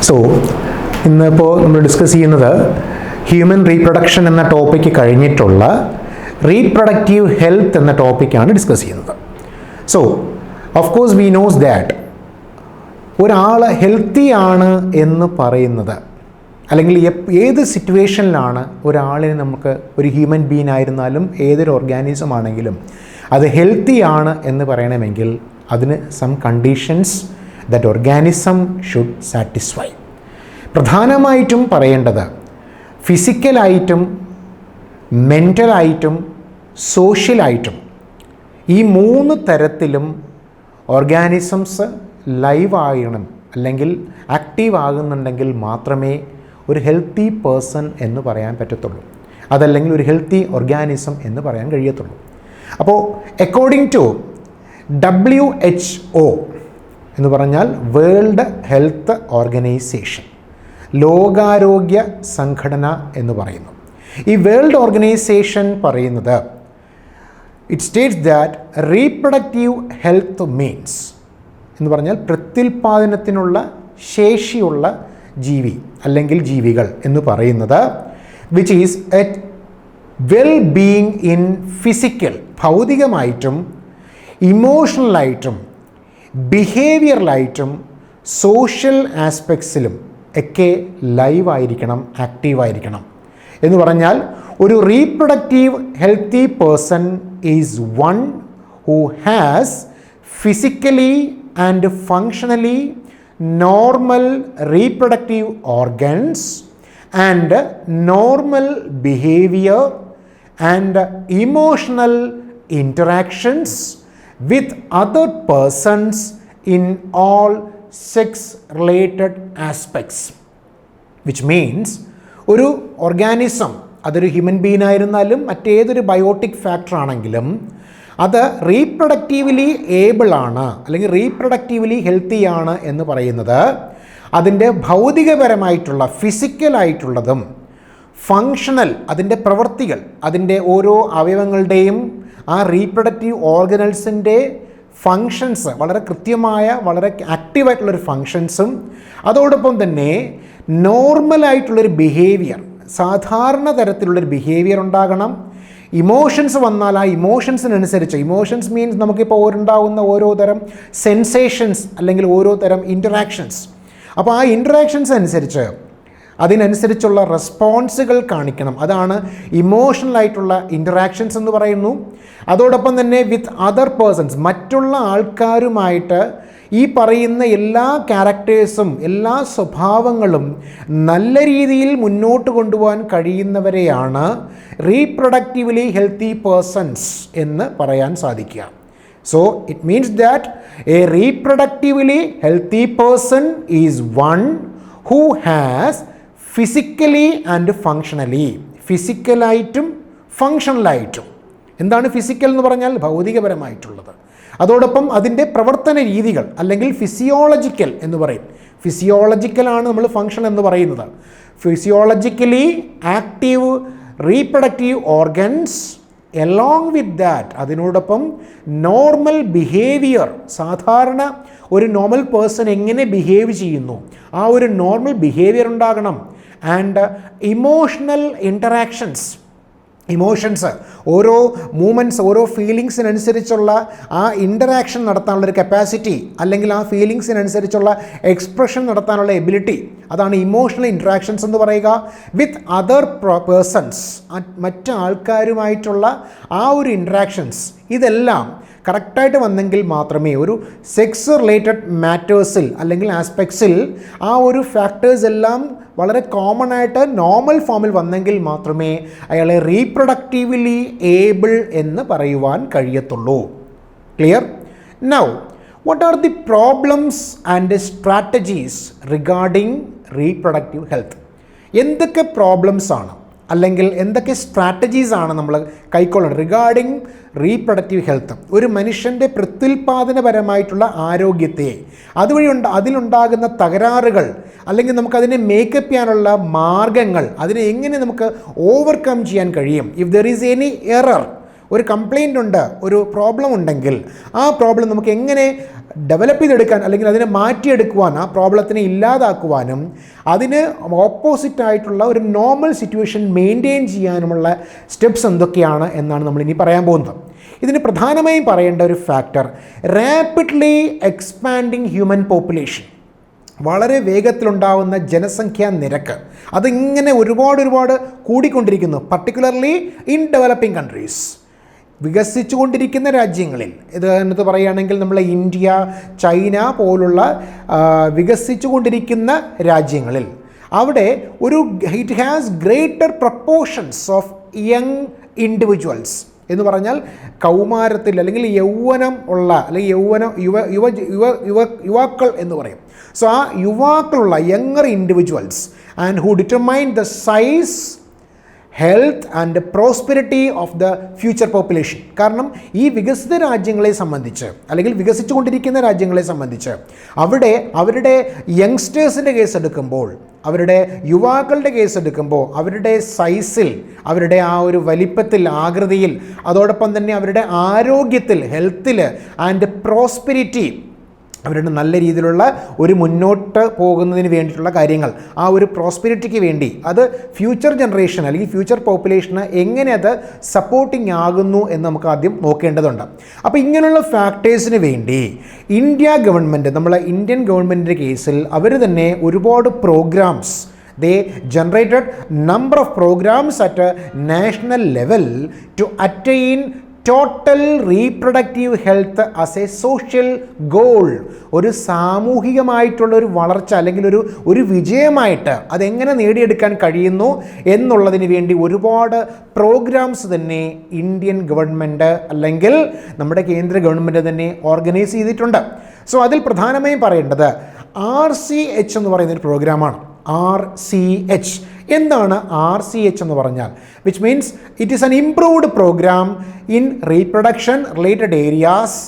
So ഇന്നിപ്പോൾ നമ്മൾ discuss ചെയ്യുന്നത് ഹ്യൂമൻ റീപ്രൊഡക്ഷൻ എന്ന ടോപ്പിക്ക് കഴിഞ്ഞിട്ടുള്ള റീപ്രൊഡക്റ്റീവ് ഹെൽത്ത് എന്ന ടോപ്പിക്കാണ് ഡിസ്കസ് ചെയ്യുന്നത്. So of course V knows that ഒരാൾ ഹെൽത്തി ആണ് എന്ന് പറയുന്നത്, അല്ലെങ്കിൽ ഏത് സിറ്റുവേഷനിലാണ് ഒരാളിനെ നമുക്ക്, ഒരു ഹ്യൂമൻ ബീങ് ആയിരുന്നാലും ഏതൊരു ഓർഗാനിസം ആണെങ്കിലും അത് ഹെൽത്തി ആണ് എന്ന് പറയണമെങ്കിൽ അതിന് some conditions that organism should satisfy. പ്രധാനമായിട്ടും പറയേണ്ടത് ഫിസിക്കലായിട്ടും മെൻ്റലായിട്ടും സോഷ്യലായിട്ടും ഈ മൂന്ന് തരത്തിലും ഓർഗാനിസംസ് ലൈവ് ആകണം, അല്ലെങ്കിൽ ആക്റ്റീവ് ആകുന്നുണ്ടെങ്കിൽ മാത്രമേ ഒരു ഹെൽത്തി പേഴ്സൺ എന്ന് പറയാൻ പറ്റത്തുള്ളൂ, അതല്ലെങ്കിൽ ഒരു ഹെൽത്തി ഓർഗാനിസം എന്ന് പറയാൻ കഴിയത്തുള്ളൂ. അപ്പോൾ അക്കോർഡിംഗ് ടു WHO എന്ന് പറഞ്ഞാൽ വേൾഡ് ഹെൽത്ത് ഓർഗനൈസേഷൻ, ലോകാരോഗ്യ സംഘടന എന്ന് പറയുന്നു. ഈ വേൾഡ് ഓർഗനൈസേഷൻ പറയുന്നത് it states that reproductive health means എന്ന് പറഞ്ഞാൽ പ്രത്യുൽപാദനത്തിനുള്ള ശേഷിയുള്ള ജീവി അല്ലെങ്കിൽ ജീവികൾ എന്ന് പറയുന്നത് which is a well being in physical, ഭൗതികമായിട്ടും ഇമോഷണലായിട്ടും ബിഹേവിയറലായിട്ടും സോഷ്യൽ ആസ്പെക്ട്സിലും ഒക്കെ ലൈവായിരിക്കണം, ആക്റ്റീവായിരിക്കണം. എന്ന് പറഞ്ഞാൽ ഒരു reproductive healthy person is one who has physically and functionally normal reproductive organs and normal behavior and emotional interactions with other persons in all sex related aspects, which means ഒരു ഓർഗാനിസം, അതൊരു human being ആയിരുന്നാലും മറ്റേതൊരു biotic factor ആണെങ്കിലും അത് റീപ്രൊഡക്റ്റീവ്ലി able ആണ് അല്ലെങ്കിൽ റീപ്രൊഡക്റ്റീവ്ലി healthy ആണ് എന്ന് പറയുന്നത് അതിൻ്റെ ഭൗതികപരമായിട്ടുള്ള ഫിസിക്കലായിട്ടുള്ളതും ഫങ്ഷണൽ, അതിൻ്റെ പ്രവൃത്തികൾ, അതിൻ്റെ ഓരോ അവയവങ്ങളുടെയും ആ റീപ്രൊഡക്റ്റീവ് ഓർഗനൽസിൻ്റെ ഫങ്ഷൻസ് വളരെ കൃത്യമായ, വളരെ ആക്റ്റീവായിട്ടുള്ളൊരു ഫങ്ഷൻസും, അതോടൊപ്പം തന്നെ നോർമലായിട്ടുള്ളൊരു ബിഹേവിയർ, സാധാരണ തരത്തിലുള്ളൊരു ബിഹേവിയർ ഉണ്ടാകണം. ഇമോഷൻസ് വന്നാൽ ആ ഇമോഷൻസിനനുസരിച്ച്, ഇമോഷൻസ് മീൻസ് നമുക്കിപ്പോൾ ഉണ്ടാകുന്ന ഓരോ തരം സെൻസേഷൻസ് അല്ലെങ്കിൽ ഓരോ തരം ഇൻറ്ററാക്ഷൻസ്, അപ്പോൾ ആ ഇൻറ്ററാക്ഷൻസ് അനുസരിച്ച് അതിനനുസരിച്ചുള്ള റെസ്പോൺസുകൾ കാണിക്കണം. അതാണ് ഇമോഷണലായിട്ടുള്ള ഇൻറ്ററാക്ഷൻസ് എന്ന് പറയുന്നു. അതോടൊപ്പം തന്നെ വിത്ത് അതർ പേഴ്സൺസ്, മറ്റുള്ള ആൾക്കാരുമായിട്ട് ഈ പറയുന്ന എല്ലാ ക്യാരക്ടേഴ്സും എല്ലാ സ്വഭാവങ്ങളും നല്ല രീതിയിൽ മുന്നോട്ട് കൊണ്ടുപോകാൻ കഴിയുന്നവരെയാണ് റീപ്രൊഡക്റ്റീവ്ലി ഹെൽത്തി പേഴ്സൺസ് എന്ന് പറയാൻ സാധിക്കുക. So it means that a reproductively healthy person is one who has physically and functionally, ഫിസിക്കലായിട്ടും ഫങ്ഷണലായിട്ടും. എന്താണ് ഫിസിക്കൽ എന്ന് പറഞ്ഞാൽ ഭൗതികപരമായിട്ടുള്ളത്, അതോടൊപ്പം അതിൻ്റെ പ്രവർത്തന രീതികൾ അല്ലെങ്കിൽ ഫിസിയോളജിക്കൽ എന്ന് പറയും. ഫിസിയോളജിക്കലാണ് നമ്മൾ ഫങ്ഷൻ എന്ന് പറയുന്നത്. Physiologically active reproductive organs along with that, അതിനോടൊപ്പം നോർമൽ ബിഹേവിയർ, സാധാരണ ഒരു നോർമൽ പേഴ്സൺ എങ്ങനെ ബിഹേവ് ചെയ്യുന്നു ആ ഒരു നോർമൽ ബിഹേവിയർ ഉണ്ടാകണം. ആൻഡ് ഇമോഷണൽ ഇൻറ്ററാക്ഷൻസ്, ഇമോഷൻസ്, ഓരോ മൂമെൻറ്റ്സ്, ഓരോ ഫീലിങ്സിനനുസരിച്ചുള്ള ആ ഇൻ്ററാക്ഷൻ നടത്താനുള്ളൊരു കപ്പാസിറ്റി, അല്ലെങ്കിൽ ആ ഫീലിങ്സിനനുസരിച്ചുള്ള എക്സ്പ്രഷൻ നടത്താനുള്ള എബിലിറ്റി, അതാണ് ഇമോഷണൽ ഇൻറ്ററാക്ഷൻസ് എന്ന് പറയുക. വിത്ത് അതർ പേഴ്സൺസ്, മറ്റ് ആൾക്കാരുമായിട്ടുള്ള ആ ഒരു ഇൻറ്ററാക്ഷൻസ്, ഇതെല്ലാം കറക്റ്റായിട്ട് വന്നെങ്കിൽ മാത്രമേ ഒരു സെക്സ് റിലേറ്റഡ് മാറ്റേഴ്സിൽ അല്ലെങ്കിൽ ആസ്പെക്ട്സിൽ ആ ഒരു ഫാക്ടേഴ്സ് എല്ലാം വളരെ കോമൺ ആയിട്ട് നോർമൽ ഫോമിൽ വന്നെങ്കിൽ മാത്രമേ അയാളെ റീപ്രൊഡക്റ്റീവ്ലി ഏബിൾ എന്ന് പറയുവാൻ കഴിയത്തുള്ളൂ. Clear? Now what are the problems and strategies regarding reproductive health? എന്തൊക്കെ പ്രോബ്ലംസ് ആണ് അല്ലെങ്കിൽ എന്തൊക്കെ സ്ട്രാറ്റജീസ് ആണ് നമ്മൾ കൈക്കൊള്ളേണ്ടത് റിഗാർഡിംഗ് റീപ്രൊഡക്റ്റീവ് ഹെൽത്ത്? ഒരു മനുഷ്യൻ്റെ പ്രത്യുൽപാദനപരമായിട്ടുള്ള ആരോഗ്യത്തെ, അതുവഴി അതിലുണ്ടാകുന്ന തകരാറുകൾ, അല്ലെങ്കിൽ നമുക്കതിനെ മേക്കപ്പ് ചെയ്യാനുള്ള മാർഗങ്ങൾ, അതിനെ എങ്ങനെ നമുക്ക് ഓവർകം ചെയ്യാൻ കഴിയും? If there is any error, ഒരു കംപ്ലയിൻ്റ് ഉണ്ട്, ഒരു പ്രോബ്ലം ഉണ്ടെങ്കിൽ ആ പ്രോബ്ലം നമുക്ക് എങ്ങനെ ഡെവലപ്പ് ചെയ്തെടുക്കാൻ അല്ലെങ്കിൽ അതിനെ മാറ്റിയെടുക്കുവാൻ, ആ പ്രോബ്ലത്തിനെ ഇല്ലാതാക്കുവാനും അതിന് ഓപ്പോസിറ്റായിട്ടുള്ള ഒരു നോർമൽ സിറ്റുവേഷൻ മെയിൻറ്റെയിൻ ചെയ്യാനുമുള്ള സ്റ്റെപ്സ് എന്തൊക്കെയാണ് എന്നാണ് നമ്മളിനി പറയാൻ പോകുന്നത്. ഇതിന് പ്രധാനമായും പറയേണ്ട ഒരു factor rapidly expanding human population. വളരെ വേഗത്തിലുണ്ടാവുന്ന ജനസംഖ്യാ നിരക്ക് അതിങ്ങനെ ഒരുപാട് കൂടിക്കൊണ്ടിരിക്കുന്നു, പർട്ടിക്കുലർലി ഇൻ ഡെവലപ്പിംഗ് കൺട്രീസ്, വികസിച്ചുകൊണ്ടിരിക്കുന്ന രാജ്യങ്ങളിൽ. ഇതിനകത്ത് പറയുകയാണെങ്കിൽ നമ്മൾ ഇന്ത്യ, ചൈന പോലുള്ള വികസിച്ചുകൊണ്ടിരിക്കുന്ന രാജ്യങ്ങളിൽ അവിടെ it has greater proportions of young individuals എന്ന് പറഞ്ഞാൽ കൗമാരത്തിൽ അല്ലെങ്കിൽ യൗവനം ഉള്ള അല്ലെങ്കിൽ യുവാക്കൾ എന്ന് പറയും. സോ ആ യുവാക്കളുള്ള younger individuals and who determine the size, health and prosperity of the future population. കാരണം ഈ വികസിത രാജ്യങ്ങളെ സംബന്ധിച്ച് അല്ലെങ്കിൽ വികസിച്ചുകൊണ്ടിരിക്കുന്ന രാജ്യങ്ങളെ സംബന്ധിച്ച് അവരുടെ യങ്സ്റ്റേഴ്സിൻ്റെ കേസ് എടുക്കുമ്പോൾ, അവരുടെ യുവാക്കളുടെ കേസ് എടുക്കുമ്പോൾ അവരുടെ സൈസിൽ, അവരുടെ ആ ഒരു വലിപ്പത്തിൽ, ആകൃതിയിൽ, അതോടൊപ്പം തന്നെ അവരുടെ ആരോഗ്യത്തിൽ, ഹെൽത്തിൽ ആൻഡ് പ്രോസ്പെരിറ്റി, അവരുടെ നല്ല രീതിയിലുള്ള ഒരു മുന്നോട്ട് പോകുന്നതിന് വേണ്ടിയിട്ടുള്ള കാര്യങ്ങൾ, ആ ഒരു പ്രോസ്പെരിറ്റിക്ക് വേണ്ടി അത് ഫ്യൂച്ചർ ജനറേഷൻ അല്ലെങ്കിൽ ഫ്യൂച്ചർ പോപ്പുലേഷന് എങ്ങനെ അത് സപ്പോർട്ടിങ് ആകുന്നു എന്ന് നമുക്ക് ആദ്യം നോക്കേണ്ടതുണ്ട്. അപ്പോൾ ഇങ്ങനെയുള്ള ഫാക്ടേഴ്സിന് വേണ്ടി ഇന്ത്യ ഗവൺമെൻറ്, നമ്മളെ ഇന്ത്യൻ ഗവൺമെൻറ്റിൻ്റെ കേസിൽ അവർ തന്നെ ഒരുപാട് programmes, they generated number of programs at a national level to attain total reproductive health as A social goal. ഒരു സാമൂഹികമായിട്ടുള്ള ഒരു വളർച്ച അല്ലെങ്കിൽ ഒരു വിജയമായിട്ട് അതെങ്ങനെ നേടിയെടുക്കാൻ കഴിയുന്നു എന്നുള്ളതിന് വേണ്ടി ഒരുപാട് പ്രോഗ്രാംസ് തന്നെ ഇന്ത്യൻ ഗവൺമെൻറ് അല്ലെങ്കിൽ നമ്മുടെ കേന്ദ്ര ഗവൺമെൻറ് തന്നെ ഓർഗനൈസ് ചെയ്തിട്ടുണ്ട്. സോ അതിൽ പ്രധാനമായും പറയേണ്ടത് RCH എന്ന് പറയുന്നൊരു പ്രോഗ്രാമാണ്. RCH എന്താണ് RCH എന്ന് പറഞ്ഞാൽ? Which means it is an improved programme in reproduction related areas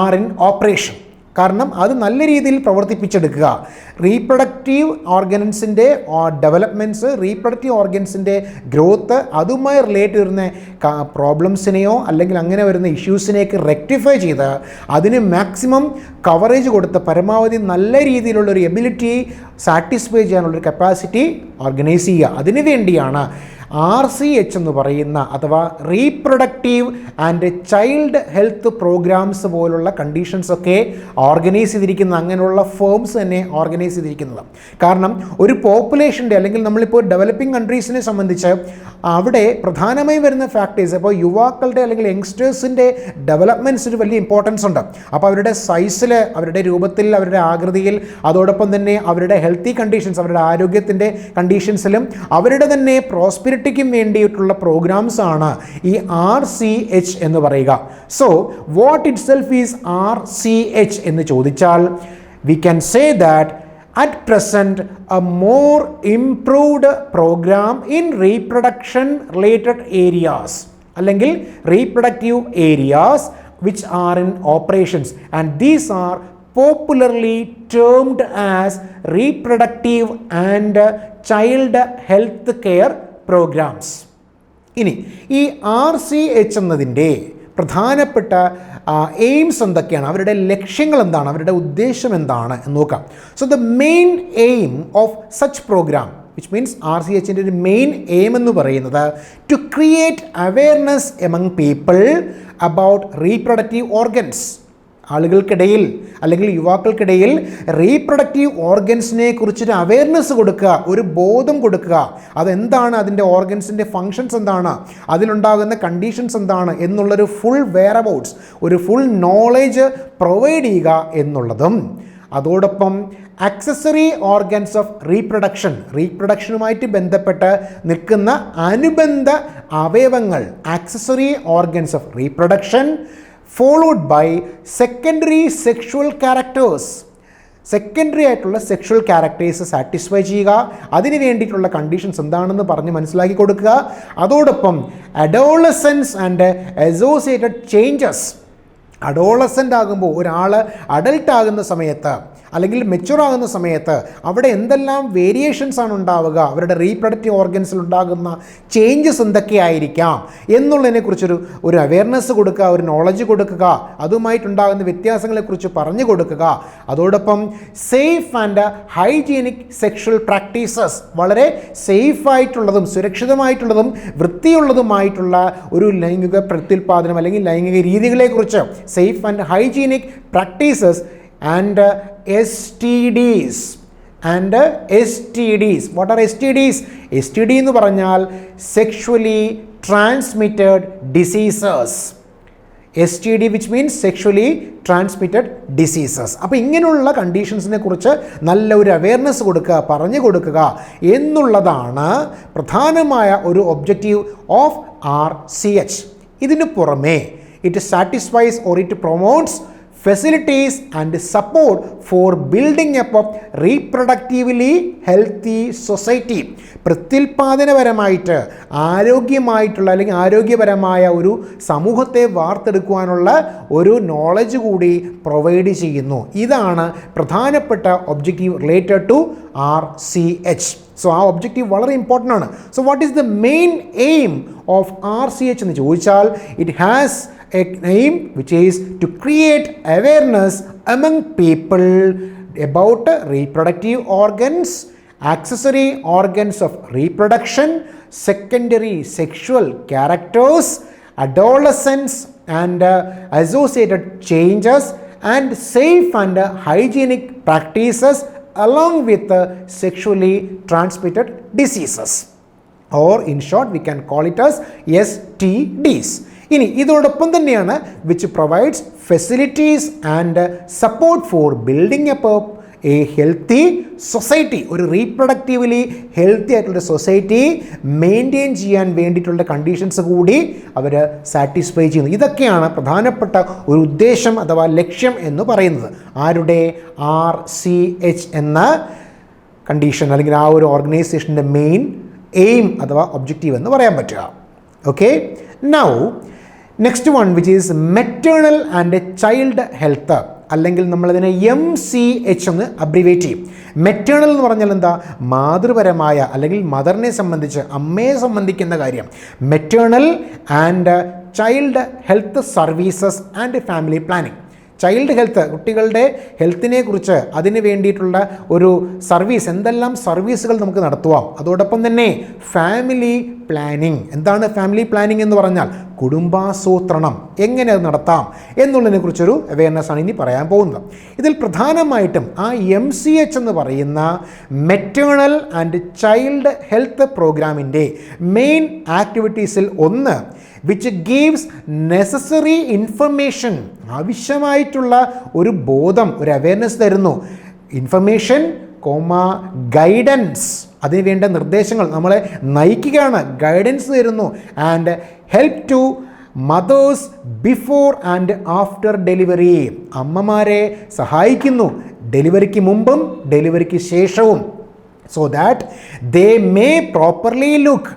are in operation. കാരണം അത് നല്ല രീതിയിൽ പ്രവർത്തിപ്പിച്ചെടുക്കുക, റീപ്രൊഡക്റ്റീവ് ഓർഗൻസിൻ്റെ ഡെവലപ്മെൻറ്റ്സ്, റീപ്രൊഡക്റ്റീവ് ഓർഗൻസിൻ്റെ ഗ്രോത്ത്, അതുമായി റിലേറ്റ് വരുന്ന പ്രോബ്ലംസിനെയോ അല്ലെങ്കിൽ അങ്ങനെ വരുന്ന ഇഷ്യൂസിനെയൊക്കെ റെക്ടിഫൈ ചെയ്ത് അതിന് മാക്സിമം കവറേജ് കൊടുത്ത് പരമാവധി നല്ല രീതിയിലുള്ളൊരു എബിലിറ്റി സാറ്റിസ്ഫൈ ചെയ്യാനുള്ളൊരു കപ്പാസിറ്റി ഓർഗനൈസ് ചെയ്യുക. അതിനു വേണ്ടിയാണ് RCH എന്ന് പറയുന്ന അഥവാ reproductive and child health programmes പോലുള്ള കണ്ടീഷൻസൊക്കെ ഓർഗനൈസ് ചെയ്തിരിക്കുന്ന, അങ്ങനെയുള്ള ഫേംസ് തന്നെ ഓർഗനൈസ് ചെയ്തിരിക്കുന്നത്. കാരണം ഒരു പോപ്പുലേഷൻ്റെ അല്ലെങ്കിൽ നമ്മളിപ്പോൾ ഡെവലപ്പിംഗ് കൺട്രീസിനെ സംബന്ധിച്ച് അവിടെ പ്രധാനമായും വരുന്ന ഫാക്ടേഴ്സ്, അപ്പോൾ യുവാക്കളുടെ അല്ലെങ്കിൽ യങ്സ്റ്റേഴ്സിൻ്റെ ഡെവലപ്മെൻറ്റ്സിന് വലിയ ഇമ്പോർട്ടൻസ് ഉണ്ട്. അപ്പോൾ അവരുടെ സൈസിൽ, അവരുടെ രൂപത്തിൽ, അവരുടെ ആകൃതിയിൽ, അതോടൊപ്പം തന്നെ അവരുടെ ഹെൽത്തി കണ്ടീഷൻസ്, അവരുടെ ആരോഗ്യത്തിൻ്റെ കണ്ടീഷൻസിലും അവരുടെ തന്നെ പ്രോസ്പെരിറ്റിക്കും വേണ്ടിയിട്ടുള്ള പ്രോഗ്രാംസ് ആണ് ഈ RCH എന്ന് പറയുക. So what it self is RCH എന്ന് ചോദിച്ചാൽ we can say that at present a more improved program in reproduction related areas അല്ലെങ്കിൽ reproductive areas which are in operations, and these are popularly termed as reproductive and child health care programs. ഇനി ഈ RCH എന്നതിൻ്റെ പ്രധാനപ്പെട്ട AIIMS എന്തൊക്കെയാണ്, അവരുടെ ലക്ഷ്യങ്ങൾ എന്താണ്, അവരുടെ ഉദ്ദേശം എന്താണ് എന്ന് നോക്കാം. So the main aim of such programme, which means RCHൻ്റെ ഒരു മെയിൻ എയിം എന്ന് പറയുന്നത് to create awareness among people about reproductive organs. ആളുകൾക്കിടയിൽ അല്ലെങ്കിൽ യുവാക്കൾക്കിടയിൽ റീപ്രൊഡക്റ്റീവ് ഓർഗൻസിനെ കുറിച്ചൊരു അവെയർനെസ് കൊടുക്കുക, ഒരു ബോധം കൊടുക്കുക. അതെന്താണ്, അതിൻ്റെ ഓർഗൻസിൻ്റെ ഫങ്ഷൻസ് എന്താണ്, അതിലുണ്ടാകുന്ന കണ്ടീഷൻസ് എന്താണ് എന്നുള്ളൊരു ഫുൾ വെയർ അബൌട്ട്സ്, ഒരു ഫുൾ നോളേജ് പ്രൊവൈഡ് ചെയ്യുക എന്നുള്ളതും, അതോടൊപ്പം ആക്സസറി ഓർഗൻസ് ഓഫ് റീപ്രൊഡക്ഷനുമായിട്ട് ബന്ധപ്പെട്ട് നിൽക്കുന്ന അനുബന്ധ അവയവങ്ങൾ, accessory organs of reproduction followed by secondary sexual characters. Secondary ആയിട്ടുള്ള സെക്ഷുവൽ ക്യാരക്ടേഴ്സ് സാറ്റിസ്ഫൈ ചെയ്യുക, അതിന് വേണ്ടിയിട്ടുള്ള കണ്ടീഷൻസ് എന്താണെന്ന് പറഞ്ഞ് മനസ്സിലാക്കി കൊടുക്കുക. അതോടൊപ്പം adolescence and associated changes, adolescent ആകുമ്പോൾ ഒരാൾ അഡൽട്ട് ആകുന്ന സമയത്ത് അല്ലെങ്കിൽ മെച്യൂർ ആകുന്ന സമയത്ത് അവിടെ എന്തെല്ലാം വേരിയേഷൻസ് ആണ് ഉണ്ടാവുക, അവരുടെ റീപ്രൊഡക്റ്റീവ് ഓർഗൻസിൽ ഉണ്ടാകുന്ന ചേഞ്ചസ് എന്തൊക്കെയായിരിക്കാം എന്നുള്ളതിനെക്കുറിച്ചൊരു അവെയർനെസ് കൊടുക്കുക, ഒരു നോളജ് കൊടുക്കുക, അതുമായിട്ടുണ്ടാകുന്ന വ്യത്യാസങ്ങളെക്കുറിച്ച് പറഞ്ഞു കൊടുക്കുക. അതോടൊപ്പം safe and hygienic sexual practices, വളരെ സേഫായിട്ടുള്ളതും സുരക്ഷിതമായിട്ടുള്ളതും വൃത്തിയുള്ളതുമായിട്ടുള്ള ഒരു ലൈംഗിക പ്രത്യുൽപാദനം അല്ലെങ്കിൽ ലൈംഗിക രീതികളെക്കുറിച്ച് safe and hygienic practices and STDs. What are STDs? STD എന്ന് പറഞ്ഞാൽ sexually transmitted diseases. STD which means sexually transmitted diseases. അപ്പോൾ ഇങ്ങനെയുള്ള കണ്ടീഷൻസിനെ കുറിച്ച് നല്ല ഒരു അവെയർനെസ് കൊടുക്കുക, പറഞ്ഞു കൊടുക്കുക എന്നുള്ളതാണ് പ്രധാനമായ ഒരു ഒബ്ജക്റ്റീവ് ഓഫ് RCH. ഇതിനു പുറമേ it satisfies or it promotes facilities and support for building up of reproductively healthy society. പ്രത്യുൽപാദനപരമായിട്ട് ആരോഗ്യമായിട്ടുള്ള അല്ലെങ്കിൽ ആരോഗ്യപരമായ ഒരു സമൂഹത്തെ വാർത്തെടുക്കുവാനുള്ള ഒരു നോളജ് കൂടി പ്രൊവൈഡ് ചെയ്യുന്നു. ഇതാണ് പ്രധാനപ്പെട്ട objective related to RCH. So ആ ഒബ്ജക്റ്റീവ് വളരെ ഇമ്പോർട്ടൻ്റ് ആണ്. So what is the main aim of RCH എന്ന് ചോദിച്ചാൽ it has a aim which is to create awareness among people about reproductive organs, accessory organs of reproduction, secondary sexual characters, adolescence and associated changes, and safe and hygienic practices along with sexually transmitted diseases, or in short we can call it as STDs. ഇനി ഇതോടൊപ്പം തന്നെയാണ് which provides facilities and support for building up A healthy society. ഒരു റീപ്രൊഡക്റ്റീവ്ലി healthy ആയിട്ടുള്ള society maintain ചെയ്യാൻ വേണ്ടിയിട്ടുള്ള conditions കൂടി അവർ satisfy ചെയ്യുന്നു. ഇതൊക്കെയാണ് പ്രധാനപ്പെട്ട ഒരു ഉദ്ദേശം അഥവാ ലക്ഷ്യം എന്ന് പറയുന്നത്. ആരുടെ? RCH എന്ന കണ്ടീഷൻ അല്ലെങ്കിൽ ആ ഒരു ഓർഗനൈസേഷൻ്റെ മെയിൻ എയിം അഥവാ ഒബ്ജക്റ്റീവ് എന്ന് പറയാൻ പറ്റുക. Okay, now next one which is maternal and child health, അല്ലെങ്കിൽ നമ്മളതിനെ MCH എന്ന് അബ്രിവേറ്റ് ചെയ്യും. മെറ്റേണൽ എന്ന് പറഞ്ഞാൽ എന്താ? മാതൃപരമായ അല്ലെങ്കിൽ മദറിനെ സംബന്ധിച്ച്, അമ്മയെ സംബന്ധിക്കുന്ന കാര്യം. Maternal and child health services and family planning. Child health, കുട്ടികളുടെ ഹെൽത്തിനെ കുറിച്ച് അതിന് വേണ്ടിയിട്ടുള്ള ഒരു സർവീസ്, എന്തെല്ലാം സർവീസുകൾ നമുക്ക് നടത്തുവാം. അതോടൊപ്പം തന്നെ ഫാമിലി പ്ലാനിങ്. എന്താണ് ഫാമിലി പ്ലാനിങ് എന്ന് പറഞ്ഞാൽ? കുടുംബാസൂത്രണം എങ്ങനെ അത് നടത്താം എന്നുള്ളതിനെ കുറിച്ചൊരു അവെയർനെസ് ആണ് ഇനി പറയാൻ പോകുന്നത്. ഇതിൽ പ്രധാനമായിട്ടും ആ MCH എന്ന് പറയുന്ന മെറ്റേണൽ ആൻഡ് ചൈൽഡ് ഹെൽത്ത് പ്രോഗ്രാമിൻ്റെ മെയിൻ ആക്ടിവിറ്റീസിൽ ഒന്ന് which gives necessary information, ആവശ്യമായിട്ടുള്ള ഒരു ബോധം, ഒരു അവെയർനെസ് തരുന്നു. ഇൻഫർമേഷൻ ഗൈഡൻസ്, അതിന് വേണ്ട നിർദ്ദേശങ്ങൾ നമ്മളെ നയിക്കുകയാണ്, ഗൈഡൻസ് തരുന്നു. And help to mothers before and after delivery, അമ്മമാരെ സഹായിക്കുന്നു ഡെലിവറിക്ക് മുമ്പും ഡെലിവറിക്ക് ശേഷവും. So that they may properly look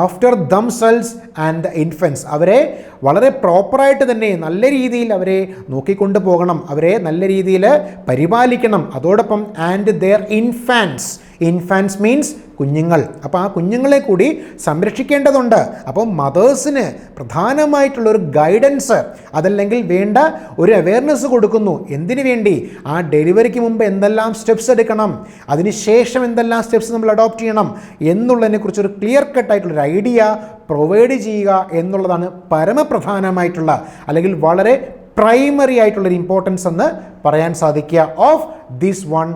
after themselves and the infants, അവരെ വളരെ പ്രോപ്പറായിട്ട് തന്നെ നല്ല രീതിയിൽ അവരെ നോക്കിക്കൊണ്ട് പോകണം, അവരെ നല്ല രീതിയിൽ പരിപാലിക്കണം. അതോടൊപ്പം and their infants, infants means കുഞ്ഞുങ്ങൾ. അപ്പോൾ ആ കുഞ്ഞുങ്ങളെ കൂടി സംരക്ഷിക്കേണ്ടതുണ്ട്. അപ്പോൾ മദേഴ്സിന് പ്രധാനമായിട്ടുള്ളൊരു ഗൈഡൻസ്, അതല്ലെങ്കിൽ വേണ്ട ഒരു അവെയർനെസ് കൊടുക്കുന്നു. എന്തിനു വേണ്ടി? ആ ഡെലിവറിക്ക് മുമ്പ് എന്തെല്ലാം സ്റ്റെപ്സ് എടുക്കണം, അതിനുശേഷം എന്തെല്ലാം സ്റ്റെപ്സ് നമ്മൾ അഡോപ്റ്റ് ചെയ്യണം എന്നുള്ളതിനെക്കുറിച്ചൊരു ക്ലിയർ കട്ടായിട്ടുള്ളൊരു ഐഡിയ പ്രൊവൈഡ് ചെയ്യുക എന്നുള്ളതാണ് പരമപ്രധാനമായിട്ടുള്ള അല്ലെങ്കിൽ വളരെ പ്രൈമറി ആയിട്ടുള്ളൊരു ഇമ്പോർട്ടൻസ് എന്ന് പറയാൻ സാധിക്കുക of this one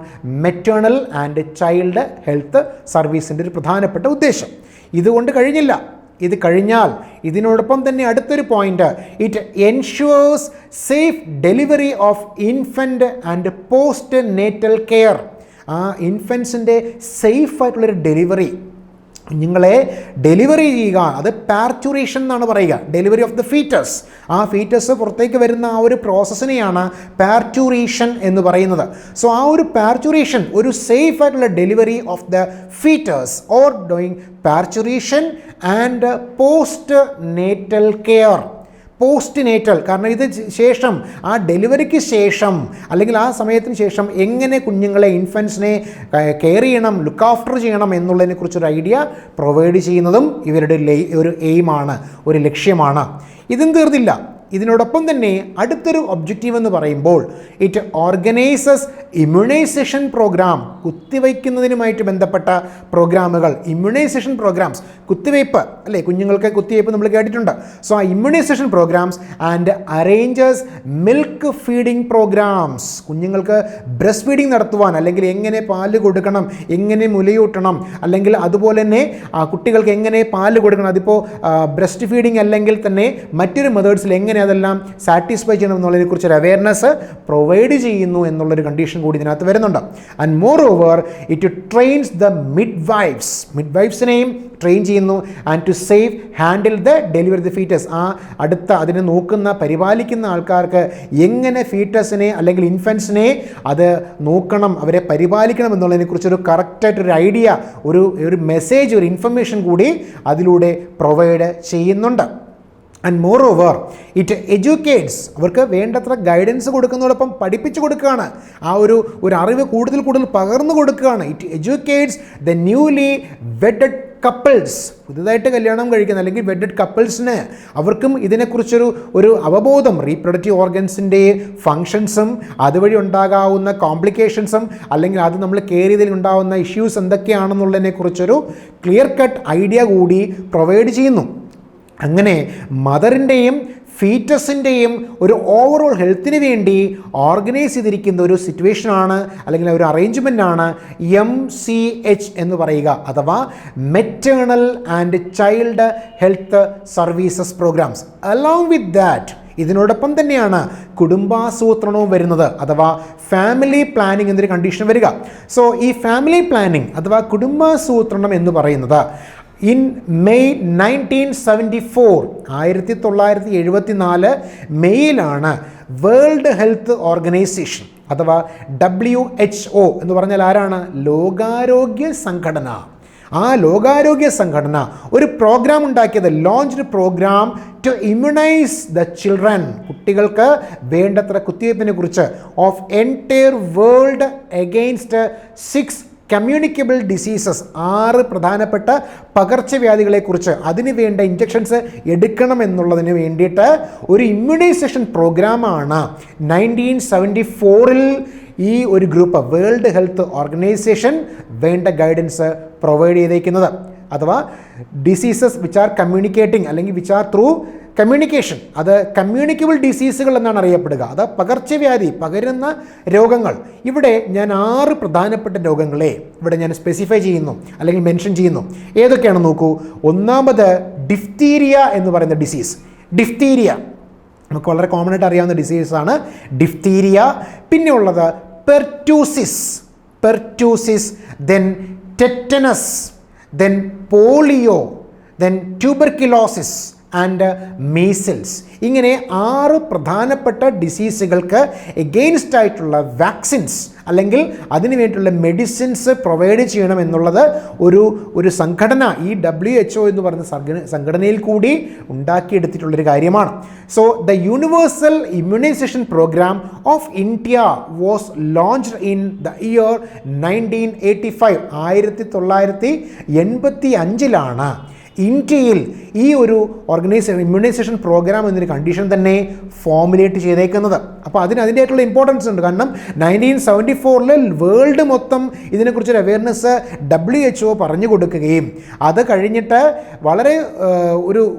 maternal and child health സർവീസിൻ്റെ ഒരു പ്രധാനപ്പെട്ട ഉദ്ദേശം. ഇതുകൊണ്ട് കഴിഞ്ഞില്ല. ഇത് കഴിഞ്ഞാൽ ഇതിനോടൊപ്പം തന്നെ അടുത്തൊരു point, it ensures safe delivery of infant and postnatal care. ആ ഇൻഫൻസിൻ്റെ സേഫായിട്ടുള്ളൊരു ഡെലിവറി, കുഞ്ഞുങ്ങളെ ഡെലിവറി ചെയ്യുക, അത് പാർച്യൂറേഷൻ എന്നാണ് പറയുക, ഡെലിവറി ഓഫ് ദ ഫീറ്റസ്. ആ ഫീറ്റസ് പുറത്തേക്ക് വരുന്ന ആ ഒരു പ്രോസസ്സിനെയാണ് പാർച്യൂറേഷൻ എന്ന് പറയുന്നത്. സോ ആ ഒരു പാർച്യൂറേഷൻ, ഒരു സേഫ് ആയിട്ടുള്ള delivery of the foetus or doing parturition and postnatal care. Postnatal, കാരണം ഇത് ശേഷം ആ ഡെലിവറിക്ക് ശേഷം അല്ലെങ്കിൽ ആ സമയത്തിന് ശേഷം എങ്ങനെ കുഞ്ഞുങ്ങളെ ഇൻഫൻസിനെ കെയർ ചെയ്യണം, ലുക്ക് ആഫ്റ്റർ ചെയ്യണം എന്നുള്ളതിനെക്കുറിച്ചൊരു ഐഡിയ പ്രൊവൈഡ് ചെയ്യുന്നതും ഇവരുടെ ഒരു എയിമാണ്, ഒരു ലക്ഷ്യമാണ്. ഇതും തീർന്നില്ല. ഇതിനോടൊപ്പം തന്നെ അടുത്തൊരു ഒബ്ജക്റ്റീവ് എന്ന് പറയുമ്പോൾ ഇറ്റ് ഓർഗനൈസസ് ഇമ്മ്യൂണൈസേഷൻ പ്രോഗ്രാം, കുത്തിവയ്ക്കുന്നതിനുമായിട്ട് ബന്ധപ്പെട്ട പ്രോഗ്രാമുകൾ, ഇമ്മ്യൂണൈസേഷൻ പ്രോഗ്രാംസ്, കുത്തിവയ്പ്പ് അല്ലേ, കുഞ്ഞുങ്ങൾക്ക് കുത്തിവയ്പ്പ് നമ്മൾ കേട്ടിട്ടുണ്ട്. സോ ആ immunisation programmes and arrangers milk feeding programmes, കുഞ്ഞുങ്ങൾക്ക് ബ്രസ്റ്റ് ഫീഡിംഗ് നടത്തുവാൻ, അല്ലെങ്കിൽ എങ്ങനെ പാല് കൊടുക്കണം, എങ്ങനെ മുലയൂട്ടണം, അല്ലെങ്കിൽ അതുപോലെ തന്നെ കുട്ടികൾക്ക് എങ്ങനെ പാല് കൊടുക്കണം, അതിപ്പോൾ ബ്രസ്റ്റ് ഫീഡിംഗ് അല്ലെങ്കിൽ തന്നെ മറ്റൊരു മെത്തേഡ്സിൽ എങ്ങനെ അതെല്ലാം സാറ്റിസ്ഫൈ ചെയ്യണം എന്നുള്ളതിനെക്കുറിച്ചൊരു അവയർനെസ് പ്രൊവൈഡ് ചെയ്യുന്നു എന്നുള്ളൊരു കണ്ടീഷൻ കൂടി ഇതിനകത്ത് വരുന്നുണ്ട്. And moreover it trains the മിഡ്വൈഫ്സിനെയും ട്രെയിൻ ചെയ്യുന്നു and to save handle the delivery the foetus, ആ അടുത്ത അതിനെ നോക്കുന്ന പരിപാലിക്കുന്ന ആൾക്കാർക്ക് എങ്ങനെ ഫീറ്റസിനെ അല്ലെങ്കിൽ ഇൻഫൻസിനെ അത് നോക്കണം, അവരെ പരിപാലിക്കണം എന്നുള്ളതിനെക്കുറിച്ചൊരു കറക്റ്റായിട്ടൊരു ഐഡിയ, ഒരു മെസ്സേജ്, ഒരു ഇൻഫർമേഷൻ കൂടി അതിലൂടെ പ്രൊവൈഡ് ചെയ്യുന്നുണ്ട്. And moreover it educates, അവർക്ക് വേണ്ടത്ര ഗൈഡൻസ് കൊടുക്കുന്നതോടൊപ്പം പഠിപ്പിച്ചു കൊടുക്കുകയാണ്, ആ ഒരു അറിവ് കൂടുതൽ പകർന്നു കൊടുക്കുകയാണ്. It educates the newly wedded couples, പുതുതായിട്ട് കല്യാണം കഴിക്കുന്ന അല്ലെങ്കിൽ വെഡഡ് കപ്പിൾസിന് അവർക്കും ഇതിനെക്കുറിച്ചൊരു അവബോധം, റീപ്രൊഡക്റ്റീവ് ഓർഗൻസിൻ്റെ ഫങ്ഷൻസും അതുവഴി ഉണ്ടാകാവുന്ന കോംപ്ലിക്കേഷൻസും അല്ലെങ്കിൽ അത് നമ്മൾ കെയർ ചെയ്തതിൽ ഉണ്ടാകുന്ന ഇഷ്യൂസ് എന്തൊക്കെയാണെന്നുള്ളതിനെക്കുറിച്ചൊരു ക്ലിയർ കട്ട് ഐഡിയ കൂടി പ്രൊവൈഡ് ചെയ്യുന്നു. അങ്ങനെ മദറിൻ്റെയും ഫീറ്റസിൻ്റെയും ഒരു ഓവറോൾ ഹെൽത്തിന് വേണ്ടി ഓർഗനൈസ് ചെയ്തിരിക്കുന്ന ഒരു സിറ്റുവേഷനാണ് അല്ലെങ്കിൽ ഒരു അറേഞ്ച്മെൻ്റാണ് MCH എന്ന് പറയുക, അഥവാ maternal and child health services programmes. Along with that ഇതിനോടൊപ്പം തന്നെയാണ് കുടുംബാസൂത്രണവും വരുന്നത്, അഥവാ ഫാമിലി പ്ലാനിങ് എന്നൊരു കണ്ടീഷൻ വരിക. സോ ഈ ഫാമിലി പ്ലാനിങ് അഥവാ കുടുംബാസൂത്രണം എന്ന് പറയുന്നത് ഇൻ മെയ് 1974 മെയ്യിലാണ് വേൾഡ് ഹെൽത്ത് ഓർഗനൈസേഷൻ അഥവാ WHO എന്ന് പറഞ്ഞാൽ ആരാണ്? ലോകാരോഗ്യ സംഘടന. ആ ലോകാരോഗ്യ സംഘടന ഒരു പ്രോഗ്രാം ഉണ്ടാക്കിയത്, launched programme to immunise the children, കുട്ടികൾക്ക് വേണ്ടത്ര കുത്തിവയ്പ്പിനെ കുറിച്ച് of entire world against 6 communicable diseases, 6 പ്രധാനപ്പെട്ട പകർച്ചവ്യാധികളെക്കുറിച്ച് അതിന് വേണ്ട ഇഞ്ചക്ഷൻസ് എടുക്കണമെന്നുള്ളതിന് വേണ്ടിയിട്ട് ഒരു ഇമ്മ്യൂണൈസേഷൻ പ്രോഗ്രാമാണ് 1974 ഈ ഒരു ഗ്രൂപ്പ് വേൾഡ് ഹെൽത്ത് ഓർഗനൈസേഷൻ വേണ്ട ഗൈഡൻസ് പ്രൊവൈഡ് ചെയ്തേക്കുന്നത്. അഥവാ ഡിസീസസ് വിച്ച് ആർ കമ്മ്യൂണിക്കേറ്റിംഗ് അല്ലെങ്കിൽ വിച്ച് ആർ ത്രൂ കമ്മ്യൂണിക്കേഷൻ, അത് കമ്മ്യൂണിക്കബിൾ ഡിസീസുകൾ എന്നാണ് അറിയപ്പെടുക. അത് പകർച്ചവ്യാധി, പകരുന്ന രോഗങ്ങൾ. ഇവിടെ ഞാൻ 6 പ്രധാനപ്പെട്ട രോഗങ്ങളെ ഇവിടെ ഞാൻ സ്പെസിഫൈ ചെയ്യുന്നു അല്ലെങ്കിൽ മെൻഷൻ ചെയ്യുന്നു. ഏതൊക്കെയാണെന്ന് നോക്കൂ. ഒന്നാമത് ഡിഫ്തീരിയ എന്ന് പറയുന്ന ഡിസീസ്. ഡിഫ്തീരിയ നമുക്ക് വളരെ കോമൺ ആയിട്ട് അറിയാവുന്ന ഡിസീസാണ് ഡിഫ്തീരിയ. പിന്നെ ഉള്ളത് pertussis, then tetanus, then polio, then tuberculosis and measles. ഇങ്ങനെ 6 പ്രധാനപ്പെട്ട ഡിസീസുകൾക്ക് എഗെയിൻസ്റ്റ് ആയിട്ടുള്ള വാക്സിൻസ് അല്ലെങ്കിൽ അതിനു വേണ്ടിയിട്ടുള്ള മെഡിസിൻസ് പ്രൊവൈഡ് ചെയ്യണം എന്നുള്ളത് ഒരു സംഘടന, ഈ WHO എന്ന് പറയുന്ന സംഘടനയിൽ കൂടി ഉണ്ടാക്കിയെടുത്തിട്ടുള്ളൊരു കാര്യമാണ്. So the universal immunisation programme of India was launched in the year 1985. 1985 ഇന്ത്യയിൽ ഈ ഒരു ഇമ്മ്യൂണൈസേഷൻ പ്രോഗ്രാം എന്നൊരു കണ്ടീഷൻ തന്നെ ഫോമുലേറ്റ് ചെയ്തേക്കുന്നത്. അപ്പോൾ അതിൻ്റെതായിട്ടുള്ള ഇമ്പോർട്ടൻസ് ഉണ്ട്. കാരണം 1974 വേൾഡ് മൊത്തം ഇതിനെക്കുറിച്ചൊരു അവയർനെസ് WHO പറഞ്ഞു കൊടുക്കുകയും അത് കഴിഞ്ഞിട്ട് വളരെ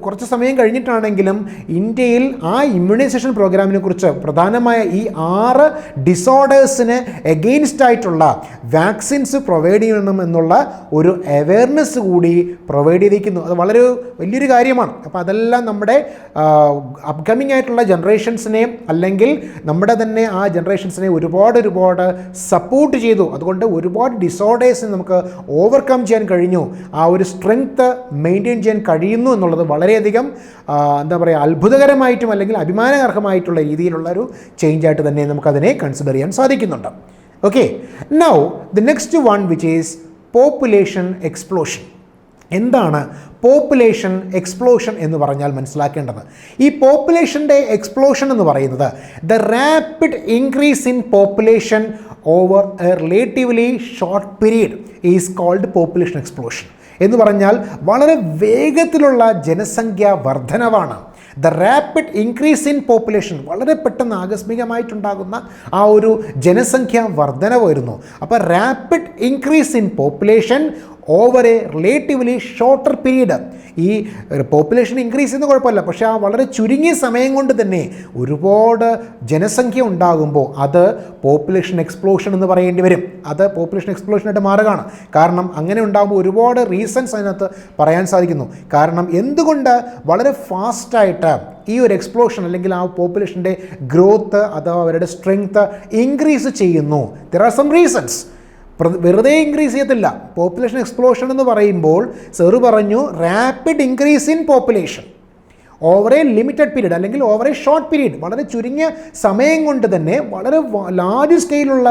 കുറച്ച് സമയം കഴിഞ്ഞിട്ടാണെങ്കിലും ഇന്ത്യയിൽ ആ ഇമ്മ്യൂണൈസേഷൻ പ്രോഗ്രാമിനെ കുറിച്ച് പ്രധാനമായ ഈ 6 ഡിസോർഡേഴ്സിന് എഗെയിൻസ്റ്റ് ആയിട്ടുള്ള വാക്സിൻസ് പ്രൊവൈഡ് ചെയ്യണം എന്നുള്ള ഒരു അവയർനെസ് കൂടി പ്രൊവൈഡ് ചെയ്തിരിക്കുന്നു. അത് വളരെ വലിയൊരു കാര്യമാണ്. അപ്പോൾ അതെല്ലാം നമ്മുടെ അപ്കമിങ് ആയിട്ടുള്ള ജനറേഷൻസിനെ അല്ലെങ്കിൽ നമ്മുടെ തന്നെ ആ ജനറേഷൻസിനെ ഒരുപാട് സപ്പോർട്ട് ചെയ്തു. അതുകൊണ്ട് ഒരുപാട് ഡിസോർഡേഴ്സിന് നമുക്ക് ഓവർകം ചെയ്യാൻ കഴിഞ്ഞു. ആ ഒരു സ്ട്രെങ്ത് മെയിൻറ്റെയിൻ ചെയ്യാൻ കഴിയുന്നു എന്നുള്ളത് വളരെയധികം അത്ഭുതകരമായിട്ടും അല്ലെങ്കിൽ അഭിമാനകരമായിട്ടുള്ള രീതിയിലുള്ള ഒരു ചേഞ്ചായിട്ട് തന്നെ നമുക്കതിനെ കൺസിഡർ ചെയ്യാൻ സാധിക്കുന്നുണ്ട്. Okay, now the next one which is population explosion. എന്താണ് പോപ്പുലേഷൻ എക്സ്പ്ലോഷൻ എന്ന് പറഞ്ഞാൽ മനസ്സിലാക്കേണ്ടത്? ഈ പോപ്പുലേഷൻ്റെ എക്സ്പ്ലോഷൻ എന്ന് പറയുന്നത് the rapid increase in population over a relatively short period is called population explosion എന്ന് പറഞ്ഞാൽ വളരെ വേഗത്തിലുള്ള ജനസംഖ്യാ വർധനവാണ്. The rapid increase in population, വളരെ പെട്ടെന്ന് ആകസ്മികമായിട്ടുണ്ടാകുന്ന ആ ഒരു ജനസംഖ്യാ വർധനവ് വരുന്നു. അപ്പോൾ rapid increase in population over a relatively shorter period. ഈ പോപ്പുലേഷൻ ഇൻക്രീസ് ചെയ്യുന്ന കുഴപ്പമില്ല, പക്ഷേ ആ വളരെ ചുരുങ്ങിയ സമയം കൊണ്ട് തന്നെ ഒരുപാട് ജനസംഖ്യ ഉണ്ടാകുമ്പോൾ അത് പോപ്പുലേഷൻ എക്സ്പ്ലോഷൻ എന്ന് പറയേണ്ടി വരും. അത് പോപ്പുലേഷൻ എക്സ്പ്ലോഷനായിട്ട് മാറുകയാണ്. കാരണം അങ്ങനെ ഉണ്ടാകുമ്പോൾ ഒരുപാട് റീസൺസ് അതിനകത്ത് പറയാൻ സാധിക്കുന്നു. കാരണം എന്തുകൊണ്ട് വളരെ ഫാസ്റ്റായിട്ട് ഈ ഒരു എക്സ്പ്ലോഷൻ അല്ലെങ്കിൽ ആ പോപ്പുലേഷൻ്റെ ഗ്രോത്ത് അഥവാ അവരുടെ സ്ട്രെങ്ത് ഇൻക്രീസ് ചെയ്യുന്നു? There are some reasons. വെറുതെ ഇൻക്രീസ് ചെയ്യത്തില്ല. പോപ്പുലേഷൻ എക്സ്പ്ലോഷൻ എന്ന് പറയുമ്പോൾ സാറ് പറഞ്ഞു rapid increase in population over a limited period അല്ലെങ്കിൽ ഓവർ എ ഷോർട്ട് പീരീഡ്, വളരെ ചുരുങ്ങിയ സമയം കൊണ്ട് തന്നെ വളരെ ലാർജ് സ്കെയിലുള്ള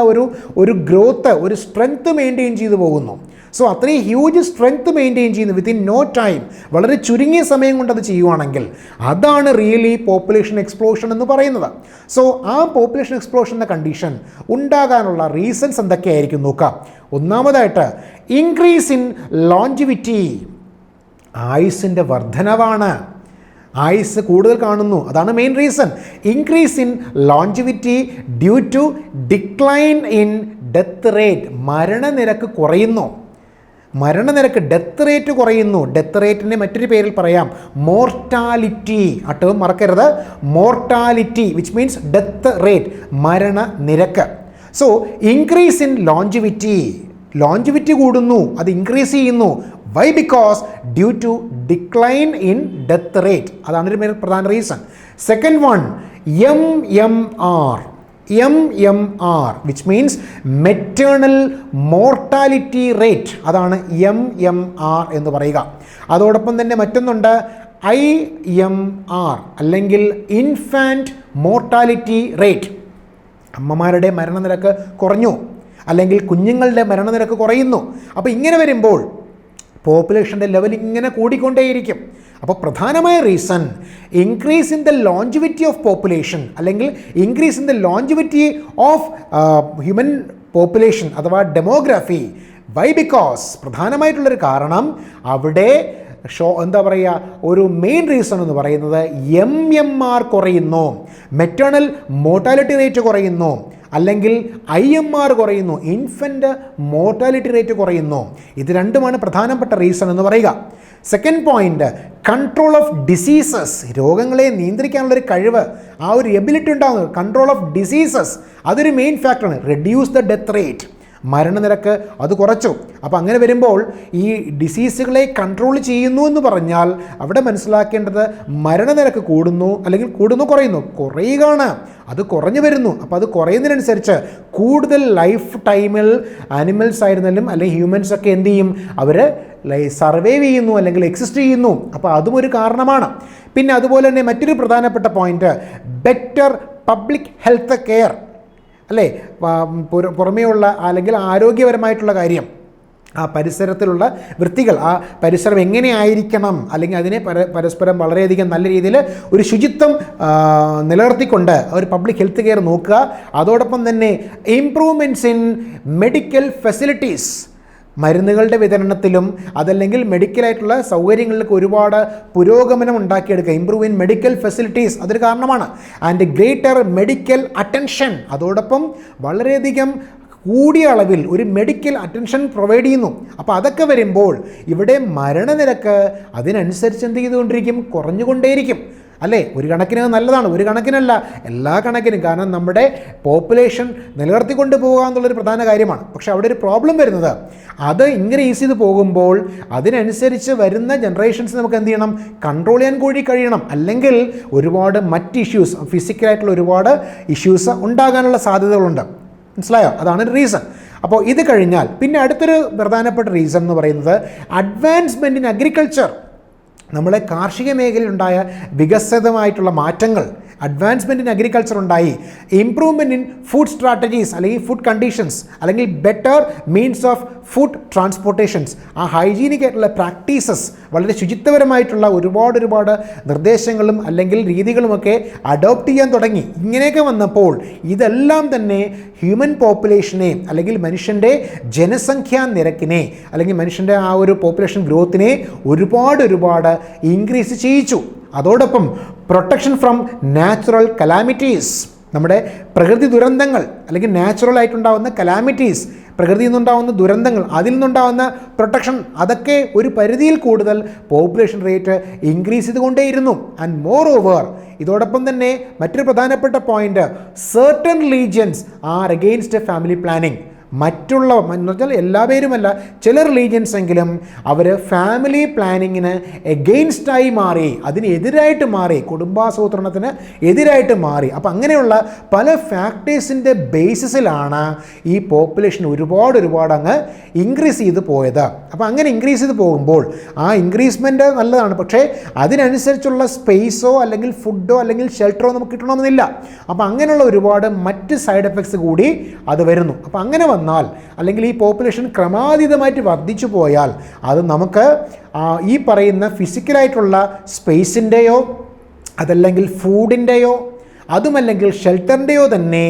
ഒരു ഗ്രോത്ത്, ഒരു സ്ട്രെങ്ത് മെയിൻറ്റെയിൻ ചെയ്തു പോകുന്നു. സോ അത്രയും ഹ്യൂജ് സ്ട്രെങ്ത് മെയിൻറ്റെയിൻ ചെയ്യുന്നു വിത്തിൻ നോ ടൈം, വളരെ ചുരുങ്ങിയ സമയം കൊണ്ട് അത് ചെയ്യുവാണെങ്കിൽ അതാണ് റിയലി പോപ്പുലേഷൻ എക്സ്പ്ലോഷൻ എന്ന് പറയുന്നത്. സോ ആ പോപ്പുലേഷൻ എക്സ്പ്ലോഷൻ്റെ കണ്ടീഷൻ ഉണ്ടാകാനുള്ള റീസൺസ് എന്തൊക്കെയായിരിക്കും നോക്കാം. ഒന്നാമതായിട്ട് ഇൻക്രീസ് ഇൻ ലോഞ്ചിവിറ്റി, ആയുസിൻ്റെ വർധനവാണ്. ആയുസ് കൂടുതൽ കാണുന്നു, അതാണ് main reason. Increase in longevity due to decline in death rate, മരണനിരക്ക് കുറയുന്നു. മരണനിരക്ക്, ഡെത്ത് റേറ്റ് കുറയുന്നു. ഡെത്ത് റേറ്റിൻ്റെ മറ്റൊരു പേരിൽ പറയാം മോർട്ടാലിറ്റി. ആ ടേം മറക്കരുത്, mortality which means death rate, മരണനിരക്ക്. സോ ഇൻക്രീസ് ഇൻ ലോഞ്ചിവിറ്റി കൂടുന്നു, അത് ഇൻക്രീസ് ചെയ്യുന്നു. Why? Because due to decline in death rate, അതാണ് ഒരു പ്രധാന reason. Second one MMR which means maternal mortality rate, അതാണ് MMR എന്ന് പറയുക. അതോടൊപ്പം തന്നെ മറ്റൊന്നുണ്ട് IMR അല്ലെങ്കിൽ ഇൻഫാൻറ്റ് മോർട്ടാലിറ്റി റേറ്റ്. അമ്മമാരുടെ മരണനിരക്ക് കുറഞ്ഞു അല്ലെങ്കിൽ കുഞ്ഞുങ്ങളുടെ മരണനിരക്ക് കുറയുന്നു. അപ്പോൾ ഇങ്ങനെ വരുമ്പോൾ പോപ്പുലേഷൻ്റെ ലെവൽ ഇങ്ങനെ കൂടിക്കൊണ്ടേയിരിക്കും. അപ്പോൾ പ്രധാനമായ reason increase in the longevity of population അല്ലെങ്കിൽ increase in the longevity of human population അഥവാ ഡെമോഗ്രഫി. വൈ? ബിക്കോസ് പ്രധാനമായിട്ടുള്ളൊരു കാരണം അവിടെ എന്താ പറയുക, ഒരു മെയിൻ റീസൺ എന്ന് പറയുന്നത് MMR കുറയുന്നു, മെറ്റേണൽ മോർട്ടാലിറ്റി റേറ്റ് കുറയുന്നു, അല്ലെങ്കിൽ IMR കുറയുന്നു, ഇൻഫൻറ്റ് മോർട്ടാലിറ്റി റേറ്റ് കുറയുന്നു. ഇത് രണ്ടുമാണ് പ്രധാനപ്പെട്ട റീസൺ എന്ന് പറയുക. Second point, control of diseases, രോഗങ്ങളെ നിയന്ത്രിക്കാനുള്ളൊരു കഴിവ്, ആ ഒരു എബിലിറ്റി ഉണ്ടാകുന്നത്. കൺട്രോൾ ഓഫ് ഡിസീസസ് അതൊരു മെയിൻ ഫാക്ടറാണ്. റെഡ്യൂസ് ദ ഡെത്ത് റേറ്റ്, മരണനിരക്ക് അത് കുറച്ചു. അപ്പോൾ അങ്ങനെ വരുമ്പോൾ ഈ ഡിസീസുകളെ കൺട്രോൾ ചെയ്യുന്നു എന്ന് പറഞ്ഞാൽ അവിടെ മനസ്സിലാക്കേണ്ടത് മരണനിരക്ക് കൂടുന്നു അല്ലെങ്കിൽ കുറയുകയാണ്, അത് കുറഞ്ഞു വരുന്നു. അപ്പോൾ അത് കുറയുന്നതിനനുസരിച്ച് കൂടുതൽ ലൈഫ് ടൈമിൽ ആനിമൽസ് ആയിരുന്നാലും അല്ലെങ്കിൽ ഹ്യൂമൻസ് ഒക്കെ എന്ത് ചെയ്യും, അവർ സർവൈവ് ചെയ്യുന്നു അല്ലെങ്കിൽ എക്സിസ്റ്റ് ചെയ്യുന്നു. അപ്പോൾ അതും ഒരു കാരണമാണ്. പിന്നെ അതുപോലെ തന്നെ മറ്റൊരു പ്രധാനപ്പെട്ട point better public health care, അല്ലേ? പുറമേയുള്ള അല്ലെങ്കിൽ ആരോഗ്യപരമായിട്ടുള്ള കാര്യം, ആ പരിസരത്തിലുള്ള വൃത്തികൾ, ആ പരിസരം എങ്ങനെയായിരിക്കണം അല്ലെങ്കിൽ അതിനെ പരസ്പരം വളരെയധികം നല്ല രീതിയിൽ ഒരു ശുചിത്വം നിലനിർത്തിക്കൊണ്ട് ഒരു പബ്ലിക് ഹെൽത്ത് കെയർ നോക്കുക. അതോടൊപ്പം തന്നെ ഇംപ്രൂവ്മെൻറ്റ്സ് ഇൻ മെഡിക്കൽ ഫെസിലിറ്റീസ്, മരുന്നുകളുടെ വിതരണത്തിലും അതല്ലെങ്കിൽ മെഡിക്കലായിട്ടുള്ള സൗകര്യങ്ങളിലേക്ക് ഒരുപാട് പുരോഗമനം ഉണ്ടാക്കിയെടുക്കുക. ഇംപ്രൂവ് ഇൻ മെഡിക്കൽ ഫെസിലിറ്റീസ് അതൊരു കാരണമാണ്. ആൻഡ് ഗ്രേറ്റർ മെഡിക്കൽ അറ്റൻഷൻ, അതോടൊപ്പം വളരെയധികം കൂടിയ അളവിൽ ഒരു മെഡിക്കൽ അറ്റൻഷൻ പ്രൊവൈഡ് ചെയ്യുന്നു. അപ്പോൾ അതൊക്കെ വരുമ്പോൾ ഇവിടെ മരണനിരക്ക് അതിനനുസരിച്ച് എന്ത് ചെയ്തുകൊണ്ടിരിക്കും, കുറഞ്ഞുകൊണ്ടേയിരിക്കും. അല്ലേ? ഒരു കണക്കിന് നല്ലതാണ്, ഒരു കണക്കിനല്ല, എല്ലാ കണക്കിനും. കാരണം നമ്മുടെ പോപ്പുലേഷൻ നിലനിർത്തിക്കൊണ്ട് പോകുക എന്നുള്ളൊരു പ്രധാന കാര്യമാണ്. പക്ഷേ അവിടെ ഒരു പ്രോബ്ലം വരുന്നത് അത് ഇൻക്രീസ് ചെയ്ത് പോകുമ്പോൾ അതിനനുസരിച്ച് വരുന്ന ജനറേഷൻസ് നമുക്ക് എന്ത് ചെയ്യണം, കൺട്രോൾ ചെയ്യാൻ കൂടി കഴിയണം. അല്ലെങ്കിൽ ഒരുപാട് മറ്റ് ഇഷ്യൂസ്, ഫിസിക്കലായിട്ടുള്ള ഒരുപാട് ഇഷ്യൂസ് ഉണ്ടാകാനുള്ള സാധ്യതകളുണ്ട്. മനസ്സിലായോ? അതാണ് ഒരു റീസൺ. അപ്പോൾ ഇത് കഴിഞ്ഞാൽ പിന്നെ അടുത്തൊരു പ്രധാനപ്പെട്ട റീസൺ എന്ന് പറയുന്നത് അഡ്വാൻസ്മെൻറ്റ് ഇൻ അഗ്രികൾച്ചർ. നമ്മളെ കാർഷിക മേഖലയിലുണ്ടായ വികസിതമായിട്ടുള്ള മാറ്റങ്ങൾ, അഡ്വാൻസ്മെൻറ്റ് ഇൻ അഗ്രികൾച്ചർ ഉണ്ടായി, ഇംപ്രൂവ്മെൻറ്റ് ഇൻ ഫുഡ് സ്ട്രാറ്റജീസ് അല്ലെങ്കിൽ ഫുഡ് കണ്ടീഷൻസ് അല്ലെങ്കിൽ better means of food transportations, ആ ഹൈജീനിക് ആയിട്ടുള്ള പ്രാക്ടീസസ്, വളരെ ശുചിത്വപരമായിട്ടുള്ള ഒരുപാട് നിർദ്ദേശങ്ങളും അല്ലെങ്കിൽ രീതികളുമൊക്കെ അഡോപ്റ്റ് ചെയ്യാൻ തുടങ്ങി. ഇങ്ങനെയൊക്കെ വന്നപ്പോൾ ഇതെല്ലാം തന്നെ ഹ്യൂമൻ പോപ്പുലേഷനെ അല്ലെങ്കിൽ മനുഷ്യൻ്റെ ജനസംഖ്യാ നിരക്കിനെ അല്ലെങ്കിൽ മനുഷ്യൻ്റെ ആ ഒരു പോപ്പുലേഷൻ ഗ്രോത്തിനെ ഒരുപാട് ഇൻക്രീസ് ചെയ്യിച്ചു. അതോടൊപ്പം പ്രൊട്ടക്ഷൻ ഫ്രം നാച്ചുറൽ കലാമിറ്റീസ്, നമ്മുടെ പ്രകൃതി ദുരന്തങ്ങൾ അല്ലെങ്കിൽ നാച്ചുറൽ ആയിട്ടുണ്ടാകുന്ന കലാമിറ്റീസ്, പ്രകൃതിയിൽ നിന്നുണ്ടാകുന്ന ദുരന്തങ്ങൾ, അതിൽ നിന്നുണ്ടാകുന്ന പ്രൊട്ടക്ഷൻ, അതൊക്കെ ഒരു പരിധിയിൽ കൂടുതൽ പോപ്പുലേഷൻ റേറ്റ് ഇൻക്രീസ് ചെയ്തുകൊണ്ടേയിരുന്നു. ആൻഡ് മോർ ഓവർ ഇതോടൊപ്പം തന്നെ മറ്റൊരു പ്രധാനപ്പെട്ട point, certain religions are against family planning. മറ്റുള്ള എന്ന് വെച്ചാൽ എല്ലാ പേരുമല്ല, ചില റിലീജിയൻസ് എങ്കിലും അവർ ഫാമിലി പ്ലാനിങ്ങിന് എഗെയിൻസ്റ്റായി മാറി, അതിനെതിരായിട്ട് മാറി, കുടുംബാസൂത്രണത്തിന് എതിരായിട്ട് മാറി. അപ്പോൾ അങ്ങനെയുള്ള പല ഫാക്ടേഴ്സിൻ്റെ ബേസിസിലാണ് ഈ പോപ്പുലേഷൻ ഒരുപാട് അങ്ങ് ഇൻക്രീസ് ചെയ്ത് പോയത്. അപ്പോൾ അങ്ങനെ ഇൻക്രീസ് ചെയ്ത് പോകുമ്പോൾ ആ ഇൻക്രീസ്മെൻറ്റ് നല്ലതാണ്, പക്ഷേ അതിനനുസരിച്ചുള്ള സ്പേസോ അല്ലെങ്കിൽ ഫുഡോ അല്ലെങ്കിൽ ഷെൽട്ടറോ നമുക്ക് കിട്ടണമെന്നില്ല. അപ്പോൾ അങ്ങനെയുള്ള ഒരുപാട് മറ്റ് സൈഡ് എഫക്ട്സ് കൂടി അത് വരുന്നു. അപ്പോൾ അങ്ങനെ വന്നാൽ അല്ലെങ്കിൽ ഈ പോപ്പുലേഷൻ ക്രമാതീതമായിട്ട് വർദ്ധിച്ചു പോയാൽ അത് നമുക്ക് ഈ പറയുന്ന ഫിസിക്കലായിട്ടുള്ള സ്പേസിൻ്റെയോ അതല്ലെങ്കിൽ ഫുഡിൻ്റെയോ അതുമല്ലെങ്കിൽ ഷെൽട്ടറിൻ്റെയോ തന്നെ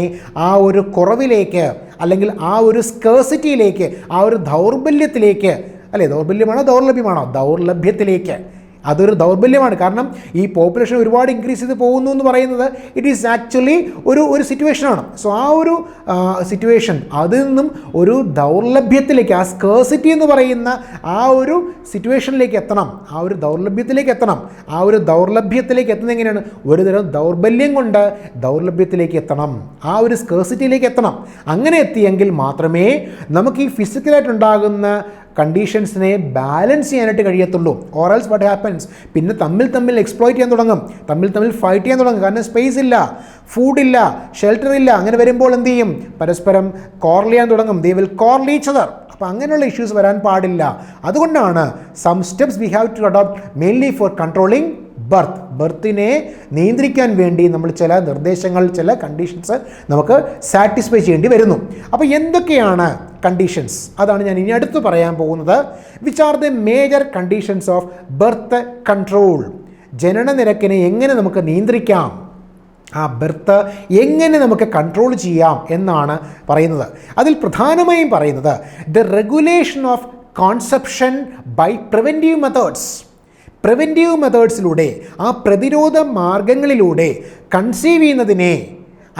ആ ഒരു കുറവിലേക്ക് അല്ലെങ്കിൽ ആ ഒരു സ്കേഴ്സിറ്റിയിലേക്ക്, ആ ഒരു ദൗർബല്യത്തിലേക്ക്, അല്ലേ, ദൗർലഭ്യത്തിലേക്ക്, അതൊരു ദൗർബല്യമാണ്. കാരണം ഈ പോപ്പുലേഷൻ ഒരുപാട് ഇൻക്രീസ് ചെയ്ത് പോകുന്നു എന്ന് പറയുന്നത് ഇറ്റ് ഈസ് ആക്ച്വലി ഒരു സിറ്റുവേഷനാണ്. സോ ആ ഒരു സിറ്റുവേഷൻ അതിൽ നിന്നും ഒരു ദൗർലഭ്യത്തിലേക്ക്, ആ സ്കേഴ്സിറ്റി എന്ന് പറയുന്ന ആ ഒരു സിറ്റുവേഷനിലേക്ക് എത്തണം, ആ ഒരു ദൗർലഭ്യത്തിലേക്ക് എത്തണം. ആ ഒരു ദൗർലഭ്യത്തിലേക്ക് എത്തുന്നത് എങ്ങനെയാണ്? ഒരു തരം ദൗർബല്യം കൊണ്ട് ദൗർലഭ്യത്തിലേക്ക് എത്തണം, ആ ഒരു സ്കേഴ്സിറ്റിയിലേക്ക് എത്തണം. അങ്ങനെ എത്തിയെങ്കിൽ മാത്രമേ നമുക്ക് ഈ ഫിസിക്കലായിട്ടുണ്ടാകുന്ന കണ്ടീഷൻസിനെ ബാലൻസ് ചെയ്യാനായിട്ട് കഴിയത്തുള്ളൂ. ഓർ എൽസ് വാട്ട് ഹാപ്പൻസ്, പിന്നെ തമ്മിൽ എക്സ്പ്ലോയിറ്റ് ചെയ്യാൻ തുടങ്ങും, തമ്മിൽ ഫൈറ്റ് ചെയ്യാൻ തുടങ്ങും. കാരണം സ്പേസ് ഇല്ല, ഫുഡില്ല, ഷെൽട്ടർ ഇല്ല. അങ്ങനെ വരുമ്പോൾ എന്ത് ചെയ്യും? പരസ്പരം കോർൽ ചെയ്യാൻ തുടങ്ങും. They will quarrel each other. അപ്പോൾ അങ്ങനെയുള്ള ഇഷ്യൂസ് വരാൻ പാടില്ല. അതുകൊണ്ടാണ് some steps we have to adopt mainly for controlling ബർത്തിനെ നിയന്ത്രിക്കാൻ വേണ്ടി നമ്മൾ ചില നിർദ്ദേശങ്ങൾ, ചില കണ്ടീഷൻസ് നമുക്ക് സാറ്റിസ്ഫൈ ചെയ്യേണ്ടി വരുന്നു. അപ്പോൾ എന്തൊക്കെയാണ് കണ്ടീഷൻസ്? അതാണ് ഞാൻ ഇനി അടുത്ത് പറയാൻ പോകുന്നത്. Which are the major conditions of birth control? ജനന നിരക്കിനെ എങ്ങനെ നമുക്ക് നിയന്ത്രിക്കാം, ആ ബർത്ത് എങ്ങനെ നമുക്ക് കൺട്രോൾ ചെയ്യാം എന്നാണ് പറയുന്നത്. അതിൽ പ്രധാനമായും പറയുന്നത് the regulation of conception by preventive methods. Preventive മെത്തേഡ്സിലൂടെ, ആ പ്രതിരോധ മാർഗങ്ങളിലൂടെ കൺസീവ് ചെയ്യുന്നതിനെ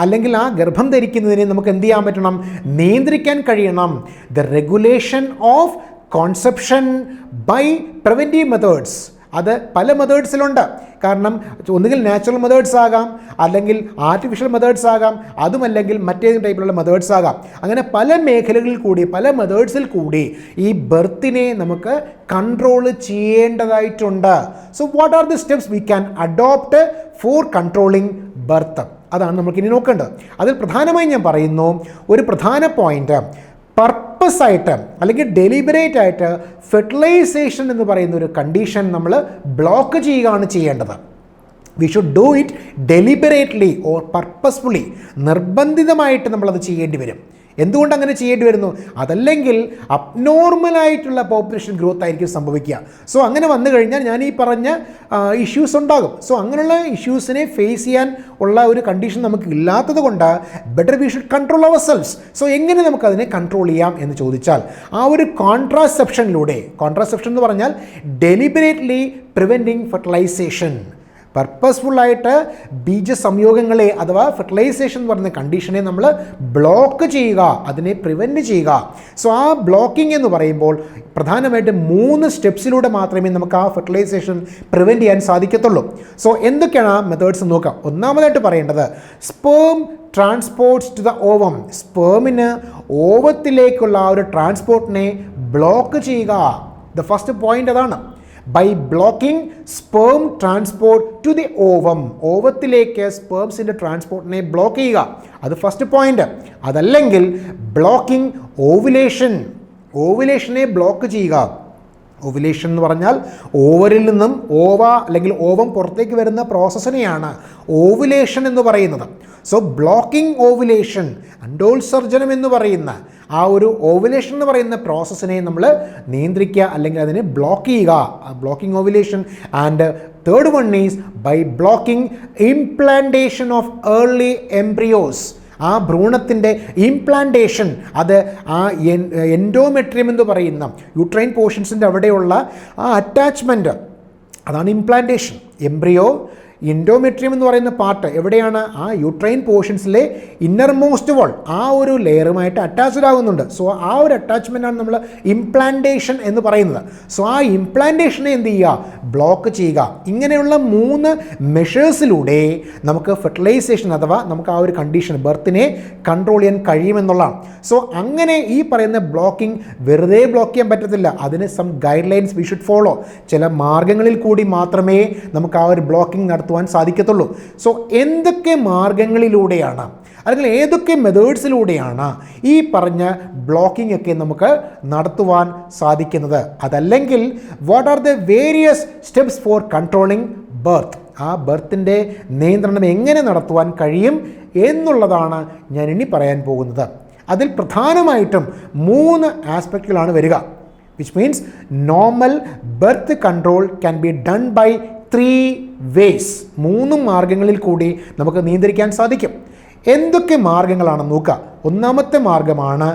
അല്ലെങ്കിൽ ആ ഗർഭം ധരിക്കുന്നതിനെ നമുക്ക് എന്ത് ചെയ്യാൻ പറ്റണം? നിയന്ത്രിക്കാൻ കഴിയണം. The regulation of conception by preventive methods. അത് പല മെത്തേഡ്സിലുണ്ട്. കാരണം ഒന്നുകിൽ നാച്ചുറൽ മെത്തേഡ്സ് ആകാം, അല്ലെങ്കിൽ ആർട്ടിഫിഷ്യൽ മെത്തേഡ്സ് ആകാം, അതുമല്ലെങ്കിൽ മറ്റേതെങ്കിലും ടൈപ്പിലുള്ള മെത്തേഡ്സ് ആകാം. അങ്ങനെ പല മേഖലകളിൽ കൂടി, പല മെത്തേഡ്സിൽ കൂടി ഈ ബർത്തിനെ നമുക്ക് കൺട്രോൾ ചെയ്യേണ്ടതായിട്ടുണ്ട്. So what are the steps we can adopt for controlling birth? അതാണ് നമുക്കിനി നോക്കേണ്ടത്. അതിൽ പ്രധാനമായും ഞാൻ പറയുന്നു, ഒരു പ്രധാന പോയിന്റ്, പർപ്പസായിട്ട് അല്ലെങ്കിൽ ഡെലിബറേറ്റ് ആയിട്ട് ഫെർട്ടിലൈസേഷൻ എന്ന് പറയുന്ന ഒരു കണ്ടീഷൻ നമ്മൾ ബ്ലോക്ക് ചെയ്യുകയാണ് ചെയ്യേണ്ടത്. We should do it deliberately or purposefully. നിർബന്ധിതമായിട്ട് നമ്മളത് ചെയ്യേണ്ടി വരും. എന്തുകൊണ്ട് അങ്ങനെ ചെയ്യേണ്ടി വരുന്നു? അതല്ലെങ്കിൽ അബ്നോർമലായിട്ടുള്ള പോപ്പുലേഷൻ ഗ്രോത്ത് ആയിരിക്കും സംഭവിക്കുക. സോ അങ്ങനെ വന്നു കഴിഞ്ഞാൽ ഞാൻ ഈ പറഞ്ഞ ഇഷ്യൂസ് ഉണ്ടാകും. സോ അങ്ങനെയുള്ള ഇഷ്യൂസിനെ ഫേസ് ചെയ്യാൻ ഉള്ള ഒരു കണ്ടീഷൻ നമുക്ക് ഇല്ലാത്തത് കൊണ്ട് better we should control ourselves. So എങ്ങനെ നമുക്കതിനെ കൺട്രോൾ ചെയ്യാം എന്ന് ചോദിച്ചാൽ, ആ ഒരു കോൺട്രാസെപ്ഷനിലൂടെ, കോൺട്രാസെപ്ഷൻ എന്ന് പറഞ്ഞാൽ ഡെലിബറേറ്റ്ലി പ്രിവെൻറ്റിങ് ഫെർട്ടിലൈസേഷൻ, പർപ്പസ്ഫുള്ളായിട്ട് ബീജസംയോഗങ്ങളെ അഥവാ ഫെർട്ടിലൈസേഷൻ എന്ന് പറയുന്ന കണ്ടീഷനെ നമ്മൾ ബ്ലോക്ക് ചെയ്യുക, അതിനെ പ്രിവെൻറ്റ് ചെയ്യുക. സോ ആ ബ്ലോക്കിംഗ് എന്ന് പറയുമ്പോൾ പ്രധാനമായിട്ട് 3 സ്റ്റെപ്സിലൂടെ മാത്രമേ നമുക്ക് ആ ഫെർട്ടിലൈസേഷൻ പ്രിവെൻറ്റ് ചെയ്യാൻ സാധിക്കത്തുള്ളൂ. സോ എന്തൊക്കെയാണ് ആ മെത്തേഡ്സ് നോക്കാം. ഒന്നാമതായിട്ട് പറയേണ്ടത് sperm transports to the ovum. സ്പേമിന് ഓവത്തിലേക്കുള്ള ആ ഒരു ട്രാൻസ്പോർട്ടിനെ ബ്ലോക്ക് ചെയ്യുക. ദ ഫസ്റ്റ് പോയിന്റ് അതാണ്. By blocking sperm transport to the ovum. ഓവത്തിലേക്ക് സ്പേംസിൻ്റെ ട്രാൻസ്പോർട്ടിനെ ബ്ലോക്ക് ചെയ്യുക. അത് ഫസ്റ്റ് പോയിന്റ്. അതല്ലെങ്കിൽ ബ്ലോക്കിംഗ് ഓവുലേഷൻ. ഓവുലേഷനെ ബ്ലോക്ക് ചെയ്യുക. ഓവുലേഷൻ എന്ന് പറഞ്ഞാൽ ഓവറിൽ നിന്നും അല്ലെങ്കിൽ ഓവം പുറത്തേക്ക് വരുന്ന പ്രോസസ്സിനെയാണ് ഓവുലേഷൻ എന്ന് പറയുന്നത്. സോ ബ്ലോക്കിംഗ് ഓവുലേഷൻ, അണ്ടോത്സർജനം എന്ന് പറയുന്ന ആ ഒരു ഓവുലേഷൻ എന്ന് പറയുന്ന പ്രോസസ്സിനെ നമ്മൾ നിയന്ത്രിക്കുക അല്ലെങ്കിൽ അതിനെ ബ്ലോക്ക് ചെയ്യുക, blocking ovulation. And third one is by blocking implantation of early embryos. ആ ഭ്രൂണത്തിൻ്റെ ഇംപ്ലാന്റേഷൻ, അത് ആ എൻഡോമെട്രിയം എന്ന് പറയുന്ന യൂട്രൈൻ പോർഷൻസിൻ്റെ അവിടെയുള്ള ആ അറ്റാച്ച്മെൻറ്റ്, അതാണ് ഇംപ്ലാന്റേഷൻ. എംബ്രിയോ എൻഡോമെട്രിയം എന്ന് പറയുന്ന പാർട്ട് എവിടെയാണ്? ആ യൂട്രൈൻ പോർഷൻസിലെ ഇന്നർ മോസ്റ്റ് വോൾ, ആ ഒരു ലെയറുമായിട്ട് അറ്റാച്ച്ഡ് ആകുന്നുണ്ട്. സോ ആ ഒരു അറ്റാച്ച്മെൻറ്റാണ് നമ്മൾ ഇംപ്ലാന്റേഷൻ എന്ന് പറയുന്നത്. സോ ആ ഇംപ്ലാന്റേഷനെ എന്ത് ചെയ്യുക? ബ്ലോക്ക് ചെയ്യുക. ഇങ്ങനെയുള്ള 3 മെഷേഴ്സിലൂടെ നമുക്ക് ഫെർട്ടിലൈസേഷൻ അഥവാ നമുക്ക് ആ ഒരു കണ്ടീഷൻ ബർത്തിനെ കൺട്രോൾ ചെയ്യാൻ കഴിയുമെന്നുള്ളതാണ്. സോ അങ്ങനെ ഈ പറയുന്ന ബ്ലോക്കിംഗ് വെറുതെ ബ്ലോക്ക് ചെയ്യാൻ പറ്റത്തില്ല. അതിന് some guidelines we should follow. ചില മാർഗ്ഗങ്ങളിൽ കൂടി മാത്രമേ നമുക്ക് ആ ഒരു ബ്ലോക്കിംഗ് നടത്തുവാൻ സാധിക്കത്തുള്ളൂ. സോ എന്തൊക്കെ മാർഗങ്ങളിലൂടെയാണ് അല്ലെങ്കിൽ ഏതൊക്കെ മെത്തേഡ്സിലൂടെയാണ് ഈ പറഞ്ഞ ബ്ലോക്കിംഗ് ഒക്കെ നമുക്ക് നടത്തുവാൻ സാധിക്കുന്നത്? അതല്ലെങ്കിൽ what are the various steps four controlling birth? ആ ബർത്തിൻ്റെ നിയന്ത്രണം എങ്ങനെ നടത്തുവാൻ കഴിയും എന്നുള്ളതാണ് ഞാൻ ഇനി പറയാൻ പോകുന്നത്. അതിൽ പ്രധാനമായിട്ടും 3 ആസ്പെക്റ്റുകളാണ് വരിക. Which means normal birth control can be done by 3 ways. 3 മാർഗങ്ങളിൽ കൂടി നമുക്ക് നിയന്ത്രിക്കാൻ സാധിക്കും. എന്തൊക്കെ മാർഗങ്ങളാണെന്ന് നോക്കുക. ഒന്നാമത്തെ മാർഗമാണ്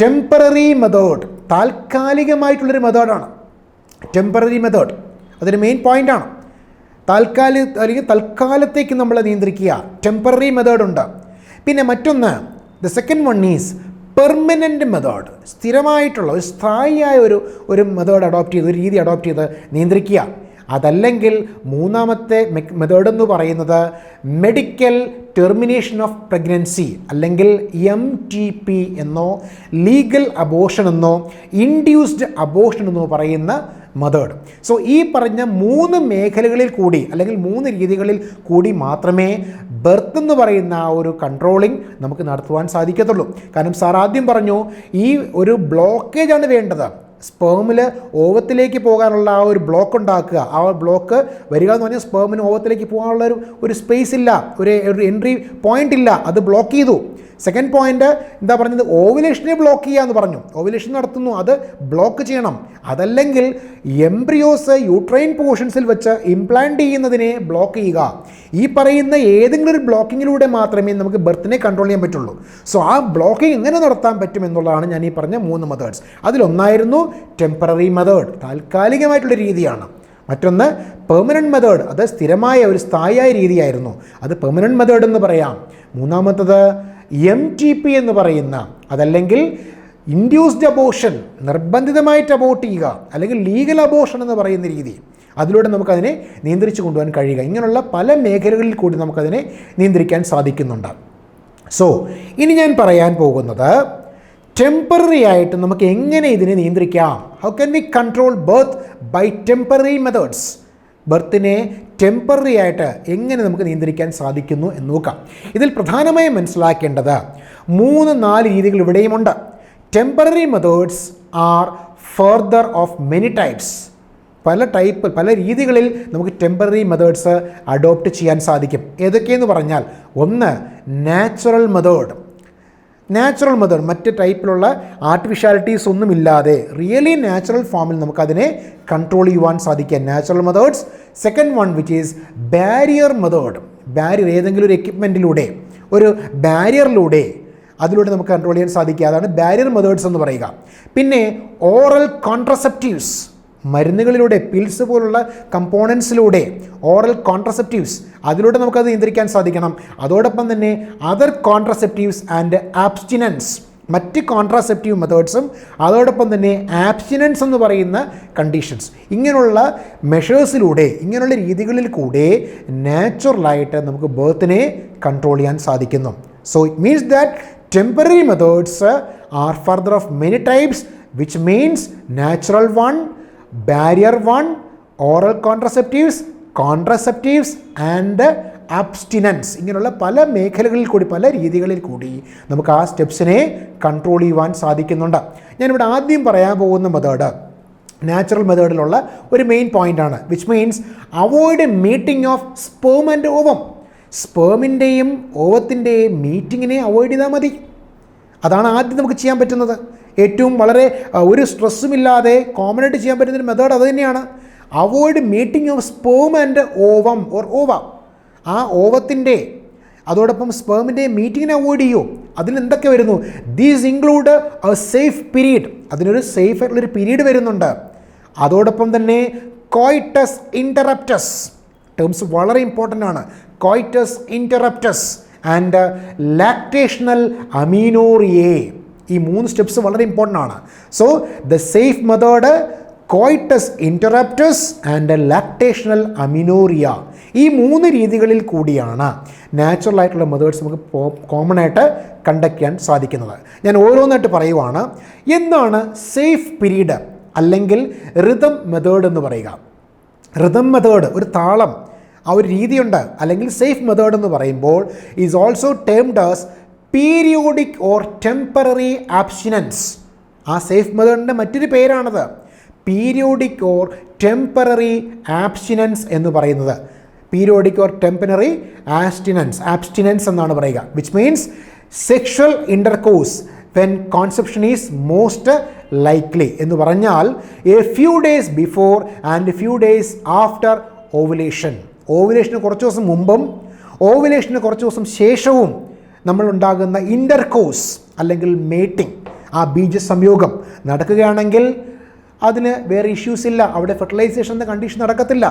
ടെമ്പററി മെത്തേഡ്. താൽക്കാലികമായിട്ടുള്ളൊരു മെത്തേഡാണ് ടെമ്പററി മെത്തേഡ്. അതൊരു മെയിൻ പോയിൻ്റാണ്. തൽക്കാലത്തേക്ക് നമ്മൾ നിയന്ത്രിക്കുക, ടെമ്പററി മെത്തേഡ് ഉണ്ട്. പിന്നെ മറ്റൊന്ന്, the second one is permanent method. സ്ഥിരമായിട്ടുള്ള ഒരു സ്ഥായിയായ ഒരു മെത്തേഡ് അഡോപ്റ്റ് ചെയ്ത്, ഒരു രീതി അഡോപ്റ്റ് ചെയ്ത് നിയന്ത്രിക്കുക. അതല്ലെങ്കിൽ മൂന്നാമത്തെ മെത്തേഡ് എന്ന് പറയുന്നത് മെഡിക്കൽ ടെർമിനേഷൻ ഓഫ് പ്രഗ്നൻസി, അല്ലെങ്കിൽ MTP എന്നോ ലീഗൽ അബോർഷൻ എന്നോ ഇൻഡ്യൂസ്ഡ് അബോർഷൻ എന്നോ പറയുന്ന മെത്തേഡ്. സോ ഈ പറഞ്ഞ 3 മേഖലകളിൽ കൂടി അല്ലെങ്കിൽ 3 രീതികളിൽ കൂടി മാത്രമേ ബർത്ത് എന്ന് പറയുന്ന ആ ഒരു കൺട്രോളിങ് നമുക്ക് നടത്തുവാൻ സാധിക്കത്തുള്ളൂ. കാരണം സാർ ആദ്യം പറഞ്ഞു ഈ ഒരു ബ്ലോക്കേജാണ് വേണ്ടത്. സ്പേമിൽ ഓവത്തിലേക്ക് പോകാനുള്ള ആ ഒരു ബ്ലോക്ക് ഉണ്ടാക്കുക. ആ ബ്ലോക്ക് വരിക എന്ന് പറഞ്ഞാൽ സ്പേമിന് ഓവത്തിലേക്ക് പോകാനുള്ള ഒരു സ്പേസ് ഇല്ല, ഒരു എൻട്രി പോയിൻ്റ് ഇല്ല, അത് ബ്ലോക്ക് ചെയ്തു. സെക്കൻഡ് പോയിൻ്റ് എന്താ പറഞ്ഞത്? ഓവുലേഷനെ ബ്ലോക്ക് ചെയ്യുക എന്ന് പറഞ്ഞു. ഓവുലേഷൻ നടത്തുന്നു, അത് ബ്ലോക്ക് ചെയ്യണം. അതല്ലെങ്കിൽ എംബ്രിയോസ് യൂട്രൈൻ പോർഷൻസിൽ വെച്ച് ഇംപ്ലാന്റ് ചെയ്യുന്നതിനെ ബ്ലോക്ക് ചെയ്യുക. ഈ പറയുന്ന ഏതെങ്കിലും ഒരു ബ്ലോക്കിങ്ങിലൂടെ മാത്രമേ നമുക്ക് ബർത്തിനെ കൺട്രോൾ ചെയ്യാൻ പറ്റുള്ളൂ. സോ ആ ബ്ലോക്കിംഗ് എങ്ങനെ നടത്താൻ പറ്റും എന്നുള്ളതാണ് ഞാൻ ഈ പറഞ്ഞ 3 മെത്തേഡ്സ്. അതിലൊന്നായിരുന്നു ടെമ്പററി മെത്തേഡ്, താൽക്കാലികമായിട്ടുള്ള രീതിയാണ്. മറ്റൊന്ന് പെർമനൻറ്റ് മെത്തേഡ്, അത് സ്ഥിരമായ ഒരു സ്ഥായിയായ രീതിയായിരുന്നു, അത് പെർമനൻറ്റ് മെത്തേഡ് എന്ന് പറയാം. മൂന്നാമത്തത് MTP എന്ന് പറയുന്ന, അതല്ലെങ്കിൽ ഇൻഡ്യൂസ്ഡ് അബോർഷൻ, നിർബന്ധിതമായിട്ട് അബോർട്ട് ചെയ്യുക, അല്ലെങ്കിൽ ലീഗൽ അബോർഷൻ എന്ന് പറയുന്ന രീതി, അതിലൂടെ നമുക്കതിനെ നിയന്ത്രിച്ചു കൊണ്ടുപോകാൻ കഴിയുക. ഇങ്ങനെയുള്ള പല മേഖലകളിൽ കൂടി നമുക്കതിനെ നിയന്ത്രിക്കാൻ സാധിക്കുന്നുണ്ട്. സോ ഇനി ഞാൻ പറയാൻ പോകുന്നത് ടെമ്പററി ആയിട്ട് നമുക്ക് എങ്ങനെ ഇതിനെ നിയന്ത്രിക്കാം. How can we control birth by temporary methods? ബർത്തിനെ ടെമ്പററി ആയിട്ട് എങ്ങനെ നമുക്ക് നിയന്ത്രിക്കാൻ സാധിക്കുന്നു എന്ന് നോക്കാം. ഇതിൽ പ്രധാനമായും മനസ്സിലാക്കേണ്ടത് 3-4 രീതികൾ ഇവിടെയുമുണ്ട്. Temporary methods are further of many types. പല രീതികളിൽ നമുക്ക് ടെമ്പററി മെത്തേഡ്സ് അഡോപ്റ്റ് ചെയ്യാൻ സാധിക്കും. ഏതൊക്കെയെന്ന് പറഞ്ഞാൽ, ഒന്ന് നാച്ചുറൽ മെത്തേഡ്. നാച്ചുറൽ മെത്തേഡ് മറ്റ് ടൈപ്പിലുള്ള ആർട്ടിഫിഷ്യാലിറ്റീസ് ഒന്നുമില്ലാതെ റിയലി നാച്ചുറൽ ഫോമിൽ നമുക്കതിനെ കൺട്രോൾ ചെയ്യുവാൻ സാധിക്കും, natural methods. Second one which is barrier method. Barrier, ഏതെങ്കിലും ഒരു എക്യുപ്മെൻറ്റിലൂടെ, ഒരു ബാരിയറിലൂടെ, അതിലൂടെ നമുക്ക് കൺട്രോൾ ചെയ്യാൻ സാധിക്കുക. അതാണ് ബാരിയർ മെത്തേഡ്സ് എന്ന് പറയുക. പിന്നെ ഓറൽ കോൺട്രസെപ്റ്റീവ്സ്, മരുന്നുകളിലൂടെ, പിൽസ് പോലുള്ള കമ്പോണൻസിലൂടെ, ഓറൽ കോൺട്രസെപ്റ്റീവ്സ്, അതിലൂടെ നമുക്കത് നിയന്ത്രിക്കാൻ സാധിക്കണം. അതോടൊപ്പം തന്നെ അതർ കോൺട്രസെപ്റ്റീവ്സ് ആൻഡ് ആബ്സ്റ്റിനൻസ്, മറ്റ് കോൺട്രാസെപ്റ്റീവ് മെത്തേഡ്സും, അതോടൊപ്പം തന്നെ ആബ്സ്റ്റിനൻസ് എന്ന് പറയുന്ന കണ്ടീഷൻസ്. ഇങ്ങനെയുള്ള മെഷേഴ്സിലൂടെ, ഇങ്ങനെയുള്ള രീതികളിൽ കൂടെ നാച്ചുറലായിട്ട് നമുക്ക് ബർത്തിനെ കൺട്രോൾ ചെയ്യാൻ സാധിക്കുന്നു. So it means that temporary methods are further of many types, which means natural one, barrier 1, oral contraceptives and abstinence. ഇങ്ങനെയുള്ള പല മേഖലകളിൽ കൂടി, പല രീതികളിൽ കൂടി നമുക്ക് ആ സ്റ്റെപ്സിനെ കൺട്രോൾ ചെയ്യുവാൻ സാധിക്കുന്നുണ്ട്. ഞാനിവിടെ ആദ്യം പറയാൻ പോകുന്ന മെത്തേഡ് നാച്ചുറൽ മെത്തേഡിലുള്ള ഒരു മെയിൻ പോയിൻ്റാണ്. Which means avoid meeting of sperm and ovum. സ്പേമിൻ്റെയും ഓവത്തിൻ്റെയും മീറ്റിങ്ങിനെ അവോയ്ഡ് ചെയ്താൽ മതി. അതാണ് ആദ്യം നമുക്ക് ചെയ്യാൻ പറ്റുന്നത്. ഏറ്റവും വളരെ ഒരു സ്ട്രെസ്സുമില്ലാതെ കോമണായിട്ട് ചെയ്യാൻ പറ്റുന്നൊരു മെത്തേഡ് അത് തന്നെയാണ്. Avoid meeting of sperm and ovum or ova. ആ ഓവത്തിൻ്റെ അതോടൊപ്പം സ്പേമിൻ്റെ മീറ്റിങ്ങിനെ അവോയ്ഡ് ചെയ്യൂ. അതിലെന്തൊക്കെ വരുന്നു? These include a safe period. അതിനൊരു സേഫ് ആയിട്ടുള്ളൊരു പീരീഡ് വരുന്നുണ്ട്. അതോടൊപ്പം തന്നെ കോയിറ്റസ് ഇൻറ്ററപ്റ്റസ്, ടേംസ് വളരെ ഇമ്പോർട്ടൻ്റ് ആണ്. Coitus interruptus and lactational amenorrhoea. ഈ 3 സ്റ്റെപ്സ് വളരെ ഇമ്പോർട്ടൻ്റ് ആണ്. So the safe method, coitus interruptus and lactational amenorrhoea. ഈ 3 രീതികളിൽ കൂടിയാണ് നാച്ചുറൽ ആയിട്ടുള്ള മെത്തേഡ്സ് നമുക്ക് കോമൺ ആയിട്ട് കണ്ടക്ട് ചെയ്യാൻ സാധിക്കുന്നത്. ഞാൻ ഓരോന്നായിട്ട് പറയുവാണ്. എന്താണ് സേഫ് പീരീഡ് അല്ലെങ്കിൽ റിതം മെത്തേഡ് എന്ന് പറയുക? റിതം മെത്തേഡ്, ഒരു താളം, ആ ഒരു രീതിയുണ്ട്. അല്ലെങ്കിൽ സേഫ് മെത്തേഡ് എന്ന് പറയുമ്പോൾ is also termed as periodic or temporary abstinence. ആ സേഫ് മെത്തേഡിൻ്റെ മറ്റൊരു പേരാണത് പീരിയോഡിക് ഓർ ടെമ്പററി ആബ്സ്റ്റിനൻസ് എന്ന് പറയുന്നത്. പീരിയോഡിക് ഓർ ടെമ്പററി ആബ്സ്റ്റിനൻസ് എന്നാണ് പറയുക. Which means sexual intercourse when conception is most likely എന്ന് പറഞ്ഞാൽ a few days before and few days after ovulation. ഓവുലേഷന് കുറച്ച് ദിവസം മുമ്പും ഓവുലേഷന് കുറച്ച് ദിവസം ശേഷവും നമ്മളുണ്ടാകുന്ന ഇൻ്റർകോഴ്സ് അല്ലെങ്കിൽ മേറ്റിംഗ്, ആ ബീജസംയോഗം നടക്കുകയാണെങ്കിൽ അതിന് വേറെ ഇഷ്യൂസ് ഇല്ല. അവിടെ ഫെർട്ടിലൈസേഷൻ എന്ന കണ്ടീഷൻ നടക്കത്തില്ല.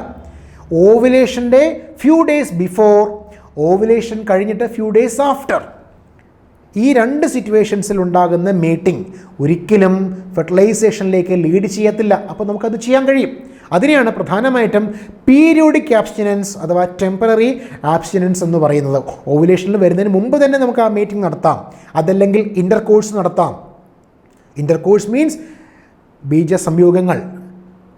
ഓവുലേഷൻ്റെ ഫ്യൂ ഡേയ്സ് ബിഫോർ, ഓവുലേഷൻ കഴിഞ്ഞിട്ട് ഫ്യൂ ഡേയ്സ് ആഫ്റ്റർ, ഈ 2 സിറ്റുവേഷൻസിൽ ഉണ്ടാകുന്ന മീറ്റിംഗ് ഒരിക്കലും ഫെർട്ടിലൈസേഷനിലേക്ക് ലീഡ് ചെയ്യത്തില്ല. അപ്പോൾ നമുക്കത് ചെയ്യാൻ കഴിയും. അതിനെയാണ് പ്രധാനമായിട്ടും പീരിയോഡിക് ആബ്സ്റ്റിനൻസ് അഥവാ ടെമ്പററി ആബ്സ്റ്റിനൻസ് എന്ന് പറയുന്നത്. ഓവുലേഷനിൽ വരുന്നതിന് മുമ്പ് തന്നെ നമുക്ക് ആ മീറ്റിംഗ് നടത്താം, അതല്ലെങ്കിൽ ഇൻ്റർകോഴ്സ് നടത്താം. ഇൻ്റർകോഴ്സ് മീൻസ് ബീജസംയോഗങ്ങൾ.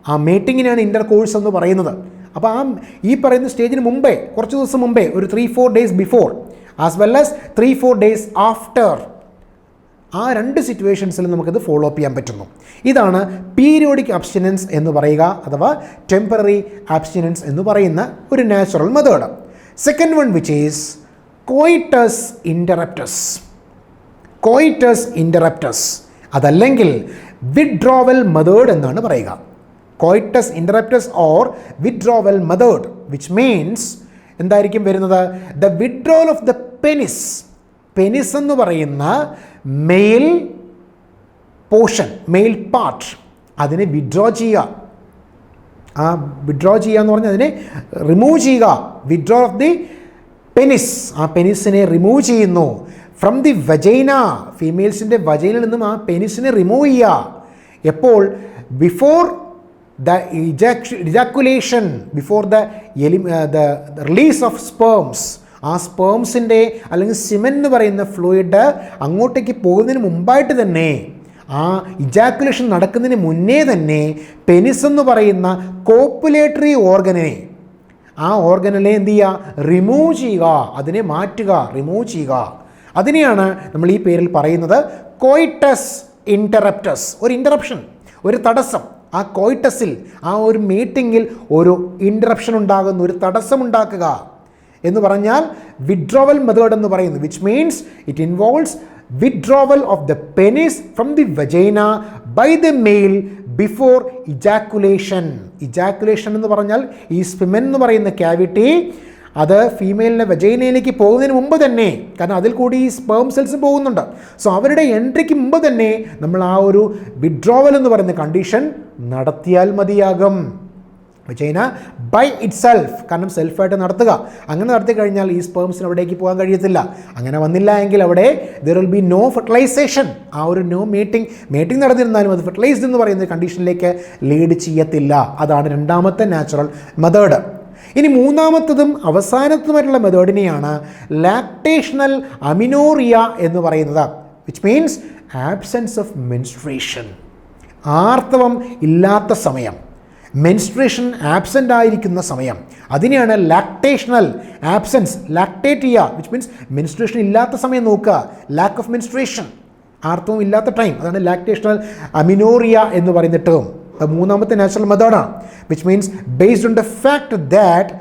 ആ മീറ്റിങ്ങിനാണ് ഇൻ്റർകോഴ്സ് എന്ന് പറയുന്നത്. അപ്പോൾ ഈ പറയുന്ന സ്റ്റേജിന് മുമ്പേ, കുറച്ച് ദിവസം മുമ്പേ, ഒരു 3-4 days before as well as 3-4 days after, ആ 2 സിറ്റുവേഷൻസിൽ നമുക്കത് ഫോളോ അപ്പ് ചെയ്യാൻ പറ്റുന്നു. ഇതാണ് പീരിയോഡിക് അബ്സ്റ്റിനൻസ് എന്ന് പറയുക അഥവാ ടെമ്പററി അബ്സ്റ്റിനൻസ് എന്ന് പറയുന്ന ഒരു natural method. Second one which is coitus interruptus. Coitus interruptus അതല്ലെങ്കിൽ വിഡ്രോവൽ മെത്തേഡ് എന്നാണ് പറയുക. Coitus interruptus or withdrawal method which means എന്തായിരിക്കും വരുന്നത്? The withdrawal of the penis. Penis എന്ന് പറയുന്ന മെയിൽ പോർഷൻ, മെയിൽ പാർട്ട്, അതിനെ വിഡ്രോ ചെയ്യുക. ആ വിഡ്രോ ചെയ്യുക എന്ന് പറഞ്ഞാൽ അതിനെ റിമൂവ് ചെയ്യുക. വിഡ്രോ ഓഫ് ദി പെനിസ്, ആ പെനിസിനെ റിമൂവ് ചെയ്യുന്നു. ഫ്രം ദി വജൈന, ഫീമെയിൽസിൻ്റെ വജൈനയിൽ നിന്നും ആ പെനിസിനെ റിമൂവ് ചെയ്യുക. എപ്പോൾ? Before the ejaculation, before the release of sperms. ആ സ്പേംസിൻ്റെ അല്ലെങ്കിൽ സിമൻ എന്ന് പറയുന്ന ഫ്ലൂയിഡ് അങ്ങോട്ടേക്ക് പോകുന്നതിന് മുമ്പായിട്ട് തന്നെ, ആ ഇജാക്കുലേഷൻ നടക്കുന്നതിന് മുന്നേ തന്നെ പെനിസ് എന്ന് പറയുന്ന കോപ്പുലേറ്ററി ഓർഗനെ, ആ ഓർഗനിലെ എന്ത് ചെയ്യുക? റിമൂവ് ചെയ്യുക, അതിനെ മാറ്റുക, റിമൂവ് ചെയ്യുക. അതിനെയാണ് നമ്മൾ ഈ പേരിൽ പറയുന്നത് കോയിറ്റസ് ഇൻ്ററപ്റ്റസ്. ഒരു ഇൻ്ററപ്ഷൻ, ഒരു തടസ്സം. ആ കോയിറ്റസിൽ, ആ ഒരു മീറ്റിങ്ങിൽ ഒരു ഇൻ്ററപ്ഷൻ ഉണ്ടാകുന്നു, ഒരു തടസ്സം ഉണ്ടാക്കുക എന്ന് പറഞ്ഞാൽ വിഡ്രോവൽ മെത്തേഡ് എന്ന് പറയുന്നു. Which means it involves withdrawal of the penis from the vagina by the male before ejaculation. Ejaculation എന്ന് പറഞ്ഞാൽ ഈ സ്പിമൻ എന്ന് പറയുന്ന ക്യാവിറ്റി അത് ഫീമെയിലിൻ്റെ വജൈനയിലേക്ക് പോകുന്നതിന് മുമ്പ് തന്നെ, കാരണം അതിൽ കൂടി ഈ സ്പേം സെൽസ് പോകുന്നുണ്ട്. സോ അവരുടെ എൻട്രിക്ക് മുമ്പ് തന്നെ നമ്മൾ ആ ഒരു വിഡ്രോവൽ എന്ന് പറയുന്ന കണ്ടീഷൻ നടത്തിയാൽ മതിയാകും. വജൈന ബൈ ഇറ്റ് സെൽഫ്, കാരണം സെൽഫായിട്ട് നടത്തുക. അങ്ങനെ നടത്തി കഴിഞ്ഞാൽ ഈ സ്പേംസിന് അവിടേക്ക് പോകാൻ കഴിയത്തില്ല. അങ്ങനെ വന്നില്ല എങ്കിൽ അവിടെ there will be no fertilisation. ആ ഒരു നോ മീറ്റിംഗ് നടന്നിരുന്നാലും അത് ഫെർട്ടിലൈസ്ഡ് എന്ന് പറയുന്ന കണ്ടീഷനിലേക്ക് ലീഡ് ചെയ്യത്തില്ല. അതാണ് രണ്ടാമത്തെ നാച്ചുറൽ മെത്തേഡ്. ഇനി മൂന്നാമത്തതും അവസാനത്തുമായിട്ടുള്ള മെത്തേഡിനെയാണ് ലാക്ടേഷണൽ അമിനോറിയ എന്ന് പറയുന്നത്. Which means absence of menstruation. ആർത്തവം ഇല്ലാത്ത സമയം, മെൻസ്ട്രേഷൻ ആബ്സെൻ്റ് ആയിരിക്കുന്ന സമയം, അതിനെയാണ് ലാക്ടേഷണൽ ആബ്സെൻസ്. ലാക്ടേറ്റ് ചെയ്യുക വിച്ച് മീൻസ് മെൻസ്ട്രേഷൻ ഇല്ലാത്ത സമയം നോക്കുക. ലാക്ക് ഓഫ് മെൻസ്ട്രേഷൻ, ആർത്തവം ഇല്ലാത്ത ടൈം, അതാണ് ലാക്ടേഷണൽ അമിനോറിയ എന്ന് പറയുന്ന ടേം. അത് മൂന്നാമത്തെ നാച്ചുറൽ മെത്തേഡാണ്. Which means based on the fact that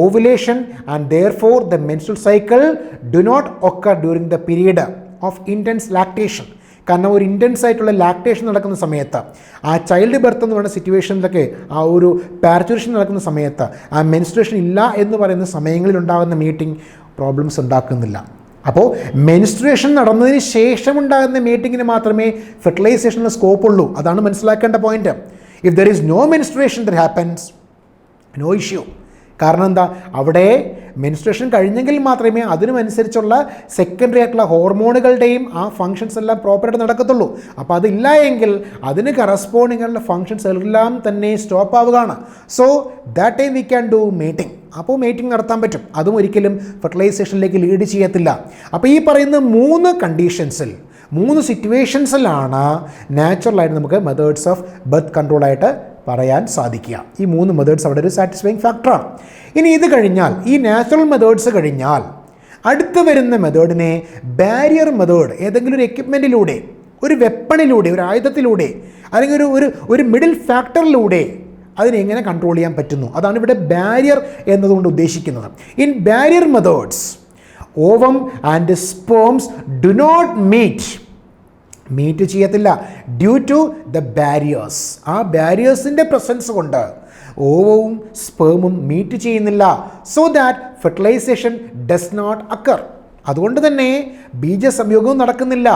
ovulation and therefore the menstrual cycle do not occur during the period of intense lactation. കാരണം ഒരു ഇൻറ്റൻസ് ആയിട്ടുള്ള ലാക്ടേഷൻ നടക്കുന്ന സമയത്ത്, ആ ചൈൽഡ് ബർത്ത് എന്ന് പറയുന്ന സിറ്റുവേഷനിലൊക്കെ, ആ ഒരു പാർച്യൂറേഷൻ നടക്കുന്ന സമയത്ത്, ആ മെൻസ്ട്രേഷൻ ഇല്ല എന്ന് പറയുന്ന സമയങ്ങളിൽ ഉണ്ടാകുന്ന മീറ്റിംഗ് പ്രോബ്ലംസ് ഉണ്ടാക്കുന്നില്ല. അപ്പോൾ മെൻസ്ട്രേഷൻ നടന്നതിന് ശേഷം ഉണ്ടാകുന്ന മീറ്റിങ്ങിന് മാത്രമേ ഫെർട്ടിലൈസേഷനുള്ള സ്കോപ്പ് ഉള്ളൂ. അതാണ് മനസ്സിലാക്കേണ്ട point. If there is no menstruation there happens no issue. കാരണം എന്താ, അവിടെ മെൻസ്ട്രേഷൻ കഴിഞ്ഞെങ്കിൽ മാത്രമേ അതിനനുസരിച്ചുള്ള സെക്കൻഡറി ആയിട്ടുള്ള ഹോർമോണുകളുടെയും ആ ഫങ്ഷൻസ് എല്ലാം പ്രോപ്പറായിട്ട് നടക്കത്തുള്ളൂ. അപ്പോൾ അതില്ല എങ്കിൽ അതിന് കറസ്പോണ്ടിങ് ആയിട്ടുള്ള ഫങ്ഷൻസ് എല്ലാം തന്നെ സ്റ്റോപ്പ് ആവുകയാണ്. So that time we can do meeting. അപ്പോൾ മീറ്റിംഗ് നടത്താൻ പറ്റും. അതും ഒരിക്കലും ഫെർട്ടിലൈസേഷനിലേക്ക് ലീഡ് ചെയ്യത്തില്ല. അപ്പോൾ ഈ പറയുന്ന 3 കണ്ടീഷൻസിൽ, 3 സിറ്റുവേഷൻസിലാണ് നാച്ചുറലായിട്ട് നമുക്ക് മെത്തേഡ്സ് ഓഫ് ബർത്ത് കൺട്രോളായിട്ട് പറയാൻ സാധിക്കുക. ഈ 3 മെത്തേഡ്സ് അവിടെ ഒരു സാറ്റിസ്ഫൈങ് ഫാക്ടറാണ്. ഇനി ഇത് കഴിഞ്ഞാൽ, ഈ നാച്ചുറൽ മെത്തേഡ്സ് കഴിഞ്ഞാൽ അടുത്ത് വരുന്ന മെത്തേഡിനെ ബാരിയർ മെത്തേഡ്, ഏതെങ്കിലും ഒരു എക്യുപ്മെൻറ്റിലൂടെ, ഒരു വെപ്പണിലൂടെ, ഒരു ആയുധത്തിലൂടെ, അല്ലെങ്കിൽ ഒരു മിഡിൽ ഫാക്ടറിലൂടെ അതിനെങ്ങനെ കൺട്രോൾ ചെയ്യാൻ പറ്റുന്നു, അതാണ് ഇവിടെ ബാരിയർ എന്നതുകൊണ്ട് ഉദ്ദേശിക്കുന്നത്. In barrier methods ovum and sperms do not meet ചെയ്യത്തില്ല ഡ്യൂ ടു ദ ബാരിയേഴ്സ്. ആ ബാരിയേഴ്സിൻ്റെ പ്രസൻസ് കൊണ്ട് ഓവവും സ്പേമും മീറ്റ് ചെയ്യുന്നില്ല. So that fertilization does not occur. അതുകൊണ്ട് തന്നെ ബീജസംയോഗവും നടക്കുന്നില്ല.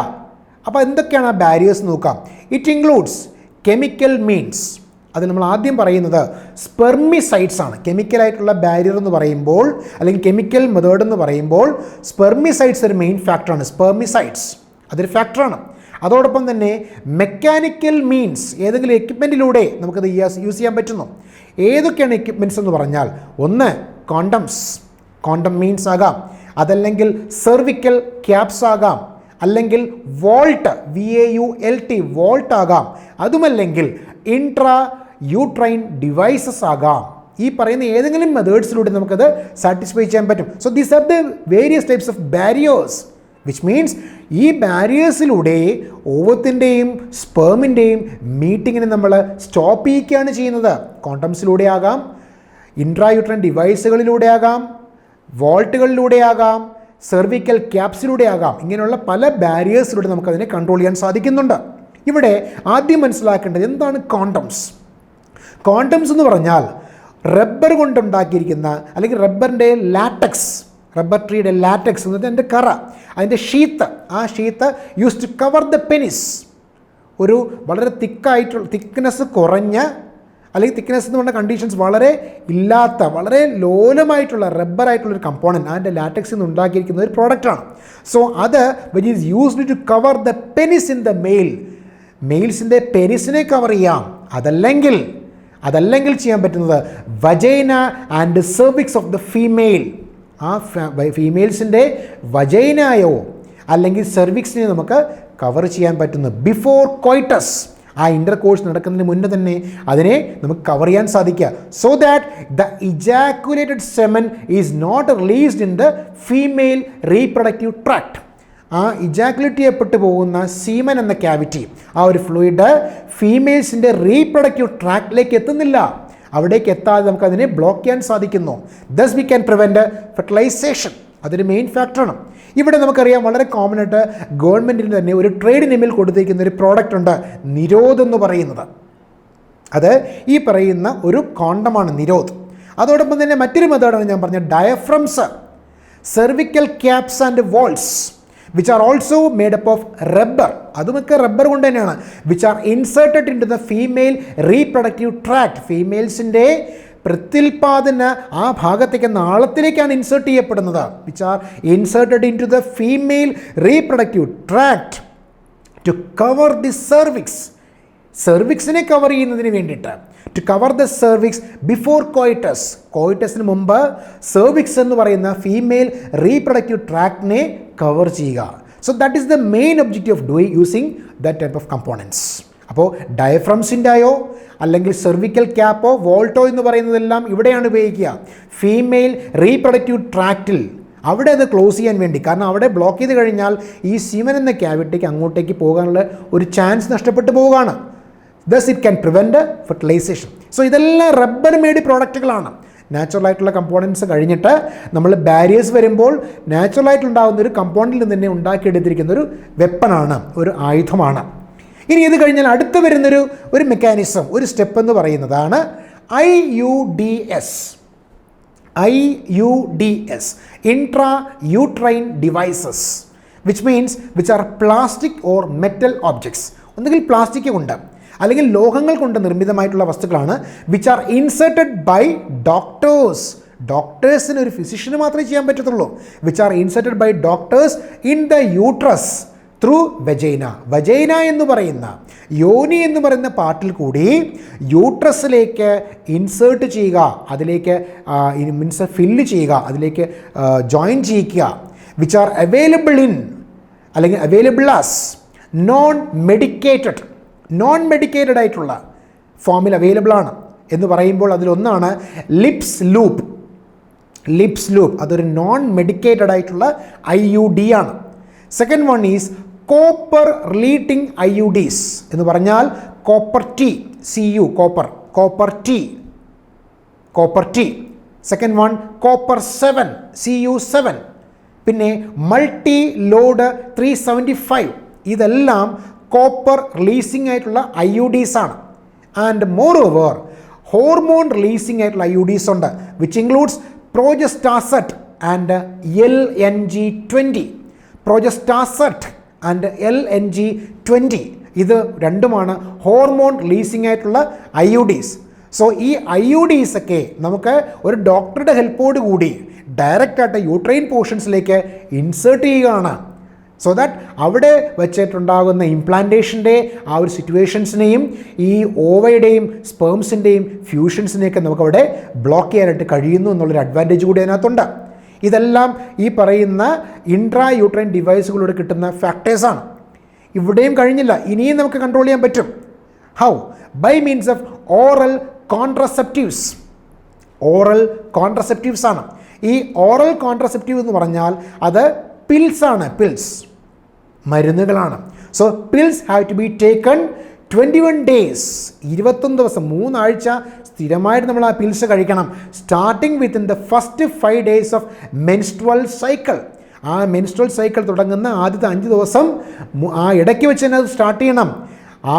അപ്പോൾ എന്തൊക്കെയാണ് ആ ബാരിയേഴ്സ് നോക്കാം. It includes chemical means. അത് നമ്മൾ ആദ്യം പറയുന്നത് സ്പെർമിസൈഡ്സ് ആണ്. കെമിക്കലായിട്ടുള്ള ബാരിയർ എന്ന് പറയുമ്പോൾ, അല്ലെങ്കിൽ കെമിക്കൽ മെത്തേഡ് എന്ന് പറയുമ്പോൾ സ്പെർമിസൈഡ്സ് ഒരു മെയിൻ ഫാക്ടറാണ്. സ്പെർമിസൈഡ്സ് അതൊരു ഫാക്ടറാണ്. അതോടൊപ്പം തന്നെ മെക്കാനിക്കൽ മീൻസ്, ഏതെങ്കിലും എക്യുപ്മെൻറ്റിലൂടെ നമുക്കത് യൂസ് ചെയ്യാൻ പറ്റുന്നു. ഏതൊക്കെയാണ് എക്യുപ്മെൻറ്റ്സ് എന്ന് പറഞ്ഞാൽ, ഒന്ന് കോണ്ടം മീൻസ് ആകാം, അതല്ലെങ്കിൽ സെർവിക്കൽ ക്യാപ്സ് ആകാം, അല്ലെങ്കിൽ വോൾട്ട് VAULT വോൾട്ട് ആകാം, അതുമല്ലെങ്കിൽ ഇൻട്രാ യൂട്രൈൻ ഡിവൈസസ് ആകാം. ഈ പറയുന്ന ഏതെങ്കിലും മെത്തേഡ്സിലൂടെ നമുക്കത് സാറ്റിസ്ഫൈ ചെയ്യാൻ പറ്റും. So these are the various types of barriers, which means ഈ ബാരിയേഴ്സിലൂടെ ഓവത്തിൻ്റെയും സ്പേമിൻ്റെയും മീറ്റിങ്ങിനെ നമ്മൾ സ്റ്റോപ്പ് ചെയ്യിക്കുകയാണ് ചെയ്യുന്നത്. കോണ്ടംസിലൂടെ ആകാം, ഇൻട്രായൂട്രൈൻ ഡിവൈസുകളിലൂടെ ആകാം, വോൾട്ടുകളിലൂടെ ആകാം, സെർവിക്കൽ ക്യാപ്സിലൂടെ ആകാം. ഇങ്ങനെയുള്ള പല ബാരിയേഴ്സിലൂടെ നമുക്കതിനെ കൺട്രോൾ ചെയ്യാൻ സാധിക്കുന്നുണ്ട്. ഇവിടെ ആദ്യം മനസ്സിലാക്കേണ്ടത് എന്താണ് കോണ്ടംസ് എന്ന് പറഞ്ഞാൽ റബ്ബർ കൊണ്ടുണ്ടാക്കിയിരിക്കുന്ന, അല്ലെങ്കിൽ റബ്ബറിൻ്റെ ലാറ്റക്സ്, റബ്ബർ ട്രീയുടെ ലാറ്റക്സ് എന്നത് അതിൻ്റെ കറ, അതിൻ്റെ ഷീത്ത്, ആ sheath use to cover the penis. ഒരു വളരെ തിക്നെസ് കുറഞ്ഞ, അല്ലെങ്കിൽ തിക്നെസ് എന്ന് പറഞ്ഞ കണ്ടീഷൻസ് വളരെ ഇല്ലാത്ത, വളരെ ലോലമായിട്ടുള്ള റബ്ബറായിട്ടുള്ളൊരു കമ്പോണൻറ്റ് അതിൻ്റെ ലാറ്റക്സിൽ നിന്ന് ഉണ്ടാക്കിയിരിക്കുന്ന ഒരു പ്രോഡക്റ്റാണ്. സോ അത് which is used to cover the penis in the മെയിൽസിൻ്റെ പെനിസിനെ കവർ ചെയ്യാം. അതല്ലെങ്കിൽ ചെയ്യാൻ പറ്റുന്നത് vagina and cervix of the female. ആ ഫീമെയിൽസിൻ്റെ വജൈനായോ അല്ലെങ്കിൽ സെർവിക്സിനെ നമുക്ക് കവർ ചെയ്യാൻ പറ്റുന്നു. ബിഫോർ കോയിറ്റസ്, ആ ഇൻ്റർകോഴ്സ് നടക്കുന്നതിന് മുന്നേ തന്നെ അതിനെ നമുക്ക് കവർ ചെയ്യാൻ സാധിക്കുക. So that the ejaculated semen is not released in the female reproductive tract. ആ ഇജാക്കുലേറ്റ് ചെയ്യപ്പെട്ടു പോകുന്ന സീമൻ എന്ന ക്യാവിറ്റി, ആ ഒരു ഫ്ലൂയിഡ് ഫീമെയിൽസിൻ്റെ റീപ്രൊഡക്റ്റീവ് ട്രാക്റ്റിലേക്ക് എത്തുന്നില്ല. അവിടേക്ക് എത്താതെ നമുക്കതിനെ ബ്ലോക്ക് ചെയ്യാൻ സാധിക്കുന്നു. Thus we can prevent fertilization. അതൊരു മെയിൻ ഫാക്ടറാണ്. ഇവിടെ നമുക്കറിയാം, വളരെ കോമൺ ആയിട്ട് ഗവൺമെൻറ്റിന് തന്നെ ഒരു ട്രേഡ് നെയിമിൽ കൊടുത്തിരിക്കുന്ന ഒരു പ്രോഡക്റ്റ് ഉണ്ട്, നിരോധ് എന്ന് പറയുന്നത്. അത് ഈ പറയുന്ന ഒരു കോണ്ടമാണ് നിരോധ്. അതോടൊപ്പം തന്നെ മറ്റൊരു മെത്തേഡാണ് ഞാൻ പറഞ്ഞ diaphragms, cervical caps and vaults which are also made up of rubber. അതുമൊക്കെ റബ്ബർ കൊണ്ട് തന്നെയാണ്. which are inserted into the female reproductive tract. ഫീമെയിൽസിൻ്റെ പ്രത്യുൽപാദന ആ ഭാഗത്തേക്ക്, നാളത്തിലേക്കാണ് ഇൻസേർട്ട് ചെയ്യപ്പെടുന്നത്. which are inserted into the female reproductive tract to cover the cervix. സെർവിക്സിനെ cover ചെയ്യുന്നതിന് വേണ്ടിയിട്ട്, to cover the cervix before coitus. കോയിറ്റസിന് മുമ്പ് സെർവിക്സ് എന്ന് പറയുന്ന ഫീമെയിൽ റീപ്രൊഡക്റ്റീവ് ട്രാക്റ്റിനെ കവർ ചെയ്യുക. So that is the main objective of using that type of components. അപ്പോൾ ഡയഫ്രംസിൻ്റെയോ അല്ലെങ്കിൽ സെർവിക്കൽ ക്യാപ്പോ വോൾട്ടോ എന്ന് പറയുന്നതെല്ലാം ഇവിടെയാണ് ഉപയോഗിക്കുക, ഫീമെയിൽ റീപ്രൊഡക്റ്റീവ് ട്രാക്റ്റിൽ. അവിടെ അത് ക്ലോസ് ചെയ്യാൻ വേണ്ടി, കാരണം അവിടെ ബ്ലോക്ക് ചെയ്ത് കഴിഞ്ഞാൽ ഈ സീമൻ എന്ന ക്യാവിറ്റിക്ക് അങ്ങോട്ടേക്ക് പോകാനുള്ള ഒരു ചാൻസ് നഷ്ടപ്പെട്ടു പോവുകയാണ്. Thus it can prevent fertilization. So ഇതെല്ലാം റബ്ബർ മെയ്ഡ് പ്രോഡക്റ്റുകളാണ്. നാച്ചുറലായിട്ടുള്ള കമ്പോണൻസ് കഴിഞ്ഞിട്ട് നമ്മൾ ബാരിയേഴ്സ് വരുമ്പോൾ നാച്ചുറലായിട്ടുണ്ടാകുന്ന ഒരു കമ്പോണൻറ്റിൽ നിന്ന് തന്നെ ഉണ്ടാക്കിയെടുത്തിരിക്കുന്ന ഒരു വെപ്പണാണ്, ഒരു ആയുധമാണ്. ഇനി ഇത് കഴിഞ്ഞാൽ അടുത്ത് വരുന്നൊരു മെക്കാനിസം, ഒരു സ്റ്റെപ്പ് എന്ന് പറയുന്നതാണ് IUDs. IUDs, intra-uterine devices, which means which are plastic or metal objects. ഒന്നുകിൽ പ്ലാസ്റ്റിക് കൊണ്ട് അല്ലെങ്കിൽ ലോഹങ്ങൾ കൊണ്ട് നിർമ്മിതമായിട്ടുള്ള വസ്തുക്കളാണ്. Which are inserted by doctors. ഡോക്ടേഴ്സിന്, ഒരു ഫിസിഷ്യന് മാത്രമേ ചെയ്യാൻ പറ്റത്തുള്ളൂ. Which are inserted by doctors in the uterus through vagina. Vagina എന്ന് പറയുന്ന, യോനി എന്ന് പറയുന്ന പാർട്ടിൽ കൂടി യൂട്രസിലേക്ക് ഇൻസേർട്ട് ചെയ്യുക, അതിലേക്ക് മീൻസ് ഫില്ല് ചെയ്യുക, അതിലേക്ക് ജോയിൻ ചെയ്യിക്കുക. വിച്ച് ആർ അവൈലബിൾ ഇൻ അല്ലെങ്കിൽ അവൈലബിൾ ആസ് നോൺ മെഡിക്കേറ്റഡ് ആയിട്ടുള്ള ഫോമിൽ അവൈലബിൾ ആണ് എന്ന് പറയുമ്പോൾ അതിലൊന്നാണ് ലിപ്സ് ലൂപ്പ്. അതൊരു നോൺ മെഡിക്കേറ്റഡ് ആയിട്ടുള്ള IUD ആണ്. Second one is copper relating IUDs എന്ന് പറഞ്ഞാൽ copper T, CU copper T. Second one copper 7, CU7. പിന്നെ മൾട്ടി ലോഡ് 375. ഇതെല്ലാം കോപ്പർ റിലീസിംഗ് ആയിട്ടുള്ള IUDs ആണ്. And more over hormone releasing ആയിട്ടുള്ള IUDs ഉണ്ട്, which includes പ്രോജസ്റ്റാസെറ്റ് and LNG20. പ്രോജസ്റ്റാസെറ്റ് and LNG20 ഇത് രണ്ടുമാണ് ഹോർമോൺ റിലീസിംഗ് ആയിട്ടുള്ള IUDs. സോ ഈ IUDs ഒക്കെ നമുക്ക് ഒരു ഡോക്ടറുടെ ഹെൽപ്പോട് കൂടി ഡയറക്റ്റായിട്ട് യൂട്രൈൻ പോർഷൻസിലേക്ക് ഇൻസേർട്ട് ചെയ്യുകയാണ്. സോ ദാറ്റ് അവിടെ വെച്ചിട്ടുണ്ടാകുന്ന ഇംപ്ലാന്റേഷൻ്റെ ആ ഒരു സിറ്റുവേഷൻസിനെയും ഈ ഓവയുടെയും സ്പേംസിൻ്റെയും ഫ്യൂഷൻസിനെയൊക്കെ നമുക്കവിടെ ബ്ലോക്ക് ചെയ്യാനായിട്ട് കഴിയുന്നു എന്നുള്ളൊരു അഡ്വാൻറ്റേജ് കൂടി അതിനകത്തുണ്ട്. ഇതെല്ലാം ഈ പറയുന്ന ഇൻട്രാ യൂട്രൈൻ ഡിവൈസുകളിലൂടെ കിട്ടുന്ന ഫാക്ടേഴ്സാണ്. ഇവിടെയും കഴിഞ്ഞില്ല, ഇനിയും നമുക്ക് കൺട്രോൾ ചെയ്യാൻ പറ്റും. How? By means of oral contraceptives ആണ്. ഈ ഓറൽ കോൺട്രസെപ്റ്റീവ് എന്ന് പറഞ്ഞാൽ അത് പിൽസ് മരുന്നുകളാണ്. So pills have to be taken 21 days, 21 ദിവസം, 3 ആഴ്ച സ്ഥിരമായിട്ട് നമ്മൾ ആ പിൽസ് കഴിക്കണം. Starting within the first 5 days of menstrual cycle. ആ മെൻസ്ട്രുവൽ സൈക്കിൾ തുടങ്ങുന്ന ആദ്യത്തെ 5 ദിവസം ആ ഇടയ്ക്ക് വെച്ച് തന്നെ അത് സ്റ്റാർട്ട് ചെയ്യണം.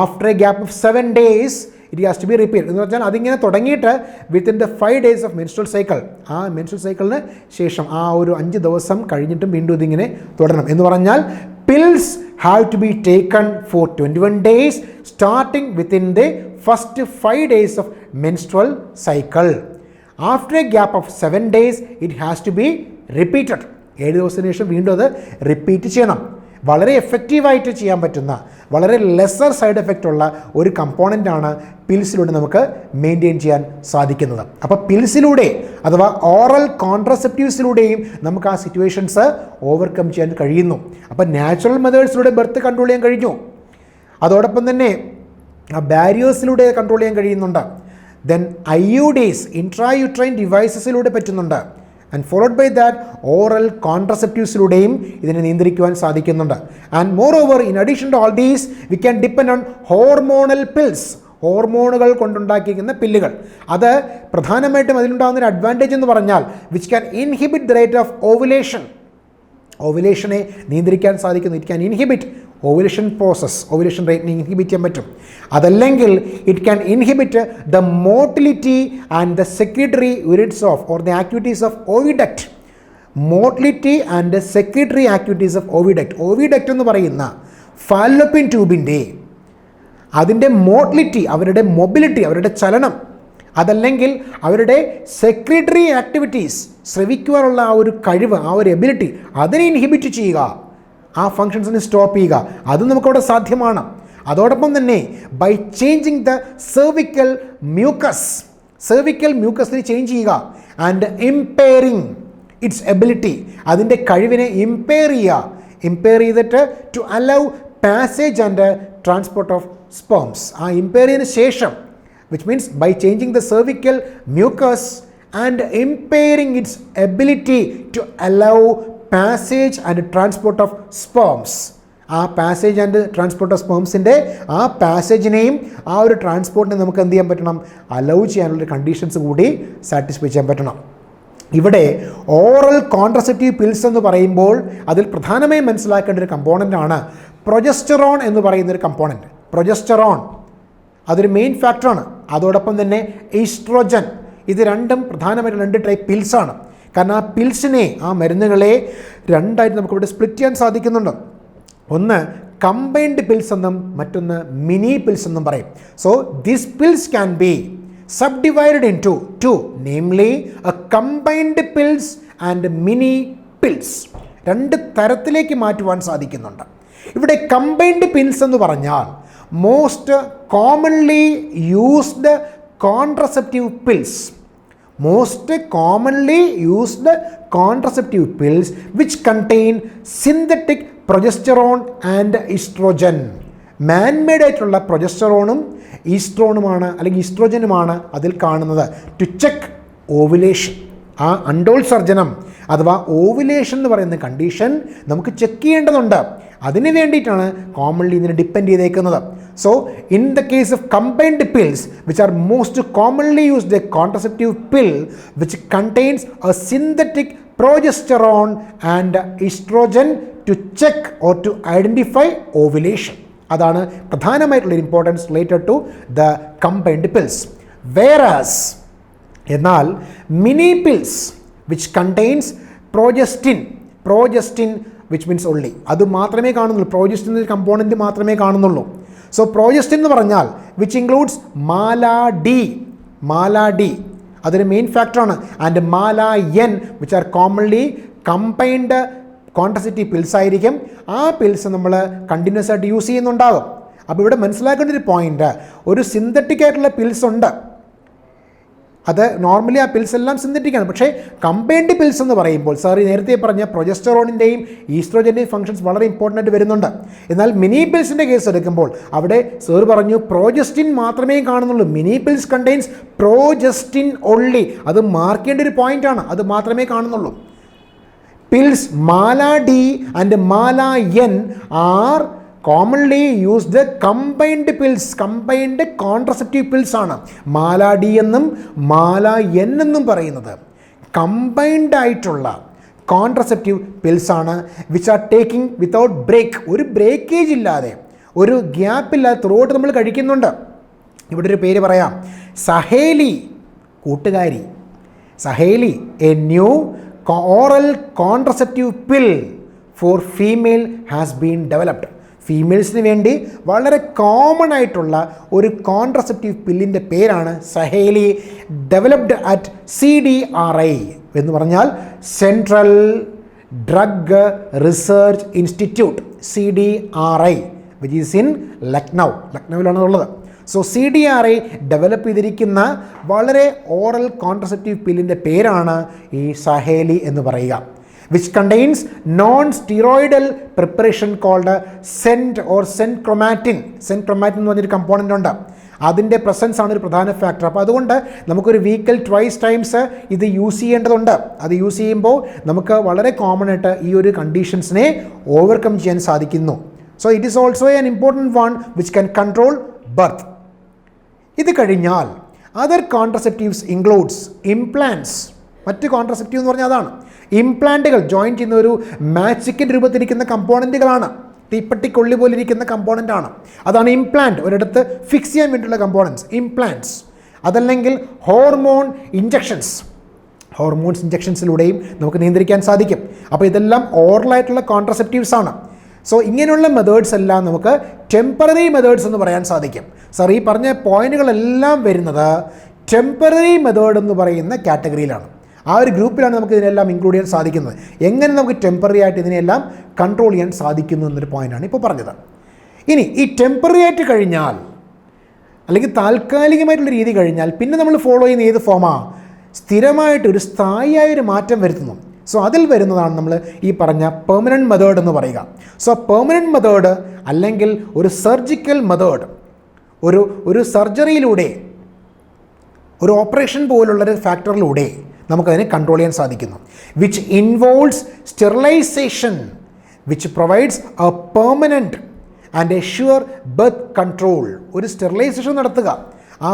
After a gap of 7 days it has to be repeat. എന്ന് പറഞ്ഞാൽ അതിങ്ങനെ തുടങ്ങിയിട്ട് within the 5 days of menstrual cycle, ആ മെൻസ്ട്രുവൽ സൈക്കിളിന് ശേഷം ആ ഒരു 5 ദിവസം കഴിഞ്ഞിട്ടും വീണ്ടും ഇതിങ്ങനെ തുടരണം. എന്ന് പറഞ്ഞാൽ pills have to be taken for 21 days starting within the first 5 days of menstrual cycle. After a gap of 7 days it has to be repeated. 7 ദിവസത്തിന് ശേഷം വീണ്ടും അത് റിപ്പീറ്റ് ചെയ്യണം. വളരെ എഫക്റ്റീവായിട്ട് ചെയ്യാൻ പറ്റുന്ന, വളരെ ലെസ്സർ സൈഡ് എഫക്റ്റ് ഉള്ള ഒരു കമ്പോണൻ്റാണ് പിൽസിലൂടെ നമുക്ക് മെയിൻറ്റെയിൻ ചെയ്യാൻ സാധിക്കുന്നത്. അപ്പോൾ പിൽസിലൂടെ അഥവാ ഓറൽ കോൺട്രസെപ്റ്റീവ്സിലൂടെയും നമുക്ക് ആ സിറ്റുവേഷൻസ് ഓവർകം ചെയ്യാൻ കഴിയുന്നു. അപ്പോൾ നാച്ചുറൽ മെത്തേഡ്സിലൂടെ ബർത്ത് കൺട്രോൾ ചെയ്യാൻ കഴിഞ്ഞു. അതോടൊപ്പം തന്നെ ആ ബാരിയേഴ്സിലൂടെ കൺട്രോൾ ചെയ്യാൻ കഴിയുന്നുണ്ട്. ദെൻ IUDs, ഇൻട്രാ-യൂട്രൈൻ ഡിവൈസസിലൂടെ പറ്റുന്നുണ്ട്. And followed by that oral കോൺട്രസെപ്റ്റീവ്സിലൂടെയും ഇതിനെ നിയന്ത്രിക്കുവാൻ സാധിക്കുന്നുണ്ട്. And moreover in addition to all these we can depend on hormonal pills. ഹോർമോണുകൾ കൊണ്ടുണ്ടാക്കിയിരിക്കുന്ന പില്ലുകൾ. അത് പ്രധാനമായിട്ടും അതിലുണ്ടാകുന്ന ഒരു അഡ്വാൻറ്റേജ് എന്ന് പറഞ്ഞാൽ which can inhibit the rate of ഓവുലേഷനെ നിയന്ത്രിക്കാൻ സാധിക്കുന്നു. It can inhibit ovulation process, ovulation റേറ്റിനെ ഇൻഹിബിറ്റ് ചെയ്യാൻ പറ്റും. അതല്ലെങ്കിൽ it can inhibit the motility and the secretory units of or the activities of oviduct. Motility and secretory activities of oviduct. Oviduct എന്ന് പറയുന്ന ഫാലോപ്പിൻ ട്യൂബിൻ്റെ അതിൻ്റെ മോട്ടിലിറ്റി, അവരുടെ മൊബിലിറ്റി, അവരുടെ ചലനം, അതല്ലെങ്കിൽ അവരുടെ സെക്രീറ്ററി ആക്ടിവിറ്റീസ്, ശ്രവിക്കുവാനുള്ള ആ ഒരു കഴിവ്, ആ ഒരു എബിലിറ്റി, അതിനെ ഇൻഹിബിറ്റ് ചെയ്യുക, ആ ഫങ്ഷൻസിനെ സ്റ്റോപ്പ് ചെയ്യുക, അത് നമുക്കവിടെ സാധ്യമാണ്. അതോടൊപ്പം തന്നെ ബൈ ചേഞ്ചിങ് ദ സെർവിക്കൽ മ്യൂക്കസിനെ ചേഞ്ച് ചെയ്യുക ആൻഡ് ഇംപെയറിങ് ഇറ്റ്സ് എബിലിറ്റി, അതിൻ്റെ കഴിവിനെ ഇംപെയർ ചെയ്തിട്ട് to allow passage and transport of sperms. ആ ഇംപെയർ ചെയ്തതിന് ശേഷം, which means by changing the cervical mucus and impairing its ability to allow passage and transport of sperms, ആ passage and transport of സ്പേംസിൻ്റെ ആ പാസേജിനെയും ആ ഒരു ട്രാൻസ്പോർട്ടിനെ നമുക്ക് എന്ത് ചെയ്യാൻ പറ്റണം, അലൗ ചെയ്യാനുള്ള കണ്ടീഷൻസ് കൂടി സാറ്റിസ്ഫൈ ചെയ്യാൻ പറ്റണം. ഇവിടെ ഓറൽ കോൺട്രസെപ്റ്റീവ് പിൽസ് എന്ന് പറയുമ്പോൾ അതിൽ പ്രധാനമായും മനസ്സിലാക്കേണ്ട ഒരു കമ്പോണൻ്റാണ് പ്രൊജസ്റ്ററോൺ എന്ന് പറയുന്നൊരു കമ്പോണൻറ്റ്. പ്രൊജസ്റ്ററോൺ അതൊരു മെയിൻ ഫാക്ടറാണ്. അതോടൊപ്പം തന്നെ ഈസ്ട്രോജൻ. ഇത് രണ്ടും പ്രധാനമായിട്ട് 2 ടൈപ്പ് പിൽസാണ്. കാരണം ആ പിൽസിനെ, ആ മരുന്നുകളെ രണ്ടായിട്ട് നമുക്കിവിടെ സ്പ്ലിറ്റ് ചെയ്യാൻ സാധിക്കുന്നുണ്ട്. ഒന്ന് കമ്പൈൻഡ് പിൽസ് എന്നും മറ്റൊന്ന് മിനി പിൽസ് എന്നും പറയും. So this pills can be subdivided into two, namely a combined pills and mini pills. 2 തരത്തിലേക്ക് മാറ്റുവാൻ സാധിക്കുന്നുണ്ട്. ഇവിടെ കമ്പൈൻഡ് പിൽസ് എന്ന് പറഞ്ഞാൽ most commonly used contraceptive pills. Most commonly used contraceptive pills which contain synthetic progesterone and oestrogen. Man-made ആയിട്ടുള്ള പ്രൊജസ്റ്ററോണും ഈസ്ട്രോണുമാണ് അല്ലെങ്കിൽ ഈസ്ട്രോജനുമാണ് അതിൽ കാണുന്നത്. ടു ചെക്ക് ഓവുലേഷൻ, ആ അണ്ടോത്സർജനം അഥവാ ഓവുലേഷൻ എന്ന് പറയുന്ന കണ്ടീഷൻ നമുക്ക് ചെക്ക് ചെയ്യേണ്ടതുണ്ട്. അതിന് വേണ്ടിയിട്ടാണ് കോമൺലി ഇതിനെ ഡിപ്പെൻഡ് ചെയ്തേക്കുന്നത്. So in the case of combined pills which are most commonly used a contraceptive pill which contains a synthetic progesterone and oestrogen to check or to identify ovulation. അതാണ് പ്രധാനമായിട്ടുള്ള importance related to the combined pills. Whereas എന്നാൽ mini pills which contains progestin which means only, അത് മാത്രമേ കാണുന്നുള്ളൂ. Progestin എന്ന component മാത്രമേ കാണുന്നുള്ളൂ. So progestin എന്ന് പറഞ്ഞാൽ വിച്ച് ഇൻക്ലൂഡ്സ് മാല ഡി അതൊരു മെയിൻ ഫാക്ടറാണ്. And Mala N which are commonly combined contraceptive pills ആയിരിക്കും. ആ പിൽസ് നമ്മൾ കണ്ടിന്യൂസ് ആയിട്ട് യൂസ് ചെയ്യുന്നുണ്ടാകും. അപ്പോൾ ഇവിടെ മനസ്സിലാക്കേണ്ട ഒരു പോയിന്റ്, ഒരു സിന്തറ്റിക് ആയിട്ടുള്ള പിൽസ് ഉണ്ട്. അത് നോർമലി ആ പിൽസ് എല്ലാം സിന്തറ്റിക്കാണ്. പക്ഷേ കമ്പൈൻഡ് പിൽസ് എന്ന് പറയുമ്പോൾ സാർ നേരത്തെ പറഞ്ഞ പ്രൊജസ്റ്ററോണിൻ്റെയും ഈസ്ട്രോജൻ്റെയും ഫംഗ്ഷൻസ് വളരെ ഇമ്പോർട്ടൻ്റ് ആയിട്ട് വരുന്നുണ്ട്. എന്നാൽ മിനി പിൽസിൻ്റെ കേസ് എടുക്കുമ്പോൾ അവിടെ സാർ പറഞ്ഞു പ്രോജസ്റ്റിൻ മാത്രമേ കാണുന്നുള്ളൂ. Mini pills contains progestin only. അത് മാർക്ക് ചെയ്യേണ്ട ഒരു പോയിൻ്റാണ്. അത് മാത്രമേ കാണുന്നുള്ളൂ. Pills Mala D and Mala N are commonly used combined pills, combined contraceptive pills ആണ്. മാല ഡി എന്നും മാല എൻ എന്നും പറയുന്നത് കമ്പൈൻഡ് ആയിട്ടുള്ള കോൺട്രസെപ്റ്റീവ് പിൽസ് ആണ്. Which are taking without break, ഒരു ബ്രേക്കേജ് ഇല്ലാതെ, ഒരു ഗ്യാപ്പില്ലാതെ ത്രൂഔട്ട് നമ്മൾ കഴിക്കുന്നുണ്ട്. ഇവിടെ ഒരു പേര് പറയാം, സഹേലി, കൂട്ടുകാരി. Saheli A new oral contraceptive pill for female has been developed. ഫീമെയിൽസിന് വേണ്ടി വളരെ കോമൺ ആയിട്ടുള്ള ഒരു കോൺട്രസെപ്റ്റീവ് പില്ലിൻ്റെ പേരാണ് സഹേലി. ഡെവലപ്ഡ് അറ്റ് CDRI എന്ന് പറഞ്ഞാൽ central drug research institute, CDRI which is in ലക്നൗവിലാണ് ഉള്ളത്. സോ CDRI ഡെവലപ്പ് ചെയ്തിരിക്കുന്ന വളരെ ഓറൽ കോൺട്രസെപ്റ്റീവ് പില്ലിൻ്റെ പേരാണ് ഈ സഹേലി എന്ന് പറയുക. Which contains non steroidal preparation called cent or centchroman. Centchroman എന്ന് പറഞ്ഞൊരു കമ്പോണൻ്റ് ഉണ്ട്. അതിൻ്റെ പ്രസൻസ് ആണ് ഒരു പ്രധാന ഫാക്ടർ. അപ്പോൾ അതുകൊണ്ട് നമുക്കൊരു വീക്കിൽ 2 ടൈംസ് ഇത് യൂസ് ചെയ്യേണ്ടതുണ്ട്. അത് യൂസ് ചെയ്യുമ്പോൾ നമുക്ക് വളരെ കോമൺ ആയിട്ട് ഈ ഒരു കണ്ടീഷൻസിനെ ഓവർകം ചെയ്യാൻ സാധിക്കുന്നു. So it is also an important one which can control birth. ഇത് കഴിഞ്ഞാൽ അതർ കോൺട്രസെപ്റ്റീവ്സ് ഇൻക്ലൂഡ്സ് ഇംപ്ലാന്റ്സ്. മറ്റ് കോൺട്രസെപ്റ്റീവ് എന്ന് പറഞ്ഞാൽ അതാണ് ഇംപ്ലാന്റുകൾ. ജോയിൻ ചെയ്യുന്ന ഒരു മാജിക്കിൻ്റെ രൂപത്തിലിരിക്കുന്ന കമ്പോണൻറ്റുകളാണ്. തീപ്പെട്ടിക്കൊള്ളി പോലെ ഇരിക്കുന്ന കമ്പോണൻ്റ് ആണ്. അതാണ് ഇംപ്ലാന്റ്. ഒരിടത്ത് ഫിക്സ് ചെയ്യാൻ വേണ്ടിയിട്ടുള്ള കമ്പോണൻസ് ഇംപ്ലാന്റ്സ്. അതല്ലെങ്കിൽ ഹോർമോൺ ഇഞ്ചക്ഷൻസിലൂടെയും നമുക്ക് നിയന്ത്രിക്കാൻ സാധിക്കും. അപ്പോൾ ഇതെല്ലാം ഓറലായിട്ടുള്ള കോൺട്രസെപ്റ്റീവ്സ് ആണ്. സോ ഇങ്ങനെയുള്ള മെത്തേഡ്സ് എല്ലാം നമുക്ക് ടെമ്പററി മെത്തേഡ്സ് എന്ന് പറയാൻ സാധിക്കും. സാർ ഈ പറഞ്ഞ പോയിന്റുകളെല്ലാം വരുന്നത് ടെമ്പററി മെത്തേഡ് എന്ന് പറയുന്ന കാറ്റഗറിയിലാണ്. ആ ഒരു ഗ്രൂപ്പിലാണ് നമുക്ക് ഇതിനെല്ലാം ഇൻക്ലൂഡ് ചെയ്യാൻ സാധിക്കുന്നത്. എങ്ങനെ നമുക്ക് ടെമ്പററി ആയിട്ട് ഇതിനെല്ലാം കൺട്രോൾ ചെയ്യാൻ സാധിക്കുന്നു എന്നൊരു പോയിൻ്റാണ് ഇപ്പോൾ പറഞ്ഞത്. ഇനി ഈ ടെമ്പററി ആയിട്ട് കഴിഞ്ഞാൽ അല്ലെങ്കിൽ താൽക്കാലികമായിട്ടുള്ള രീതി കഴിഞ്ഞാൽ പിന്നെ നമ്മൾ ഫോളോ ചെയ്യുന്ന ഏത് ഫോമാണ്? സ്ഥിരമായിട്ട് ഒരു സ്ഥായിയായൊരു മാറ്റം വരുത്തുന്നു. സോ അതിൽ വരുന്നതാണ് നമ്മൾ ഈ പറഞ്ഞ പെർമനൻറ്റ് മെത്തേഡ് എന്ന് പറയുക. സോ പെർമനൻറ്റ് മെത്തേഡ് അല്ലെങ്കിൽ ഒരു സർജിക്കൽ മെത്തേഡ്, ഒരു സർജറിയിലൂടെ, ഒരു ഓപ്പറേഷൻ പോലുള്ളൊരു ഫാക്ടറിലൂടെ നമുക്കതിനെ കൺട്രോൾ ചെയ്യാൻ സാധിക്കുന്നു. Which involves sterilization which provides a permanent and a sure birth control. ഒരു സ്റ്റെറിലൈസേഷൻ നടത്തുക, ആ